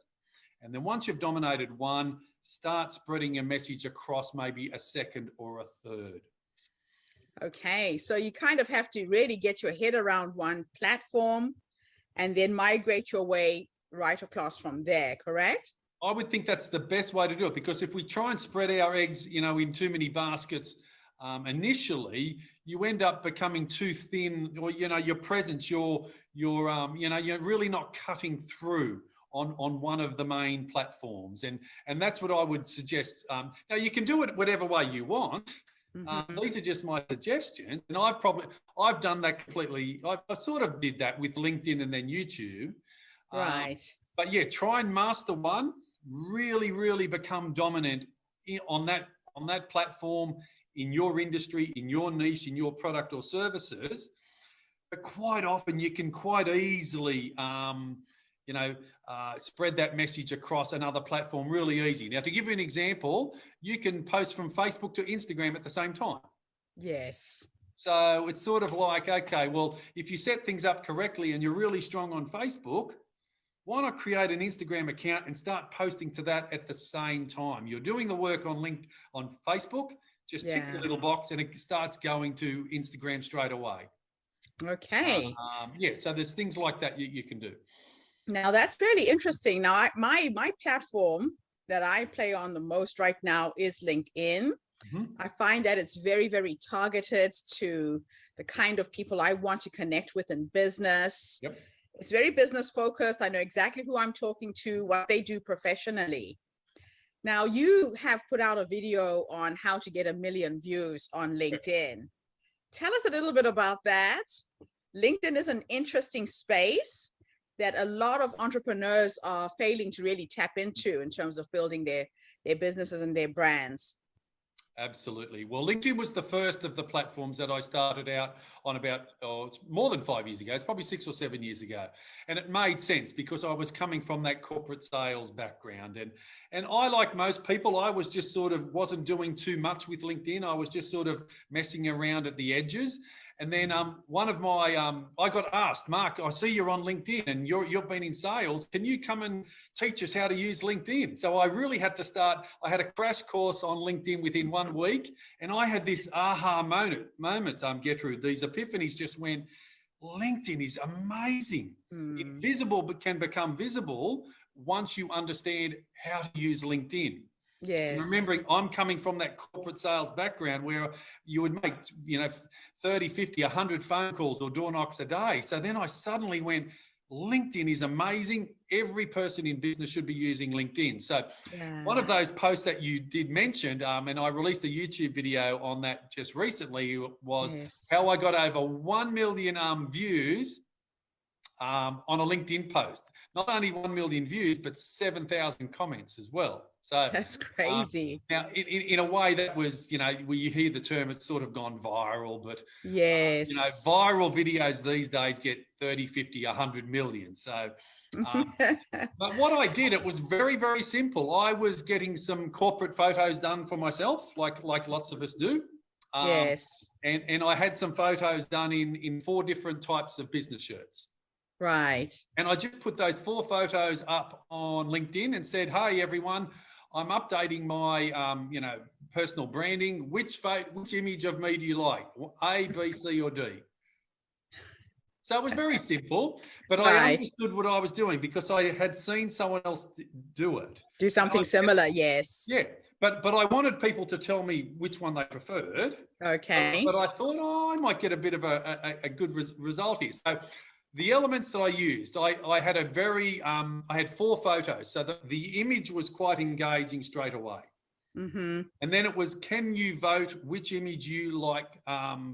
And then once you've dominated one, start spreading your message across maybe a second or a third. Okay, so you kind of have to really get your head around one platform and then migrate your way right across from there, correct? I would think that's the best way to do it, because if we try and spread our eggs, in too many baskets, initially, you end up becoming too thin, or your presence, you're really not cutting through on one of the main platforms, and that's what I would suggest. Now you can do it whatever way you want. These are just my suggestions, and I've done that completely. I sort of did that with LinkedIn and then YouTube. Right. But yeah, try and master one. Really, really become dominant on that platform, in your industry, in your niche, in your product or services. But quite often you can quite easily, spread that message across another platform really easy. Now, to give you an example, you can post from Facebook to Instagram at the same time. Yes. So it's sort of like, okay, well, if you set things up correctly and you're really strong on Facebook, why not create an Instagram account and start posting to that at the same time? You're doing the work on Facebook, just tick the little box and it starts going to Instagram straight away. Okay. So there's things like that you can do. Now that's really interesting. Now my platform that I play on the most right now is LinkedIn. I find that it's very, very targeted to the kind of people I want to connect with in business. Yep. It's very business focused. I know exactly who I'm talking to, what they do professionally. Now, you have put out a video on how to get 1 million views on LinkedIn. Tell us a little bit about that. LinkedIn is an interesting space that a lot of entrepreneurs are failing to really tap into in terms of building their businesses and their brands. Absolutely. Well, LinkedIn was the first of the platforms that I started out on it's more than 5 years ago. It's probably 6 or 7 years ago. And it made sense because I was coming from that corporate sales background. And I, like most people, I was just sort of wasn't doing too much with LinkedIn. I was just sort of messing around at the edges. And then one of my, I got asked, Mark, I see you're on LinkedIn and you've been in sales. Can you come and teach us how to use LinkedIn? So I really had to start. I had a crash course on LinkedIn within 1 week, and I had this aha moment, Gertrude. These epiphanies just went, LinkedIn is amazing. Invisible but can become visible once you understand how to use LinkedIn. Yes. And remembering, I'm coming from that corporate sales background where you would make, 30, 50, 100 phone calls or door knocks a day. So then I suddenly went, LinkedIn is amazing. Every person in business should be using LinkedIn. So one of those posts that you did mention, and I released a YouTube video on that just recently, was how I got over 1 million views on a LinkedIn post. Not only 1 million views, but 7,000 comments as well. So that's crazy. Now, in a way that was, where you hear the term, it's sort of gone viral, but yes, viral videos these days get 30, 50, 100 million. So, but what I did, it was very, very simple. I was getting some corporate photos done for myself, like lots of us do. Yes. And I had some photos done in 4 different types of business shirts. Right. And I just put those 4 photos up on LinkedIn and said, hey, everyone, I'm updating my, personal branding. Which image of me do you like? A, B, C, or D? So it was very simple, but I understood what I was doing because I had seen someone else do it. Do something similar, yes. Yeah, but I wanted people to tell me which one they preferred. Okay. But I thought, I might get a bit of a good result here. So the elements that I used, I had I had 4 photos. So the image was quite engaging straight away. Mm-hmm. And then it was, can you vote which image you like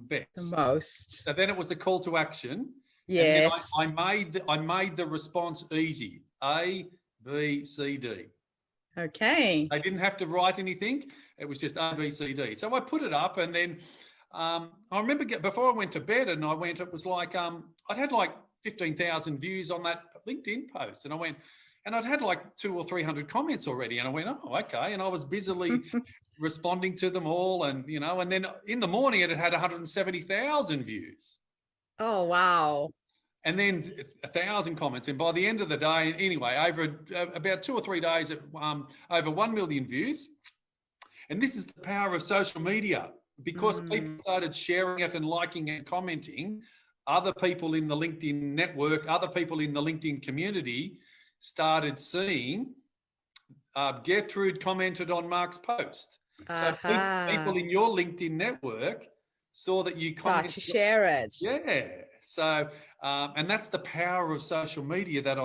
best? The most. So then it was a call to action. Yes. And then I made the response easy. A, B, C, D. Okay. I didn't have to write anything. It was just A, B, C, D. So I put it up, and then I remember before I went to bed, and it was like, I'd had like 15,000 views on that LinkedIn post. And I went, and I'd had like 200 or 300 comments already. And I went, oh, okay. And I was busily responding to them all. And, and then in the morning it had 170,000 views. Oh, wow. And then 1,000 comments. And by the end of the day, anyway, over about 2 or 3 days, over 1 million views. And this is the power of social media, because people started sharing it and liking and commenting. Other people in the LinkedIn network, other people in the LinkedIn community started seeing Gertrude commented on Mark's post. So people in your LinkedIn network saw that you start to share it. Yeah. So, and that's the power of social media that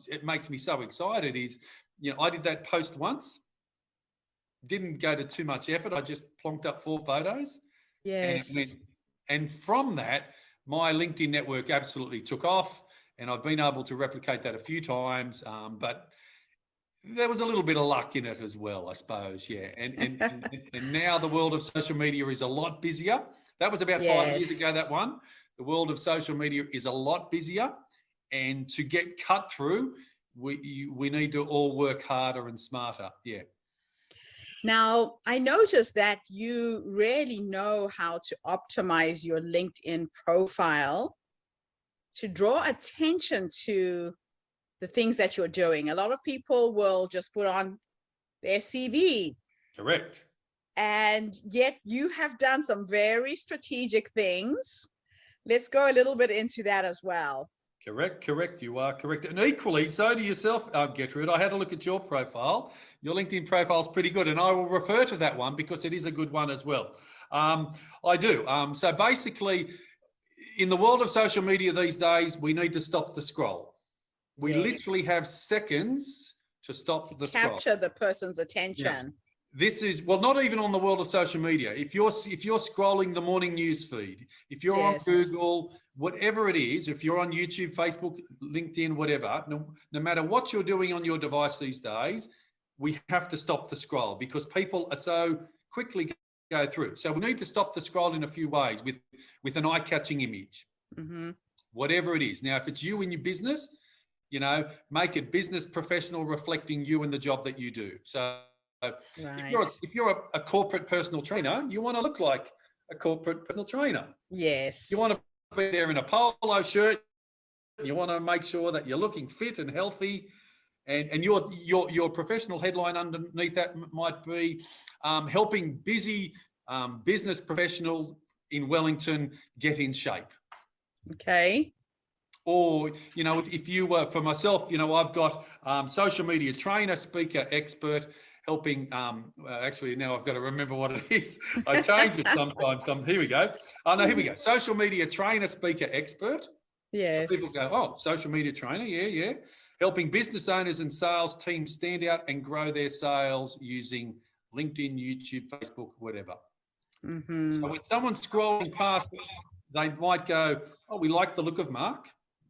it makes me so excited is, I did that post once, didn't go to too much effort. I just plonked up 4 photos. Yes. And from that, my LinkedIn network absolutely took off, and I've been able to replicate that a few times. But there was a little bit of luck in it as well, I suppose. Yeah. And now the world of social media is a lot busier. That was about 5 years ago, that one. The world of social media is a lot busier. And to get cut through, we need to all work harder and smarter. Yeah. Now, I noticed that you really know how to optimize your LinkedIn profile to draw attention to the things that you're doing. A lot of people will just put on their CV. Correct. And yet you have done some very strategic things. Let's go a little bit into that as well. Correct. You are correct. And equally, so do yourself, Gertrude. I had a look at your profile. Your LinkedIn profile is pretty good, and I will refer to that one because it is a good one as well. I do. So basically, in the world of social media these days, we need to stop the scroll. We literally have seconds to stop the scroll. Capture the person's attention. Yeah. This is, well, not even on the world of social media. If you're scrolling the morning news feed, if you're on Google, whatever it is, if you're on YouTube, Facebook, LinkedIn, whatever, no matter what you're doing on your device these days, we have to stop the scroll because people are so quickly go through. So we need to stop the scroll in a few ways with an eye-catching image, whatever it is. Now, if it's you in your business, make it business professional, reflecting you and the job that you do. So if you're a corporate personal trainer, you want to look like a corporate personal trainer. Yes. You want to be there in a polo shirt. You want to make sure that you're looking fit and healthy. And your professional headline underneath that might be helping busy business professional in Wellington get in shape. Okay. Or, if you were, for myself, I've got social media trainer, speaker, expert, helping, actually now I've got to remember what it is. I change it sometimes. Here we go. Oh, no, here we go. Social media trainer, speaker, expert. Yes. So people go, oh, social media trainer, yeah. Helping business owners and sales teams stand out and grow their sales using LinkedIn, YouTube, Facebook, whatever. So when someone's scrolling past, they might go, oh, we like the look of Mark.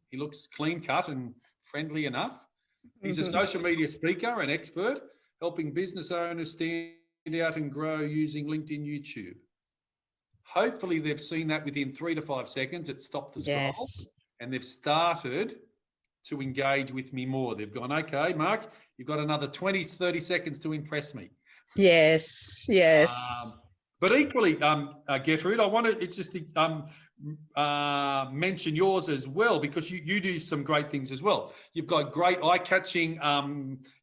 He looks clean cut and friendly enough. He's a social media speaker and expert, helping business owners stand out and grow using LinkedIn, YouTube. Hopefully they've seen that within 3 to 5 seconds. It stopped the scroll and they've started to engage with me more. They've gone, okay, Mark, you've got another 20, 30 seconds to impress me. Yes. But equally, Gertrude, I want to just mention yours as well, because you do some great things as well. You've got great eye-catching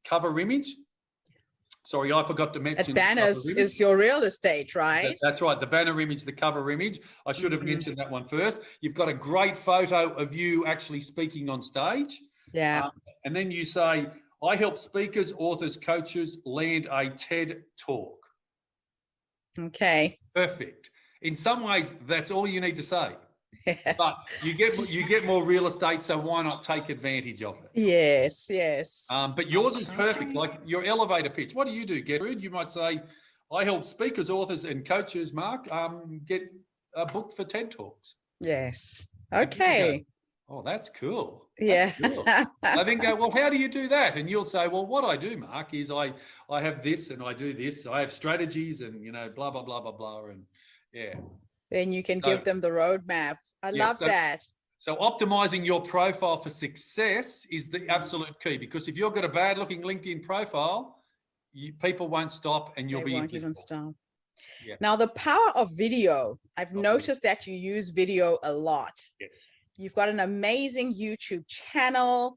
cover image. Sorry, I forgot to mention. Banners is your real estate, right? That's right. The banner image, the cover image. I should have mentioned that one first. You've got a great photo of you actually speaking on stage. Yeah. And then you say, I help speakers, authors, coaches land a TED Talk. Okay. Perfect. In some ways, that's all you need to say. But you get more real estate, so why not take advantage of it? Yes. But yours is perfect, like your elevator pitch. What do you do, Gertrude? You might say, I help speakers, authors, and coaches, Mark, get a book for TED Talks. Yes. Okay. Oh, that's cool. Yeah. That's cool. I then go, well, how do you do that? And you'll say, well, what I do, Mark, is I have this and I do this. I have strategies and, blah, blah, blah, blah, blah. And yeah. Then you can give them the roadmap. I love that. So optimizing your profile for success is the absolute key, because if you've got a bad looking LinkedIn profile, people won't stop and you'll be invisible. Even stop. Yeah. Now, the power of video. I've noticed that you use video a lot. Yes. You've got an amazing YouTube channel.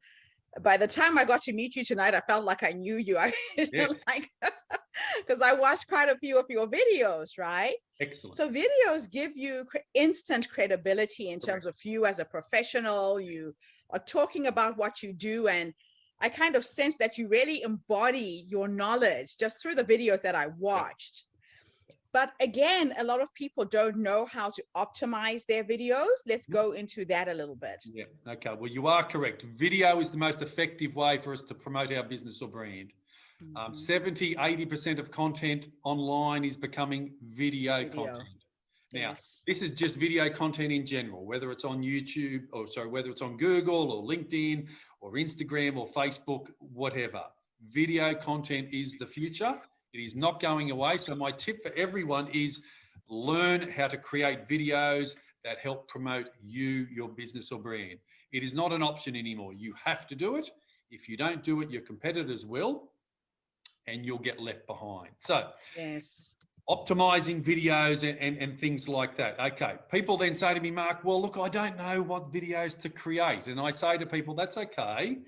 By the time I got to meet you tonight, I felt like I knew you. Because I watched quite a few of your videos, right? Excellent. So videos give you instant credibility in terms of you as a professional. You are talking about what you do, and I kind of sense that you really embody your knowledge just through the videos that I watched. But again, a lot of people don't know how to optimize their videos. Let's go into that a little bit. Yeah. Okay. Well, you are correct. Video is the most effective way for us to promote our business or brand. 70, 80% of content online is becoming video content. Now, Yes. this is just video content in general, whether it's on YouTube or whether it's on Google or LinkedIn or Instagram or Facebook, whatever. Video content is the future. It is not going away. So my tip for everyone is learn how to create videos that help promote you, your business or brand. It is not an option anymore. You have to do it. If you don't do it, your competitors will, and you'll get left behind. So yes, optimizing videos and things like that. Okay. People then say to me, Mark, well, look, I don't know what videos to create. And I say to people, that's okay.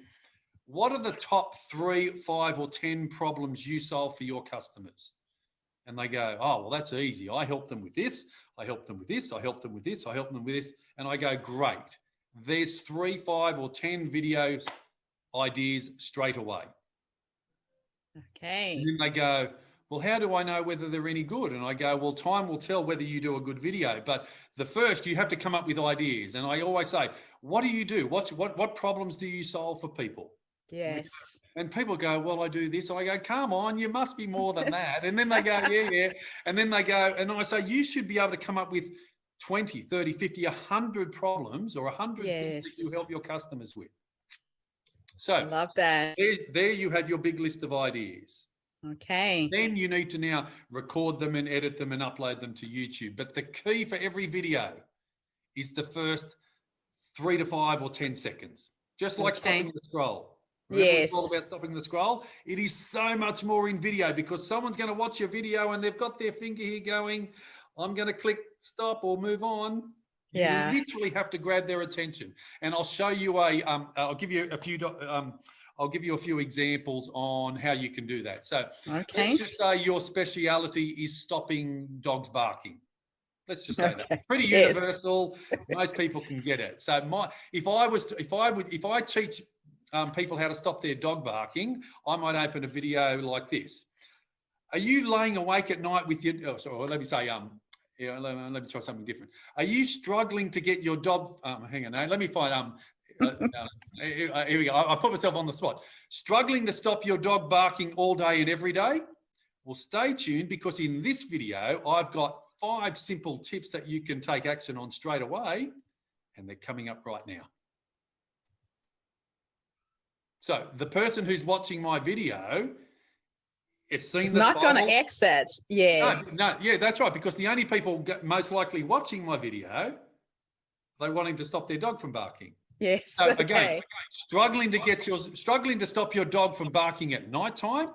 What are the top 3, 5, or 10 problems you solve for your customers? And they go, oh, well, that's easy. I help them with this. I help them with this. I help them with this. I help them with this. And I go, great. There's 3, 5, or 10 videos ideas straight away. Okay. And then they go, well, how do I know whether they're any good? And I go, well, time will tell whether you do a good video. But the first, you have to come up with ideas. And I always say, what do you do? What problems do you solve for people? Yes. And people go, well, I do this. I go, come on, you must be more than that. And then they go, yeah. And then they go, and I say, you should be able to come up with 20, 30, 50, 100 problems or 100 things that you help your customers with. So I love that. There you have your big list of ideas. Okay. Then you need to now record them and edit them and upload them to YouTube. But the key for every video is the first 3 to 5 or 10 seconds, just like stopping the scroll. Remember yes. It's all about stopping the scroll. It is so much more in video because someone's going to watch your video and they've got their finger here going, I'm going to click stop or move on. You literally have to grab their attention. And I'll show you I'll give you a few examples on how you can do that. So let's just say your speciality is stopping dogs barking. Let's just say that. Pretty universal. Most people can get it. So if I teach people how to stop their dog barking, I might open a video like this. Are you laying awake at night with your? Let me say let me try something different. Are you struggling to get your dog? Hang on, let me find. Here we go. I put myself on the spot. Struggling to stop your dog barking all day and every day? Well, stay tuned because in this video, I've got 5 simple tips that you can take action on straight away, and they're coming up right now. So the person who's watching my video is seeing the not going to exit. Yes. No, yeah, that's right. Because the only people most likely watching my video, they're wanting to stop their dog from barking. Yes. So again, struggling to stop your dog from barking at nighttime.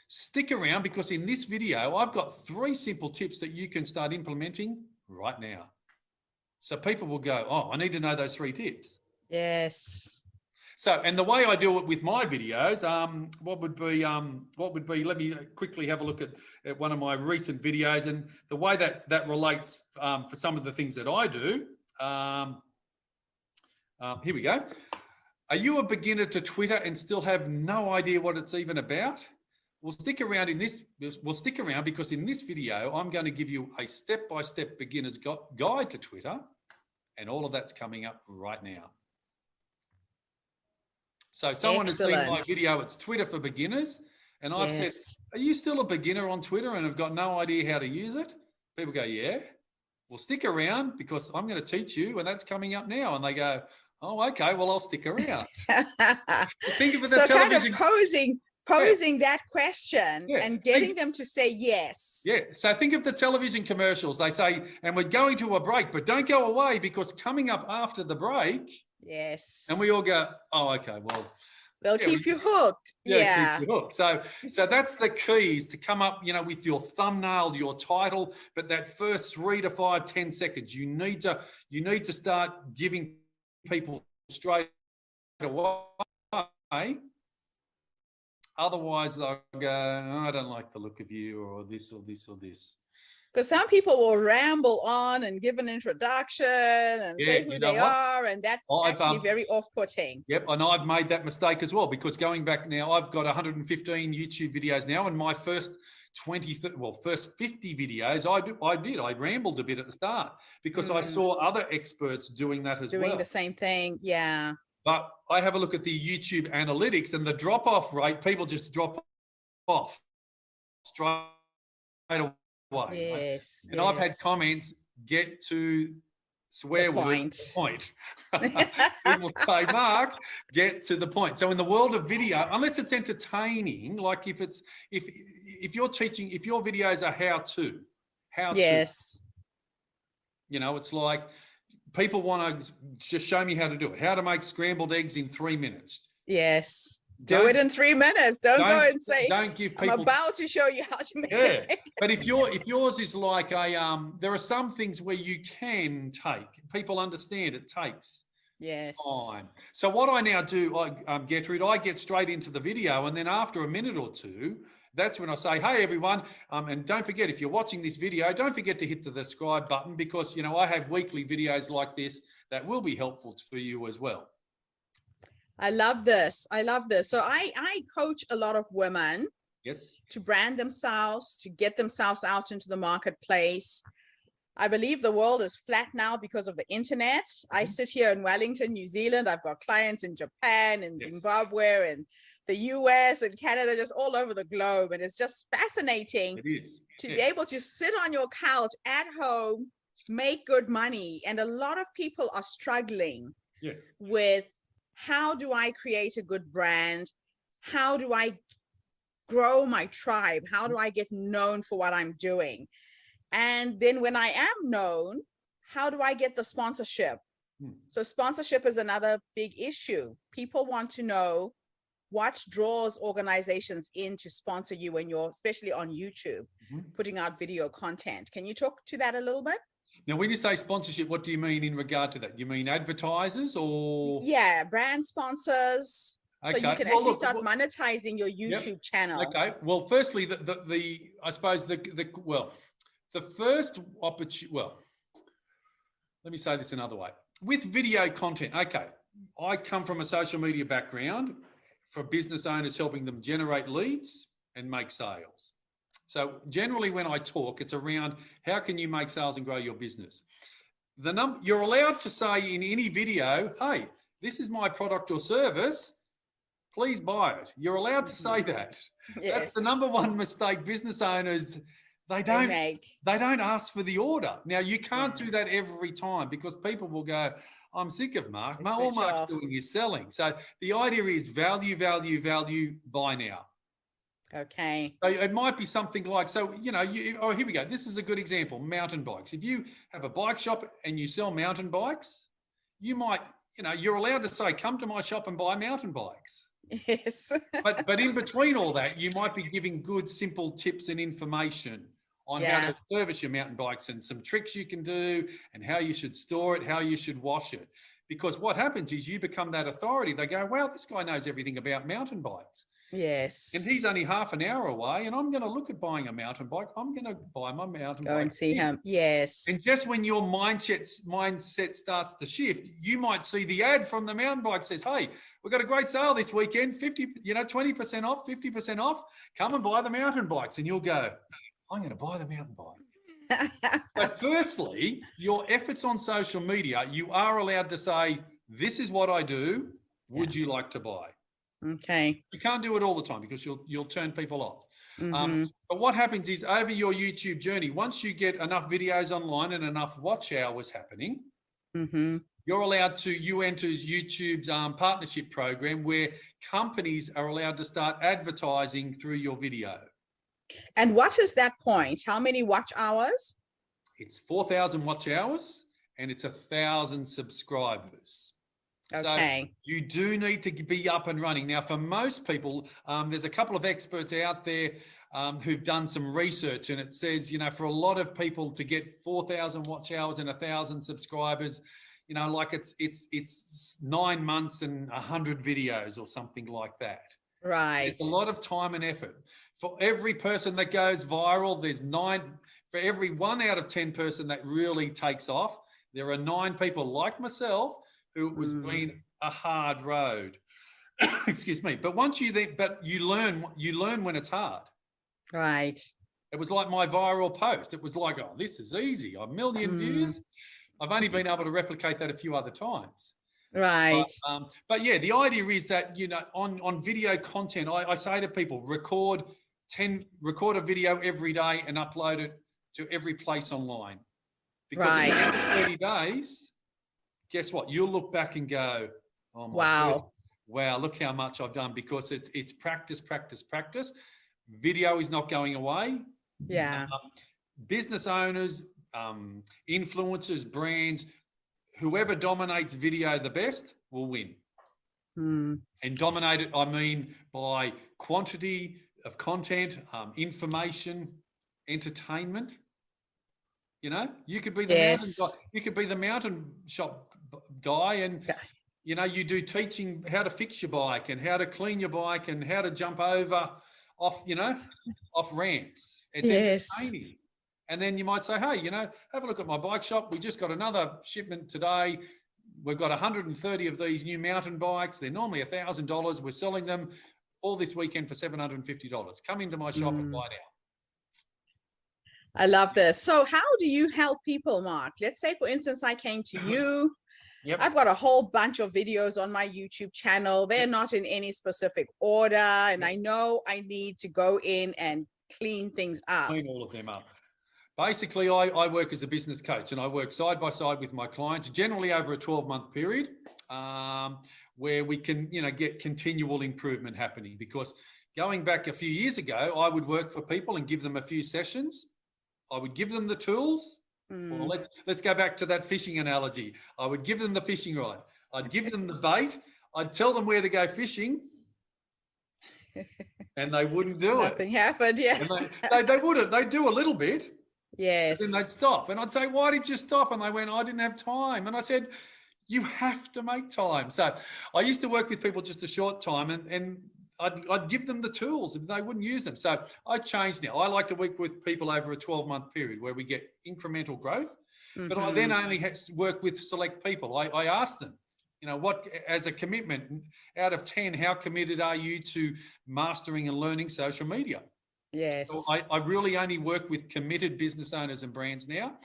Stick around because in this video, I've got 3 simple tips that you can start implementing right now. So people will go, oh, I need to know those 3 tips. Yes. So, and the way I do it with my videos, what would be, let me quickly have a look at one of my recent videos and the way that relates for some of the things that I do. Here we go. Are you a beginner to Twitter and still have no idea what it's even about? We'll stick around because in this video, I'm going to give you a step-by-step beginner's guide to Twitter, and all of that's coming up right now. So someone has seen my video, it's Twitter for beginners, and I've said, are you still a beginner on Twitter and have got no idea how to use it? People go, yeah. Well, stick around because I'm going to teach you, and that's coming up now. And they go, oh, okay, well, I'll stick around. Think of it as kind of posing that question and getting them to say yes. Yeah. So think of the television commercials. They say, and we're going to a break, but don't go away because coming up after the break. Yes. And we all go, oh, okay, well. They'll keep you hooked. Yeah. Keep you hooked. So that's the keys to come up, with your thumbnail, your title, but that first 3 to 5, 10 seconds, you need to start giving people straight away. Otherwise, they'll go, oh, I don't like the look of you or this or this or this. Because some people will ramble on and give an introduction and say who they are, and that's actually very off-putting. Yep, and I've made that mistake as well, because going back now, I've got 115 YouTube videos now, and my first 50 videos, I rambled a bit at the start because I saw other experts doing that as well. Doing the same thing, yeah. But I have a look at the YouTube analytics, and the drop-off rate, people just drop off straight away. Yes. Right? And I've had comments, get to swear word point. People say, Mark, get to the point. So in the world of video, unless it's entertaining, like if you're teaching, if your videos are how to, yes, you know, it's like people want to just show me how to do it, how to make scrambled eggs in 3 minutes. Yes. Do it in 3 minutes. Don't go and say, don't give people, I'm about to show you how to make it. But if yours is like there are some things where you can take, people understand it takes time. So what I now do, Gertrude, I get straight into the video, and then after a minute or two, that's when I say, hey, everyone, and don't forget, if you're watching this video, don't forget to hit the subscribe button, because, you know, I have weekly videos like this that will be helpful for you as well. I love this. I love this. So I coach a lot of women to brand themselves, to get themselves out into the marketplace. I believe the world is flat now because of the internet. I sit here in Wellington, New Zealand. I've got clients in Japan and Zimbabwe and the US and Canada, just all over the globe. And it's just fascinating to be able to sit on your couch at home, make good money. And a lot of people are struggling with, how do I create a good brand? How do I grow my tribe? How do I get known for what I'm doing? And then when I am known, how do I get the sponsorship? So sponsorship is another big issue. People want to know what draws organizations in to sponsor you when you're, especially on YouTube, putting out video content. Can you talk to that a little bit? Now, when you say sponsorship, what do you mean in regard to that? You mean advertisers or? Yeah, brand sponsors. Okay. So you can actually start monetizing your YouTube channel. Okay. Well, firstly, I suppose the first opportunity. Well, let me say this another way. With video content, okay, I come from a social media background for business owners, helping them generate leads and make sales. So generally when I talk, it's around how can you make sales and grow your business. You're allowed to say in any video, hey, this is my product or service, please buy it. You're allowed to say that. That's the number one mistake business owners, they don't ask for the order. Now you can't do that every time, because people will go, I'm sick of Mark. All Mark's doing is selling. So the idea is value, value, value, buy now. Okay. So it might be something like, so, you know, here we go. This is a good example, mountain bikes. If you have a bike shop and you sell mountain bikes, you might, you know, you're allowed to say, come to my shop and buy mountain bikes. Yes. but in between all that, you might be giving good, simple tips and information on how to service your mountain bikes and some tricks you can do and how you should store it, how you should wash it. Because what happens is you become that authority. They go, well, this guy knows everything about mountain bikes. Yes. And he's only half an hour away, and I'm going to look at buying a mountain bike. I'm going to buy my mountain bike. Go and see him. Yes. And just when your mindset starts to shift, you might see the ad from the mountain bike says, hey, we've got a great sale this weekend, 20% off, 50% off. Come and buy the mountain bikes. And you'll go, I'm going to buy the mountain bike. But firstly, your efforts on social media, you are allowed to say, this is what I do. Would you like to buy? Okay. You can't do it all the time because you'll turn people off. But what happens is over your YouTube journey, once you get enough videos online and enough watch hours happening, you're allowed to, you enter YouTube's partnership program where companies are allowed to start advertising through your video. And what is that point? How many watch hours? It's 4,000 watch hours and it's 1,000 subscribers. Okay. So you do need to be up and running. Now, for most people, there's a couple of experts out there who've done some research, and it says, you know, for a lot of people to get 4,000 watch hours and 1,000 subscribers, you know, like it's 9 months and 100 videos or something like that. Right. It's a lot of time and effort. For every person that goes viral, there's 9. For every 1 out of 10 person that really takes off, there are 9 people like myself who it was been a hard road. Excuse me. But once you learn when it's hard. Right. It was like my viral post. It was like, oh, this is easy. A million views. I've only been able to replicate that a few other times. Right. But yeah, the idea is that, you know, on video content, I say to people, record a video every day and upload it to every place online. Because in the next 30 days, guess what? You'll look back and go, oh my wow, look how much I've done, because it's practice, practice, practice. Video is not going away. Yeah. Business owners, influencers, brands, whoever dominates video the best will win. And dominate it, I mean, by quantity of content, information, entertainment. You know, you could be the mountain guy, you could be the mountain shop guy, and you know, you do teaching how to fix your bike and how to clean your bike and how to jump over off ramps. It's entertaining. And then you might say, hey, you know, have a look at my bike shop. We just got another shipment today. We've got 130 of these new mountain bikes. They're normally $1,000. We're selling them all this weekend for $750. Come into my shop and buy now. I love this. So how do you help people, Mark? Let's say, for instance, I came to you. Yep. I've got a whole bunch of videos on my YouTube channel. They're not in any specific order. And I know I need to go in and clean things up. Clean all of them up. Basically, I work as a business coach, and I work side by side with my clients, generally over a 12-month period, where we can, you know, get continual improvement happening. Because going back a few years ago, I would work for people and give them a few sessions. I would give them the tools. Well, let's go back to that fishing analogy. I would give them the fishing rod. I'd give them the bait. I'd tell them where to go fishing, and they wouldn't do it. Nothing happened. Yeah. And they wouldn't. They'd do a little bit. Yes. Then they'd stop, and I'd say, "Why did you stop?" And they went, "I didn't have time." And I said, "You have to make time." So I used to work with people just a short time, and I'd give them the tools and they wouldn't use them. So I changed now. I like to work with people over a 12-month period where we get incremental growth. But I then only work with select people. I ask them, you know, what, as a commitment, out of 10, how committed are you to mastering and learning social media? Yes. So I really only work with committed business owners and brands now.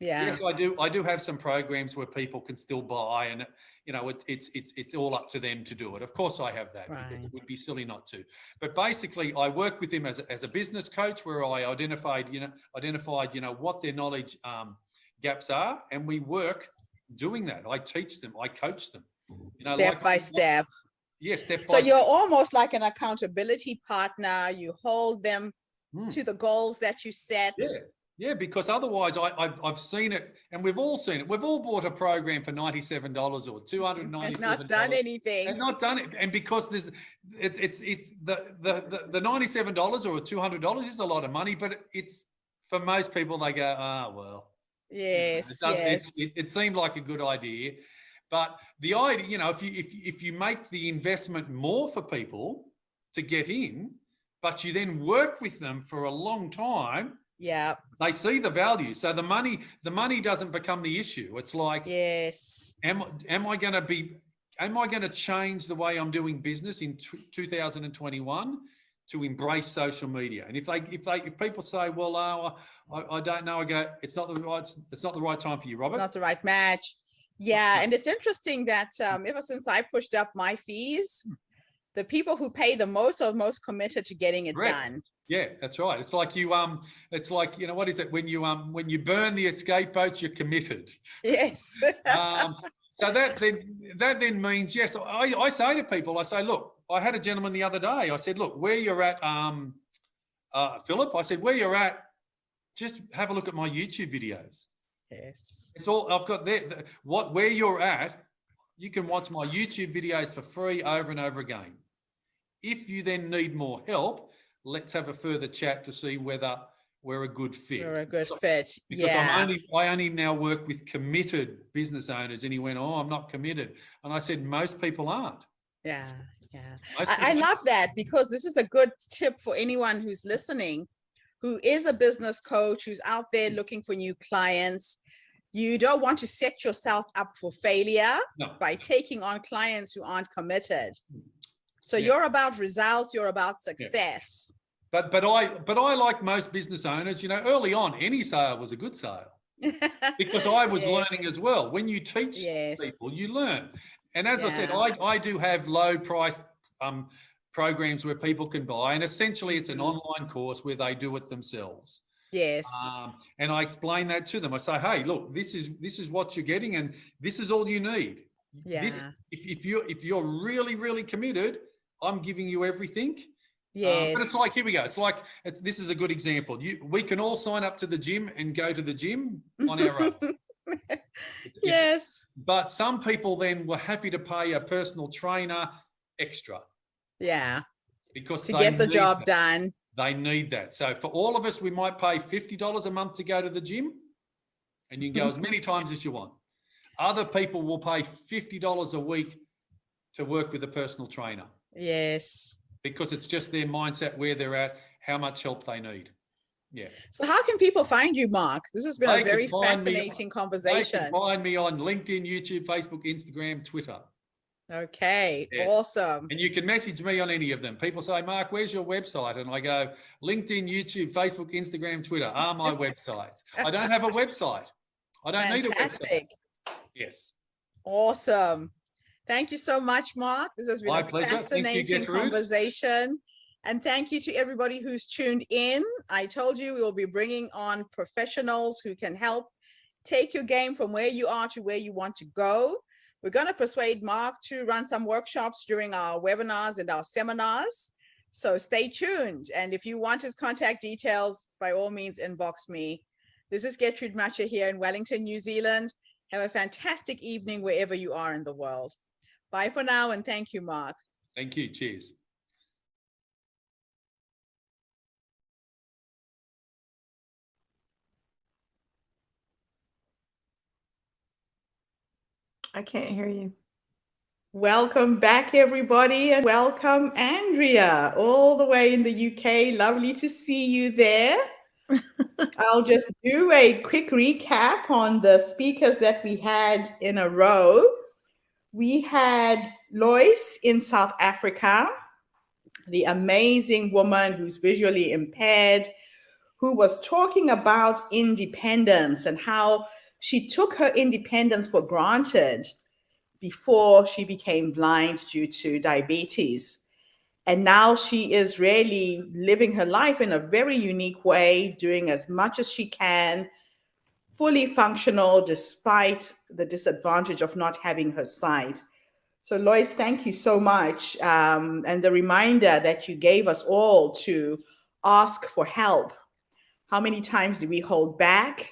Yeah. Yes, I do have some programs where people can still buy, and you know, it's all up to them to do it. Of course, I have that, because it would be silly not to. But basically, I work with them as a business coach, where I identified what their knowledge gaps are, and we work doing that. I teach them, I coach them, you know, step by step. Yes, step by So step. you're almost like an accountability partner. You hold them to the goals that you set. Yeah, because otherwise I've seen it, and we've all seen it. We've all bought a program for $97 or $297. And not done anything. And not done it. And because it's the $97 or $200 is a lot of money, but it's, for most people, they go, well. Yes, it seemed like a good idea. But the idea, you know, if you make the investment more for people to get in, but you then work with them for a long time, they see the value. So the money doesn't become the issue. It's like, yes, am I going to change the way I'm doing business in 2021 to embrace social media? And if people say, well, I don't know, I go, it's not the right time for you, Robert. It's not the right match. Yeah, and it's interesting that ever since I pushed up my fees, the people who pay the most are most committed to getting it done. Yeah, that's right. It's like you know, what is it? When you burn the escape boats, you're committed. Yes. So that then means, yes, I say to people, I say, look, I had a gentleman the other day. I said, look, where you're at, Philip, I said, where you're at, just have a look at my YouTube videos. Yes. It's all I've got there. Where you're at, you can watch my YouTube videos for free over and over again. If you then need more help, let's have a further chat to see whether we're a good fit. We're a good fit. Because I only now work with committed business owners. And he went, oh, I'm not committed. And I said, most people aren't. Yeah. Yeah, Most I people- love that, because this is a good tip for anyone who's listening, who is a business coach, who's out there looking for new clients. You don't want to set yourself up for failure by taking on clients who aren't committed. So you're about results, you're about success. But I like most business owners, you know, early on, any sale was a good sale. Because I was learning as well. When you teach people, you learn. And as I said, I do have low priced programs where people can buy, and essentially it's an online course where they do it themselves. Yes. And I explain that to them. I say, hey, look, this is what you're getting, and this is all you need. Yeah. If you're really, really committed, I'm giving you everything. Yes. But it's like, here we go. It's like, this is a good example. We can all sign up to the gym and go to the gym on our own. Yes. But some people then were happy to pay a personal trainer extra. Yeah. Because to get the job done. They need that. So for all of us, we might pay $50 a month to go to the gym, and you can go as many times as you want. Other people will pay $50 a week to work with a personal trainer. Yes. Because it's just their mindset, where they're at, how much help they need. Yeah. So how can people find you, Mark? This has been a very fascinating conversation. They can find me on LinkedIn, YouTube, Facebook, Instagram, Twitter. Okay, awesome. And you can message me on any of them. People say, Mark, where's your website? And I go, LinkedIn, YouTube, Facebook, Instagram, Twitter are my websites. I don't have a website. I don't need a website. Yes. Awesome. Thank you so much, Mark. This has been my a pleasure. fascinating conversation. And thank you to everybody who's tuned in. I told you we will be bringing on professionals who can help take your game from where you are to where you want to go. We're going to persuade Mark to run some workshops during our webinars and our seminars. So stay tuned. And if you want his contact details, by all means, inbox me. This is Gertrude Matcha here in Wellington, New Zealand. Have a fantastic evening wherever you are in the world. Bye for now, and thank you, Mark. Thank you. Cheers. I can't hear you. Welcome back, everybody, and welcome, Andrea, all the way in the UK. Lovely to see you there. I'll just do a quick recap on the speakers that we had in a row. We had Lois in South Africa, the amazing woman who's visually impaired, who was talking about independence and how she took her independence for granted before she became blind due to diabetes. And now she is really living her life in a very unique way, doing as much as she can, fully functional despite the disadvantage of not having her sight. So Lois, thank you so much. And the reminder that you gave us all to ask for help. How many times do we hold back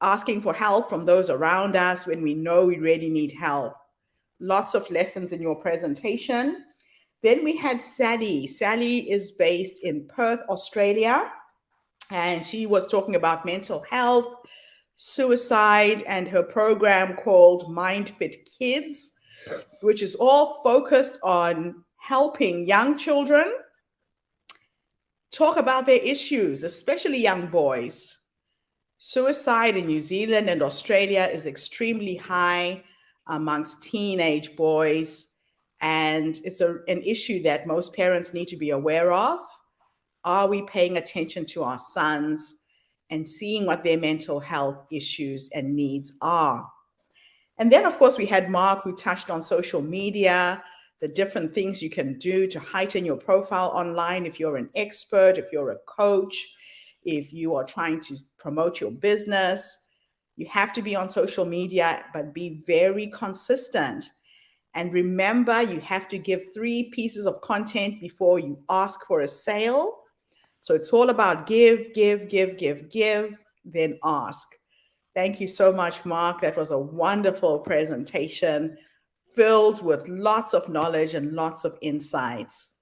asking for help from those around us when we know we really need help? Lots of lessons in your presentation. Then we had Sally. Sally is based in Perth, Australia, and she was talking about mental health, suicide, and her program called Mind Fit Kids, which is all focused on helping young children talk about their issues, especially young boys. Suicide in New Zealand and Australia is extremely high amongst teenage boys, and it's an issue that most parents need to be aware of. Are we paying attention to our sons and seeing what their mental health issues and needs are? And then, of course, we had Mark, who touched on social media, the different things you can do to heighten your profile online if you're an expert, if you're a coach, if you are trying to promote your business. You have to be on social media, but be very consistent. And remember, you have to give 3 pieces of content before you ask for a sale. So it's all about give, then ask. Thank you so much, Mark. That was a wonderful presentation filled with lots of knowledge and lots of insights.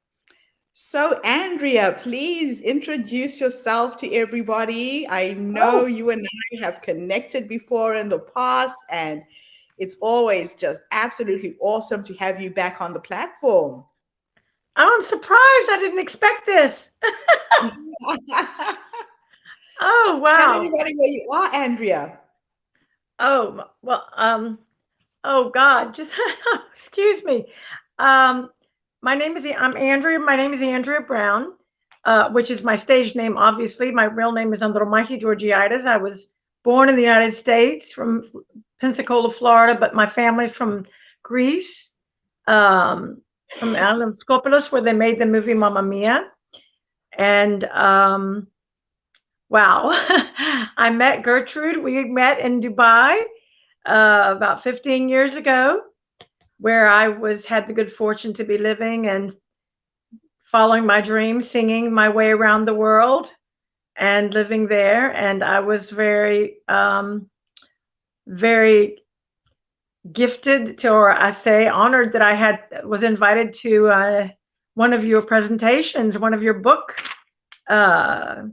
So, Andrea, please introduce yourself to everybody. I know you and I have connected before in the past, and it's always just absolutely awesome to have you back on the platform. Oh, I'm surprised. I didn't expect this. Oh, Tell wow. everybody where you are, Andrea. Oh, well, oh God, just excuse me. Um, I'm Andrea. My name is Andrea Brown, which is my stage name, obviously. My real name is Andromache Georgiaitis. I was born in the United States from Pensacola, Florida, but my family's from Greece, from Island of Skopelos, where they made the movie Mamma Mia. And wow, I met Gertrude. We met in Dubai about 15 years ago, where I had the good fortune to be living and following my dreams, singing my way around the world and living there. And I was very, very gifted to, or I say honored that was invited to one of your presentations, one of your book uh,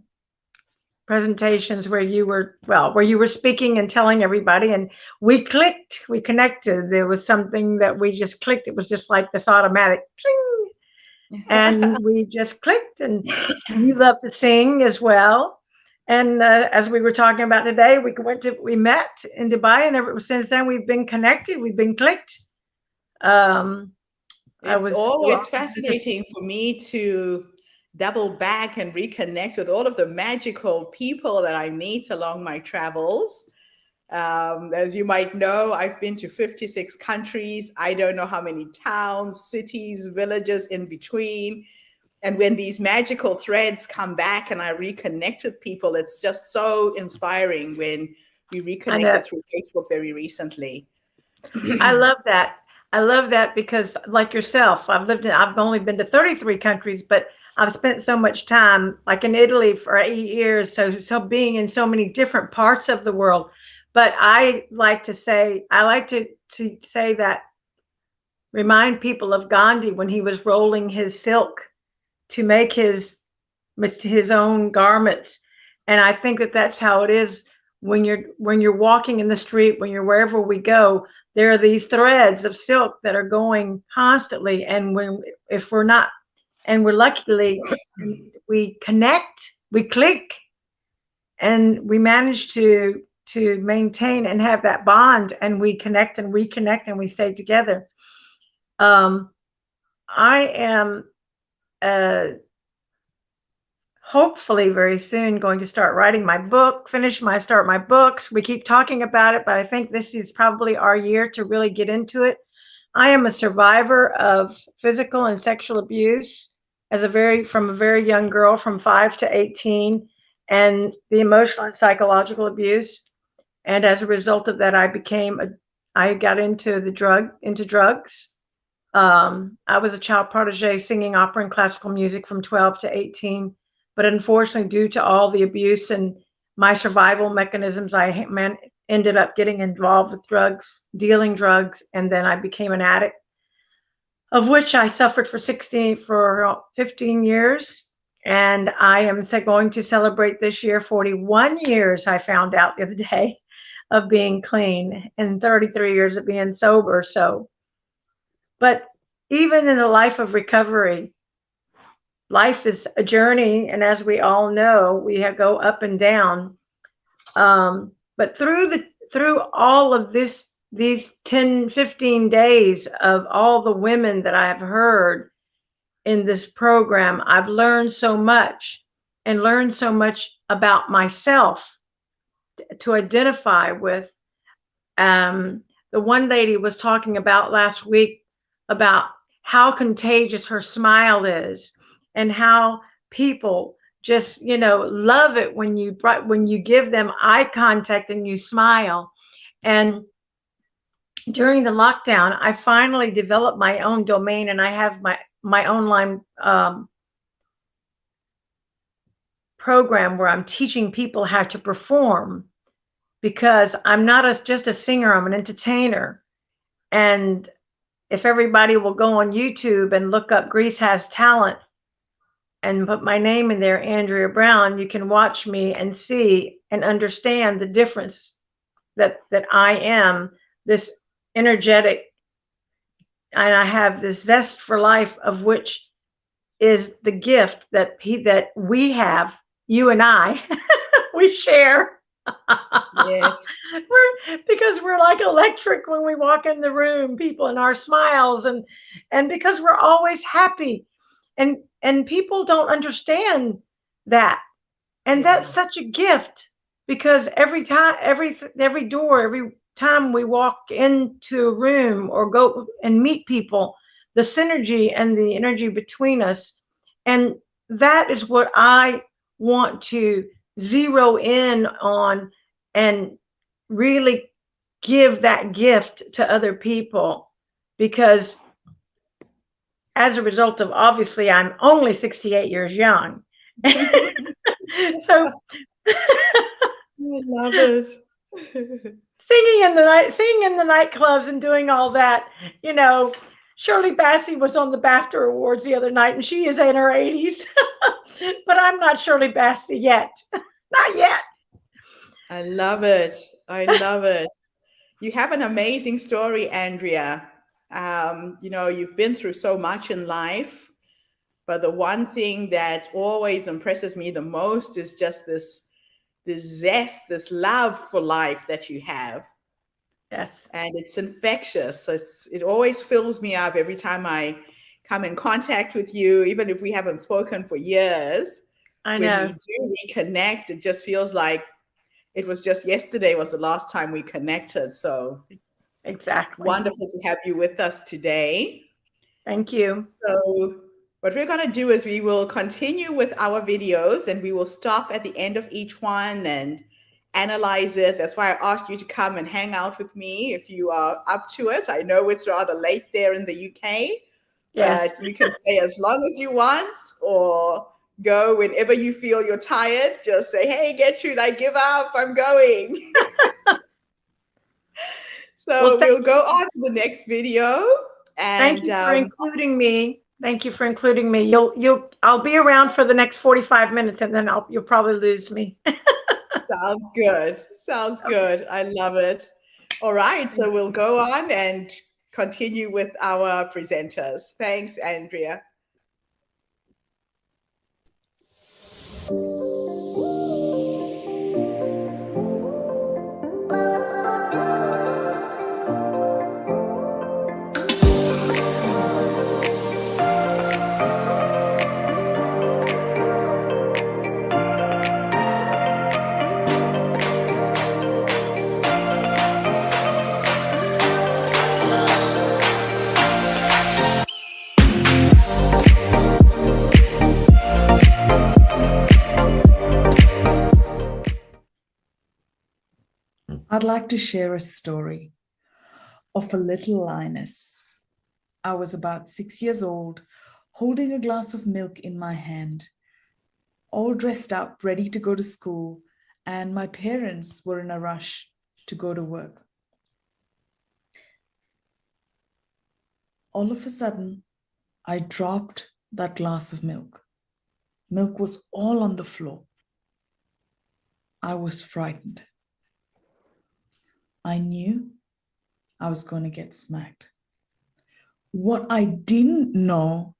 presentations where you were speaking and telling everybody, and we clicked, we connected. There was something that we just clicked. It was just like this automatic ping, and we just clicked. And you love to sing as well. And as we were talking about today, we met in Dubai, and ever since then we've been connected. We've been clicked. It's always fascinating for me to double back and reconnect with all of the magical people that I meet along my travels. As you might know, I've been to 56 countries. I don't know how many towns, cities, villages in between. And when these magical threads come back and I reconnect with people, it's just so inspiring when we reconnected through Facebook very recently. I love that. I love that because, like yourself, I've only been to 33 countries, but I've spent so much time, like in Italy for 8 years, so being in so many different parts of the world. But I like to say that, remind people of Gandhi when he was rolling his silk to make his own garments. And I think that that's how it is when you're walking in the street, when you're wherever we go. There are these threads of silk that are going constantly, and if we're not, and we're luckily we connect, we click, and we manage to maintain and have that bond, and we connect and reconnect and we stay together. I am hopefully very soon going to start writing my book, start my books. We keep talking about it, but I think this is probably our year to really get into it. I am a survivor of physical and sexual abuse from a very young girl, from 5 to 18, and the emotional and psychological abuse. And as a result of that, I got into drugs. I was a child protege singing opera and classical music from 12 to 18. But unfortunately, due to all the abuse and my survival mechanisms, I ended up getting involved with drugs, dealing drugs, and then I became an addict, of which I suffered for 15 years. And I am going to celebrate this year 41 years, I found out the other day, of being clean, and 33 years of being sober. But even in a life of recovery, life is a journey, and as we all know, we go up and down. But through all of these 10, 15 days of all the women that I have heard in this program, I've learned so much, and learned so much about myself to identify with. The one lady was talking about last week about how contagious her smile is, and how people just love it when you give them eye contact and you smile. And during the lockdown, I finally developed my own domain, and I have my online program where I'm teaching people how to perform, because I'm not just a singer, I'm an entertainer. And if everybody will go on YouTube and look up Greece Has Talent and put my name in there, Andrea Brown, you can watch me and see and understand the difference that I am this energetic, and I have this zest for life, of which is the gift that we have, you and I, we share. Yes. Because we're like electric when we walk in the room, people, and our smiles, and because we're always happy, and people don't understand that, and Yeah. that's such a gift, because every time, every door, every time we walk into a room or go and meet people, the synergy and the energy between us, and that is what I want to zero in on and really give that gift to other people, because as a result of, obviously, I'm only 68 years young. So I love it. singing in the nightclubs and doing all that, you know, Shirley Bassey was on the BAFTA Awards the other night, and she is in her 80s. But I'm not Shirley Bassey yet. Not yet. I love it. I love it. You have an amazing story, Andrea. You know, you've been through so much in life, but the one thing that always impresses me the most is just this zest, this love for life that you have. Yes. And it's infectious. It always fills me up every time I come in contact with you, even if we haven't spoken for years. I When know. we do reconnect, it just feels like it was just yesterday was the last time we connected. So Exactly. wonderful to have you with us today. Thank you. So what we're going to do is we will continue with our videos, and we will stop at the end of each one and analyze it. That's why I asked you to come and hang out with me if you are up to it. I know it's rather late there in the UK, Yes. but you can stay as long as you want, or go whenever you feel you're tired. Just say, hey, Gertrude, I give up, I'm going. So Well, we'll go on to the next video. thank And you for including me. Thank you for including me. I'll be around for the next 45 minutes, and then you'll probably lose me. sounds good. Sounds good. I love it. All right. So we'll go on and continue with our presenters. Thanks, Andrea. I'd like to share a story of a little lioness. I was about 6 years old, holding a glass of milk in my hand, all dressed up, ready to go to school, and my parents were in a rush to go to work. All of a sudden, I dropped that glass of milk. Milk was all on the floor. I was frightened. I knew I was going to get smacked. What I didn't know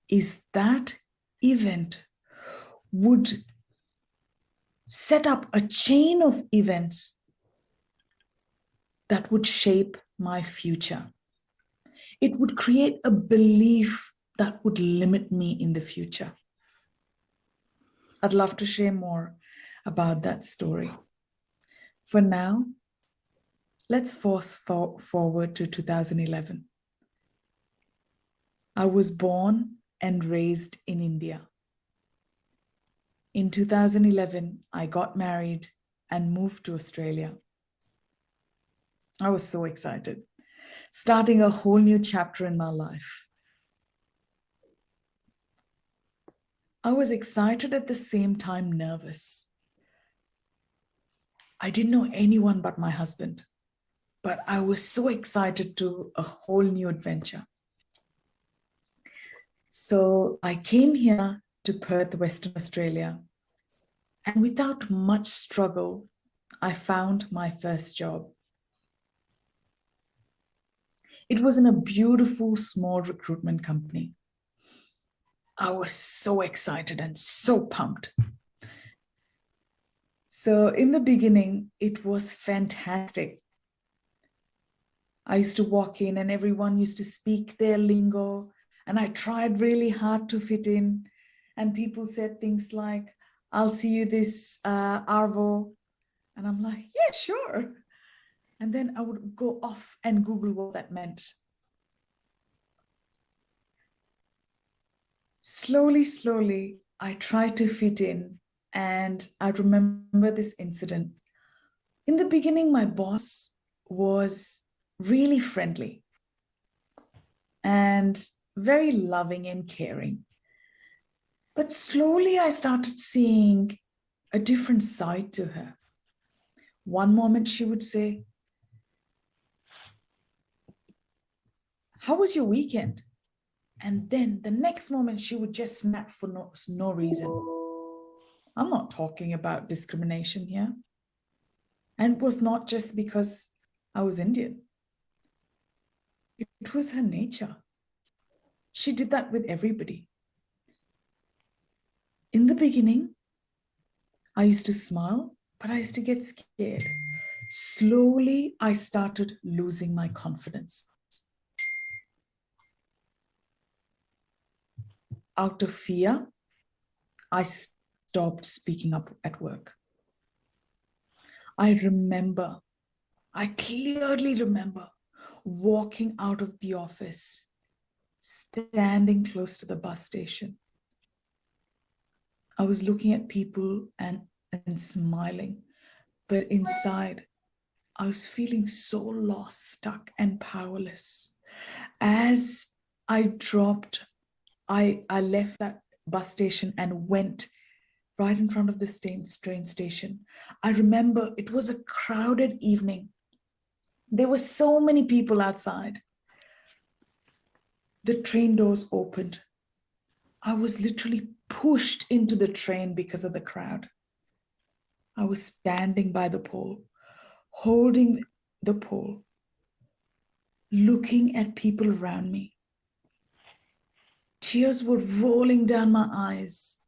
is that event would set up a chain of events that would shape my future. It would create a belief that would limit me in the future. I'd love to share more about that story. For now, let's fast forward to 2011. I was born and raised in India. In 2011, I got married and moved to Australia. I was so excited, starting a whole new chapter in my life. I was excited at the same time nervous. I didn't know anyone but my husband, but I was so excited to a whole new adventure. So I came here to Perth, Western Australia, and without much struggle, I found my first job. It was in a beautiful small recruitment company. I was so excited and so pumped. So in the beginning, it was fantastic. I used to walk in and everyone used to speak their lingo, and I tried really hard to fit in. And people said things like, I'll see you this Arvo. And I'm like, yeah, sure. And then I would go off and Google what that meant. Slowly, I tried to fit in. And I remember this incident. In the beginning, my boss was really friendly and very loving and caring. But slowly, I started seeing a different side to her. One moment she would say, how was your weekend? And then the next moment she would just snap for no reason. I'm not talking about discrimination here. And it was not just because I was Indian. It was her nature. She did that with everybody. In the beginning, I used to smile, but I used to get scared. Slowly, I started losing my confidence. Out of fear, I stopped speaking up at work. I clearly remember walking out of the office, standing close to the bus station. I was looking at people and smiling, but inside, I was feeling so lost, stuck, and powerless. As I left that bus station and went right in front of the train station. I remember it was a crowded evening. There were so many people outside. The train doors opened. I was literally pushed into the train because of the crowd. I was standing by the pole, holding the pole, looking at people around me. Tears were rolling down my eyes.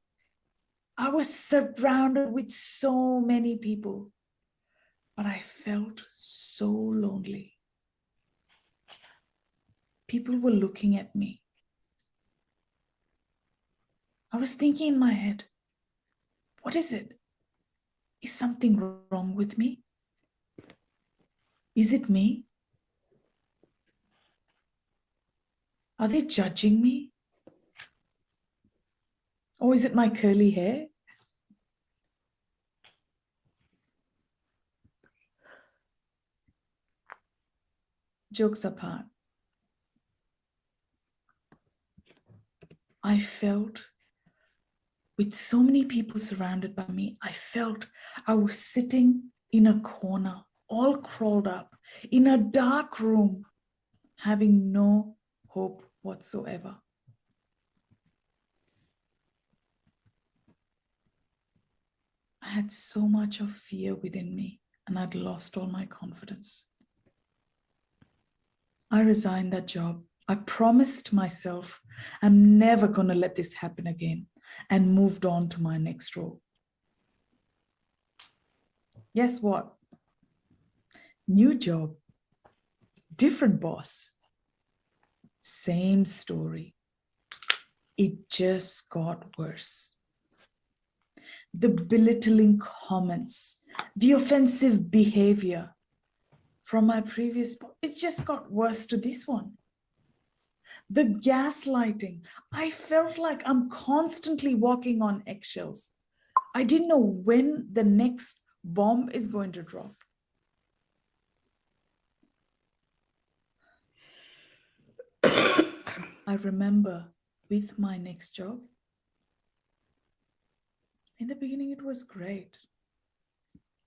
I was surrounded with so many people, but I felt so lonely. People were looking at me. I was thinking in my head, what is it? Is something wrong with me? Is it me? Are they judging me? Or is it my curly hair? Jokes apart, I felt with so many people surrounded by me, I felt I was sitting in a corner, all crawled up, in a dark room, having no hope whatsoever. I had so much of fear within me, and I'd lost all my confidence. I resigned that job. I promised myself I'm never going to let this happen again, and moved on to my next role. Guess what? New job, different boss, same story. It just got worse. The belittling comments, the offensive behavior from my previous boss, it just got worse to this one. The gaslighting, I felt like I'm constantly walking on eggshells. I didn't know when the next bomb is going to drop. I remember with my next job, in the beginning, it was great.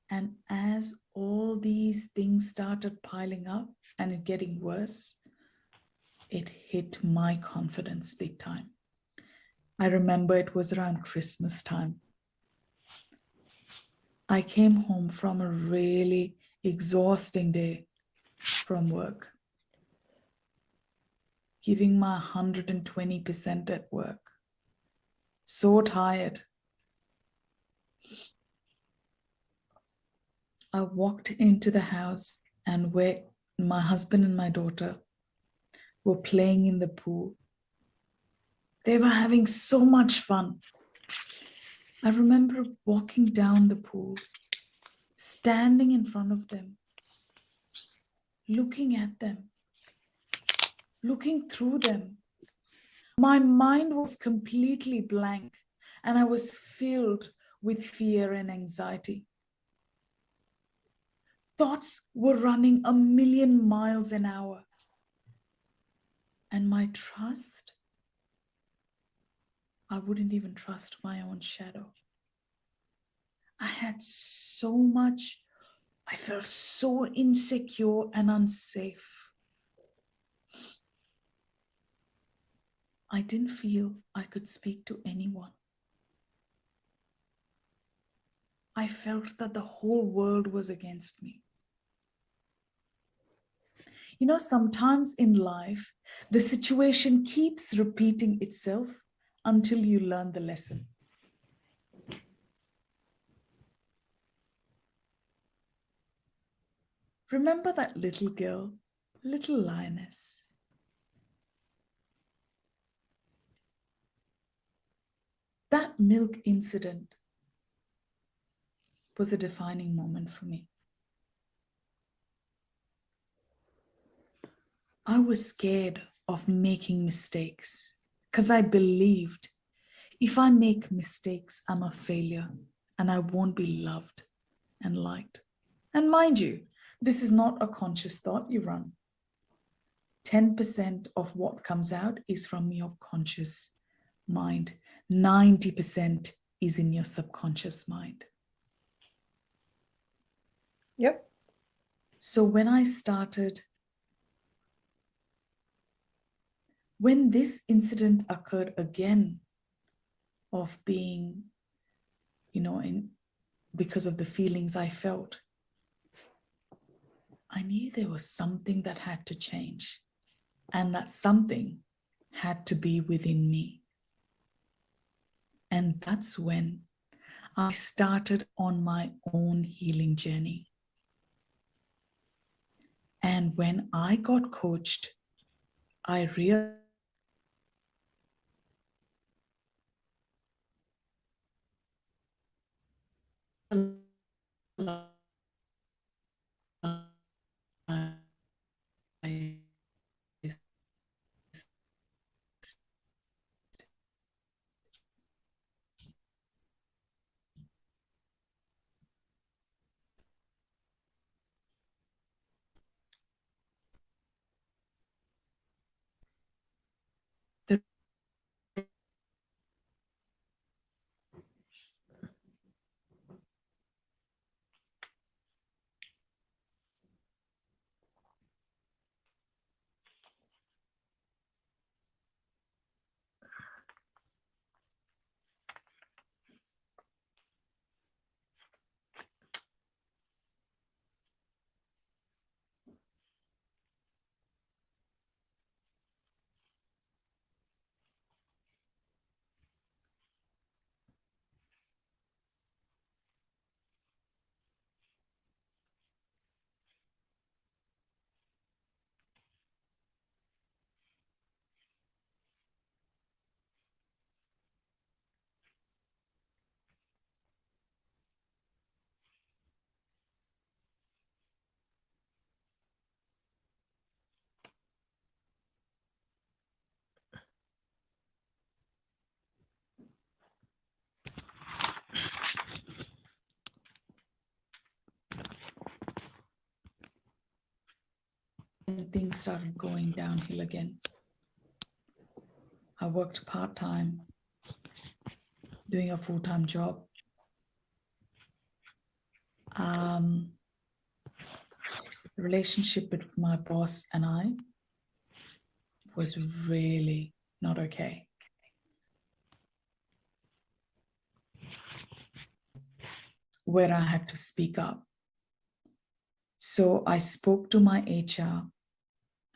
And as all these things started piling up and it getting worse, it hit my confidence big time. I remember it was around Christmas time. I came home from a really exhausting day from work, giving my 120% at work. so tired. I walked into the house and where my husband and my daughter were playing in the pool. They were having so much fun. I remember walking down the pool, standing in front of them, looking at them, looking through them. My mind was completely blank and I was filled with fear and anxiety. Thoughts were running 1,000,000 miles an hour. And my trust, I wouldn't even trust my own shadow. I had so much, I felt so insecure and unsafe. I didn't feel I could speak to anyone. I felt that the whole world was against me. You know, sometimes in life, the situation keeps repeating itself until you learn the lesson. Remember that little girl, little lioness? That milk incident was a defining moment for me. I was scared of making mistakes because I believed if I make mistakes, I'm a failure and I won't be loved and liked. And mind you, this is not a conscious thought you run. 10% of what comes out is from your conscious mind. 90% is in your subconscious mind. Yep. So when this incident occurred again of being, because of the feelings I felt, I knew there was something that had to change, and that something had to be within me. And that's when I started on my own healing journey. And when I got coached, I realized the things started going downhill again. I worked part-time, doing a full-time job. The relationship with my boss and I was really not okay. Where I had to speak up. So I spoke to my HR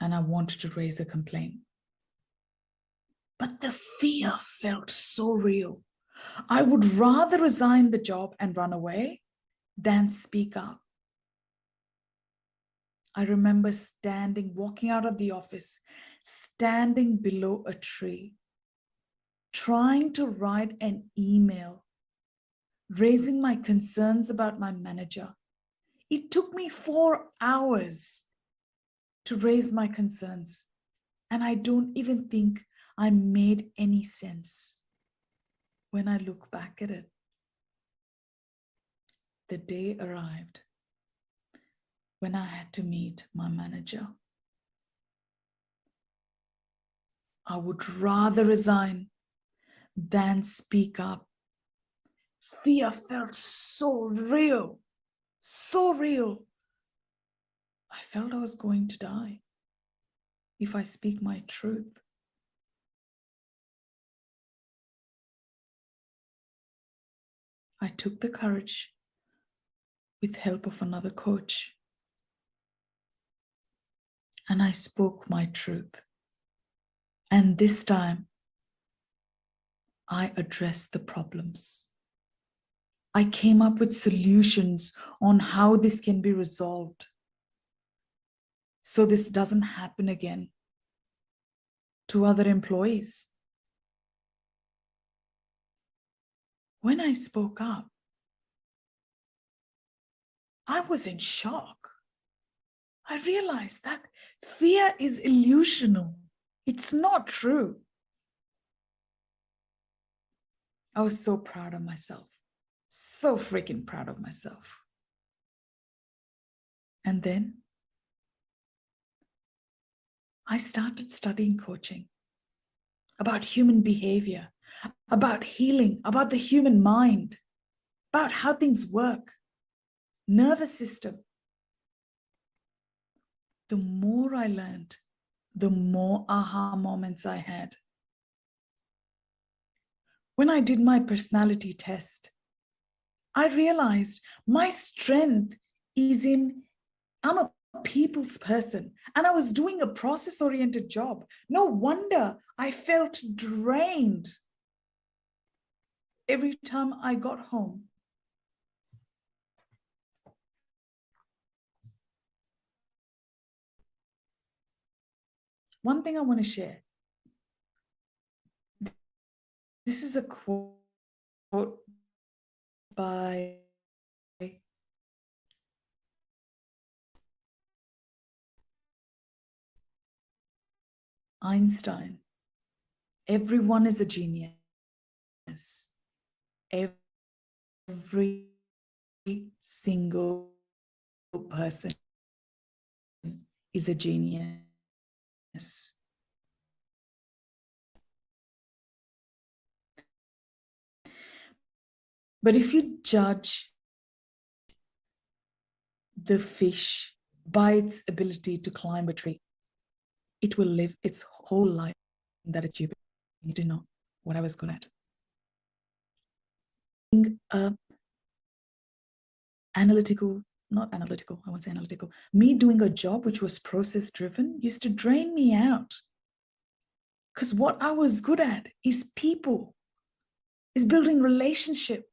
and I wanted to raise a complaint. But the fear felt so real. I would rather resign the job and run away than speak up. I remember walking out of the office, standing below a tree, trying to write an email, raising my concerns about my manager. It took me 4 hours to raise my concerns, and I don't even think I made any sense when I look back at it. The day arrived when I had to meet my manager. I would rather resign than speak up. Fear felt so real, so real. I felt I was going to die if I speak my truth. I took the courage with help of another coach, and I spoke my truth. And this time, I addressed the problems. I came up with solutions on how this can be resolved, so this doesn't happen again to other employees. When I spoke up, I was in shock. I realized that fear is illusional. It's not true. I was so proud of myself, so freaking proud of myself. And then I started studying coaching about human behavior, about healing, about the human mind, about how things work, nervous system. The more I learned, the more aha moments I had. When I did my personality test, I realized my strength is I'm a people's person, and I was doing a process-oriented job. No wonder I felt drained every time I got home. One thing I want to share. This is a quote by Einstein. Everyone is a genius. Every single person is a genius. But if you judge the fish by its ability to climb a tree, it will live its whole life in that achievement. You didn't know what I was good at. Me doing a job which was process-driven used to drain me out. Because what I was good at is people, is building relationship,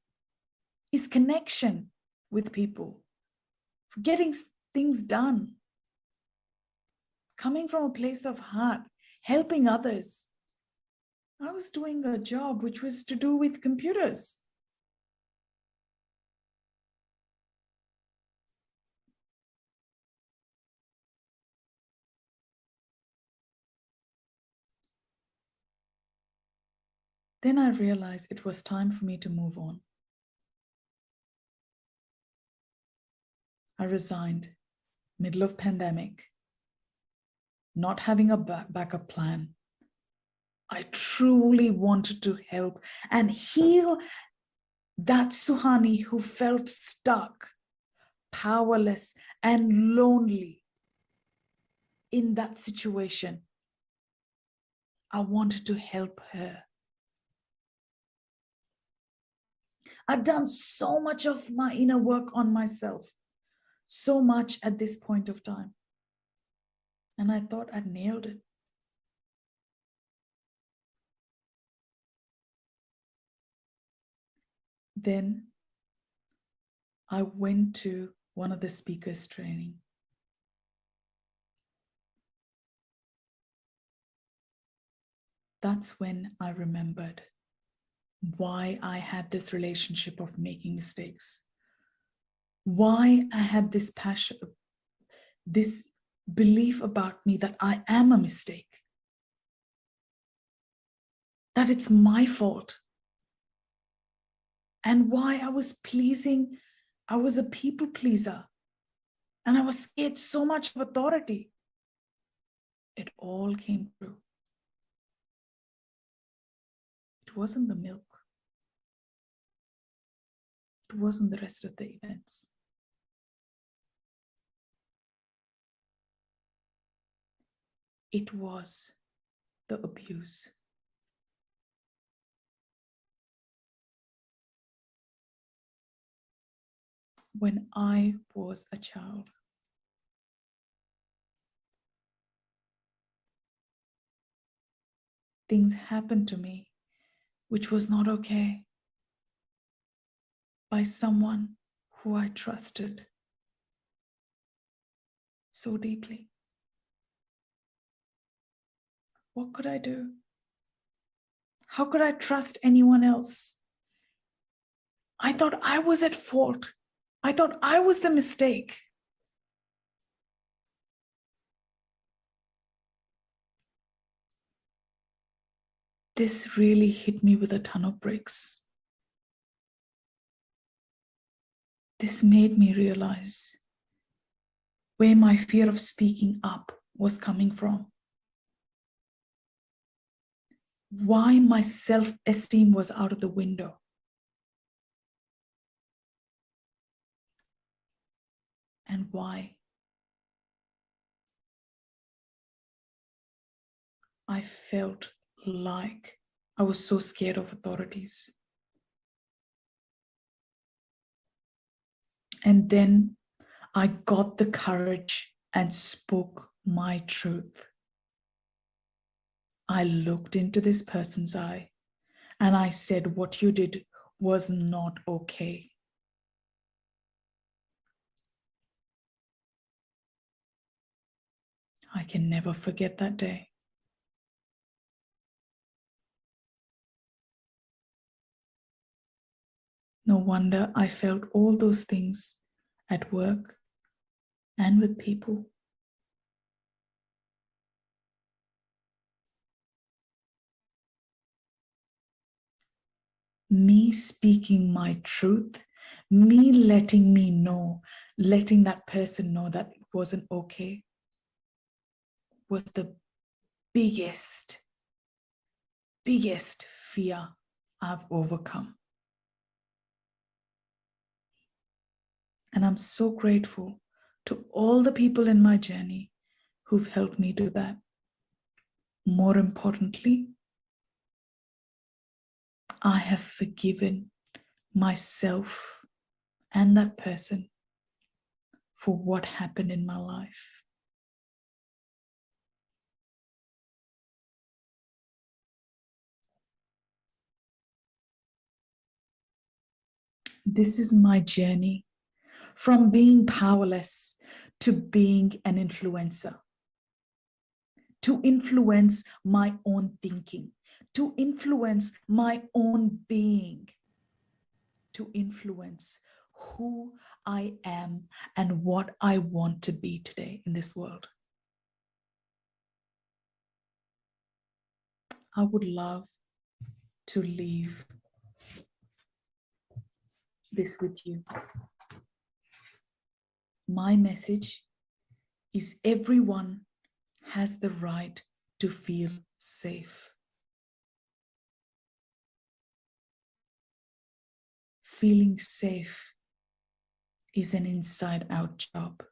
is connection with people, getting things done, coming from a place of heart, helping others. I was doing a job which was to do with computers. Then I realized it was time for me to move on. I resigned, middle of pandemic, not having a backup plan. I truly wanted to help and heal that Suhani who felt stuck, powerless, and lonely in that situation. I wanted to help her. I'd done so much of my inner work on myself, so much at this point of time. And I thought I'd nailed it. Then I went to one of the speakers' training. That's when I remembered why I had this relationship of making mistakes, why I had this passion, this belief about me that I am a mistake, that it's my fault, and why I was pleasing. I was a people pleaser, and I was scared so much of authority. It all came true. It wasn't the milk. It wasn't the rest of the events. It was the abuse. When I was a child, things happened to me which was not okay by someone who I trusted so deeply. What could I do? How could I trust anyone else? I thought I was at fault. I thought I was the mistake. This really hit me with a ton of bricks. This made me realize where my fear of speaking up was coming from. Why my self-esteem was out of the window. And why I felt like I was so scared of authorities. And then I got the courage and spoke my truth. I looked into this person's eye and I said, what you did was not okay. I can never forget that day. No wonder I felt all those things at work and with people. Me speaking my truth, me letting that person know that it wasn't okay, was the biggest fear I've overcome. And I'm so grateful to all the people in my journey who've helped me do that. More importantly, I have forgiven myself and that person for what happened in my life. This is my journey from being powerless to being an influencer, to influence my own thinking, to influence my own being, to influence who I am and what I want to be today in this world. I would love to leave this with you. My message is everyone has the right to feel safe. Feeling safe is an inside-out job.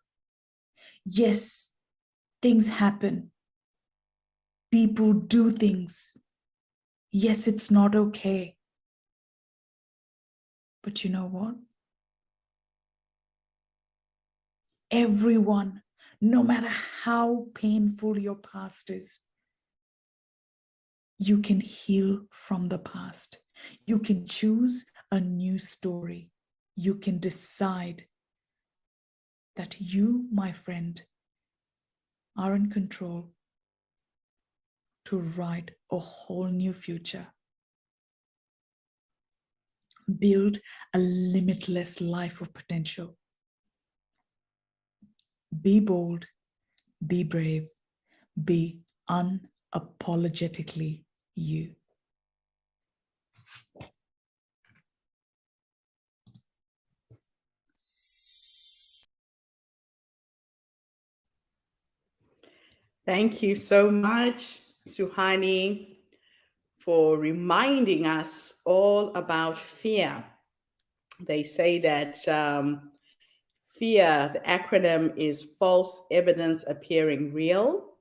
Yes, things happen. People do things. Yes, it's not okay. But you know what? Everyone, no matter how painful your past is, you can heal from the past. You can choose a new story. You can decide that you, my friend, are in control to write a whole new future. Build a limitless life of potential. Be bold, be brave, be unapologetically you. Thank you so much, Suhani, for reminding us all about fear. They say that fear, the acronym is false evidence appearing real.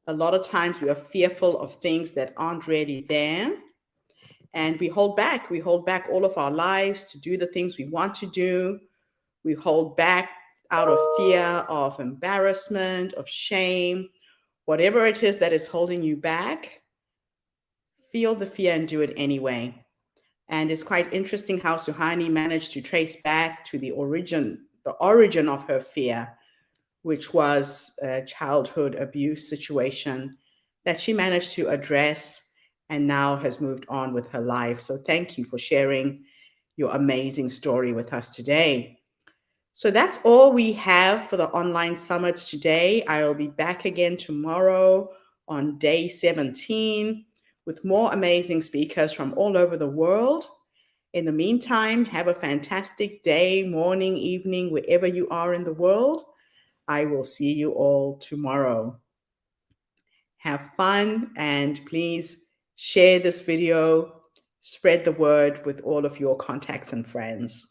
A lot of times we are fearful of things that aren't really there. And we hold back. We hold back all of our lives to do the things we want to do. We hold back out of fear of embarrassment, of shame, whatever it is that is holding you back. Feel the fear and do it anyway. And it's quite interesting how Suhani managed to trace back to the origin of her fear, which was a childhood abuse situation that she managed to address and now has moved on with her life. So thank you for sharing your amazing story with us today. So that's all we have for the online summits today. I will be back again tomorrow on day 17 with more amazing speakers from all over the world. In the meantime, have a fantastic day, morning, evening, wherever you are in the world. I will see you all tomorrow. Have fun and please share this video, spread the word with all of your contacts and friends.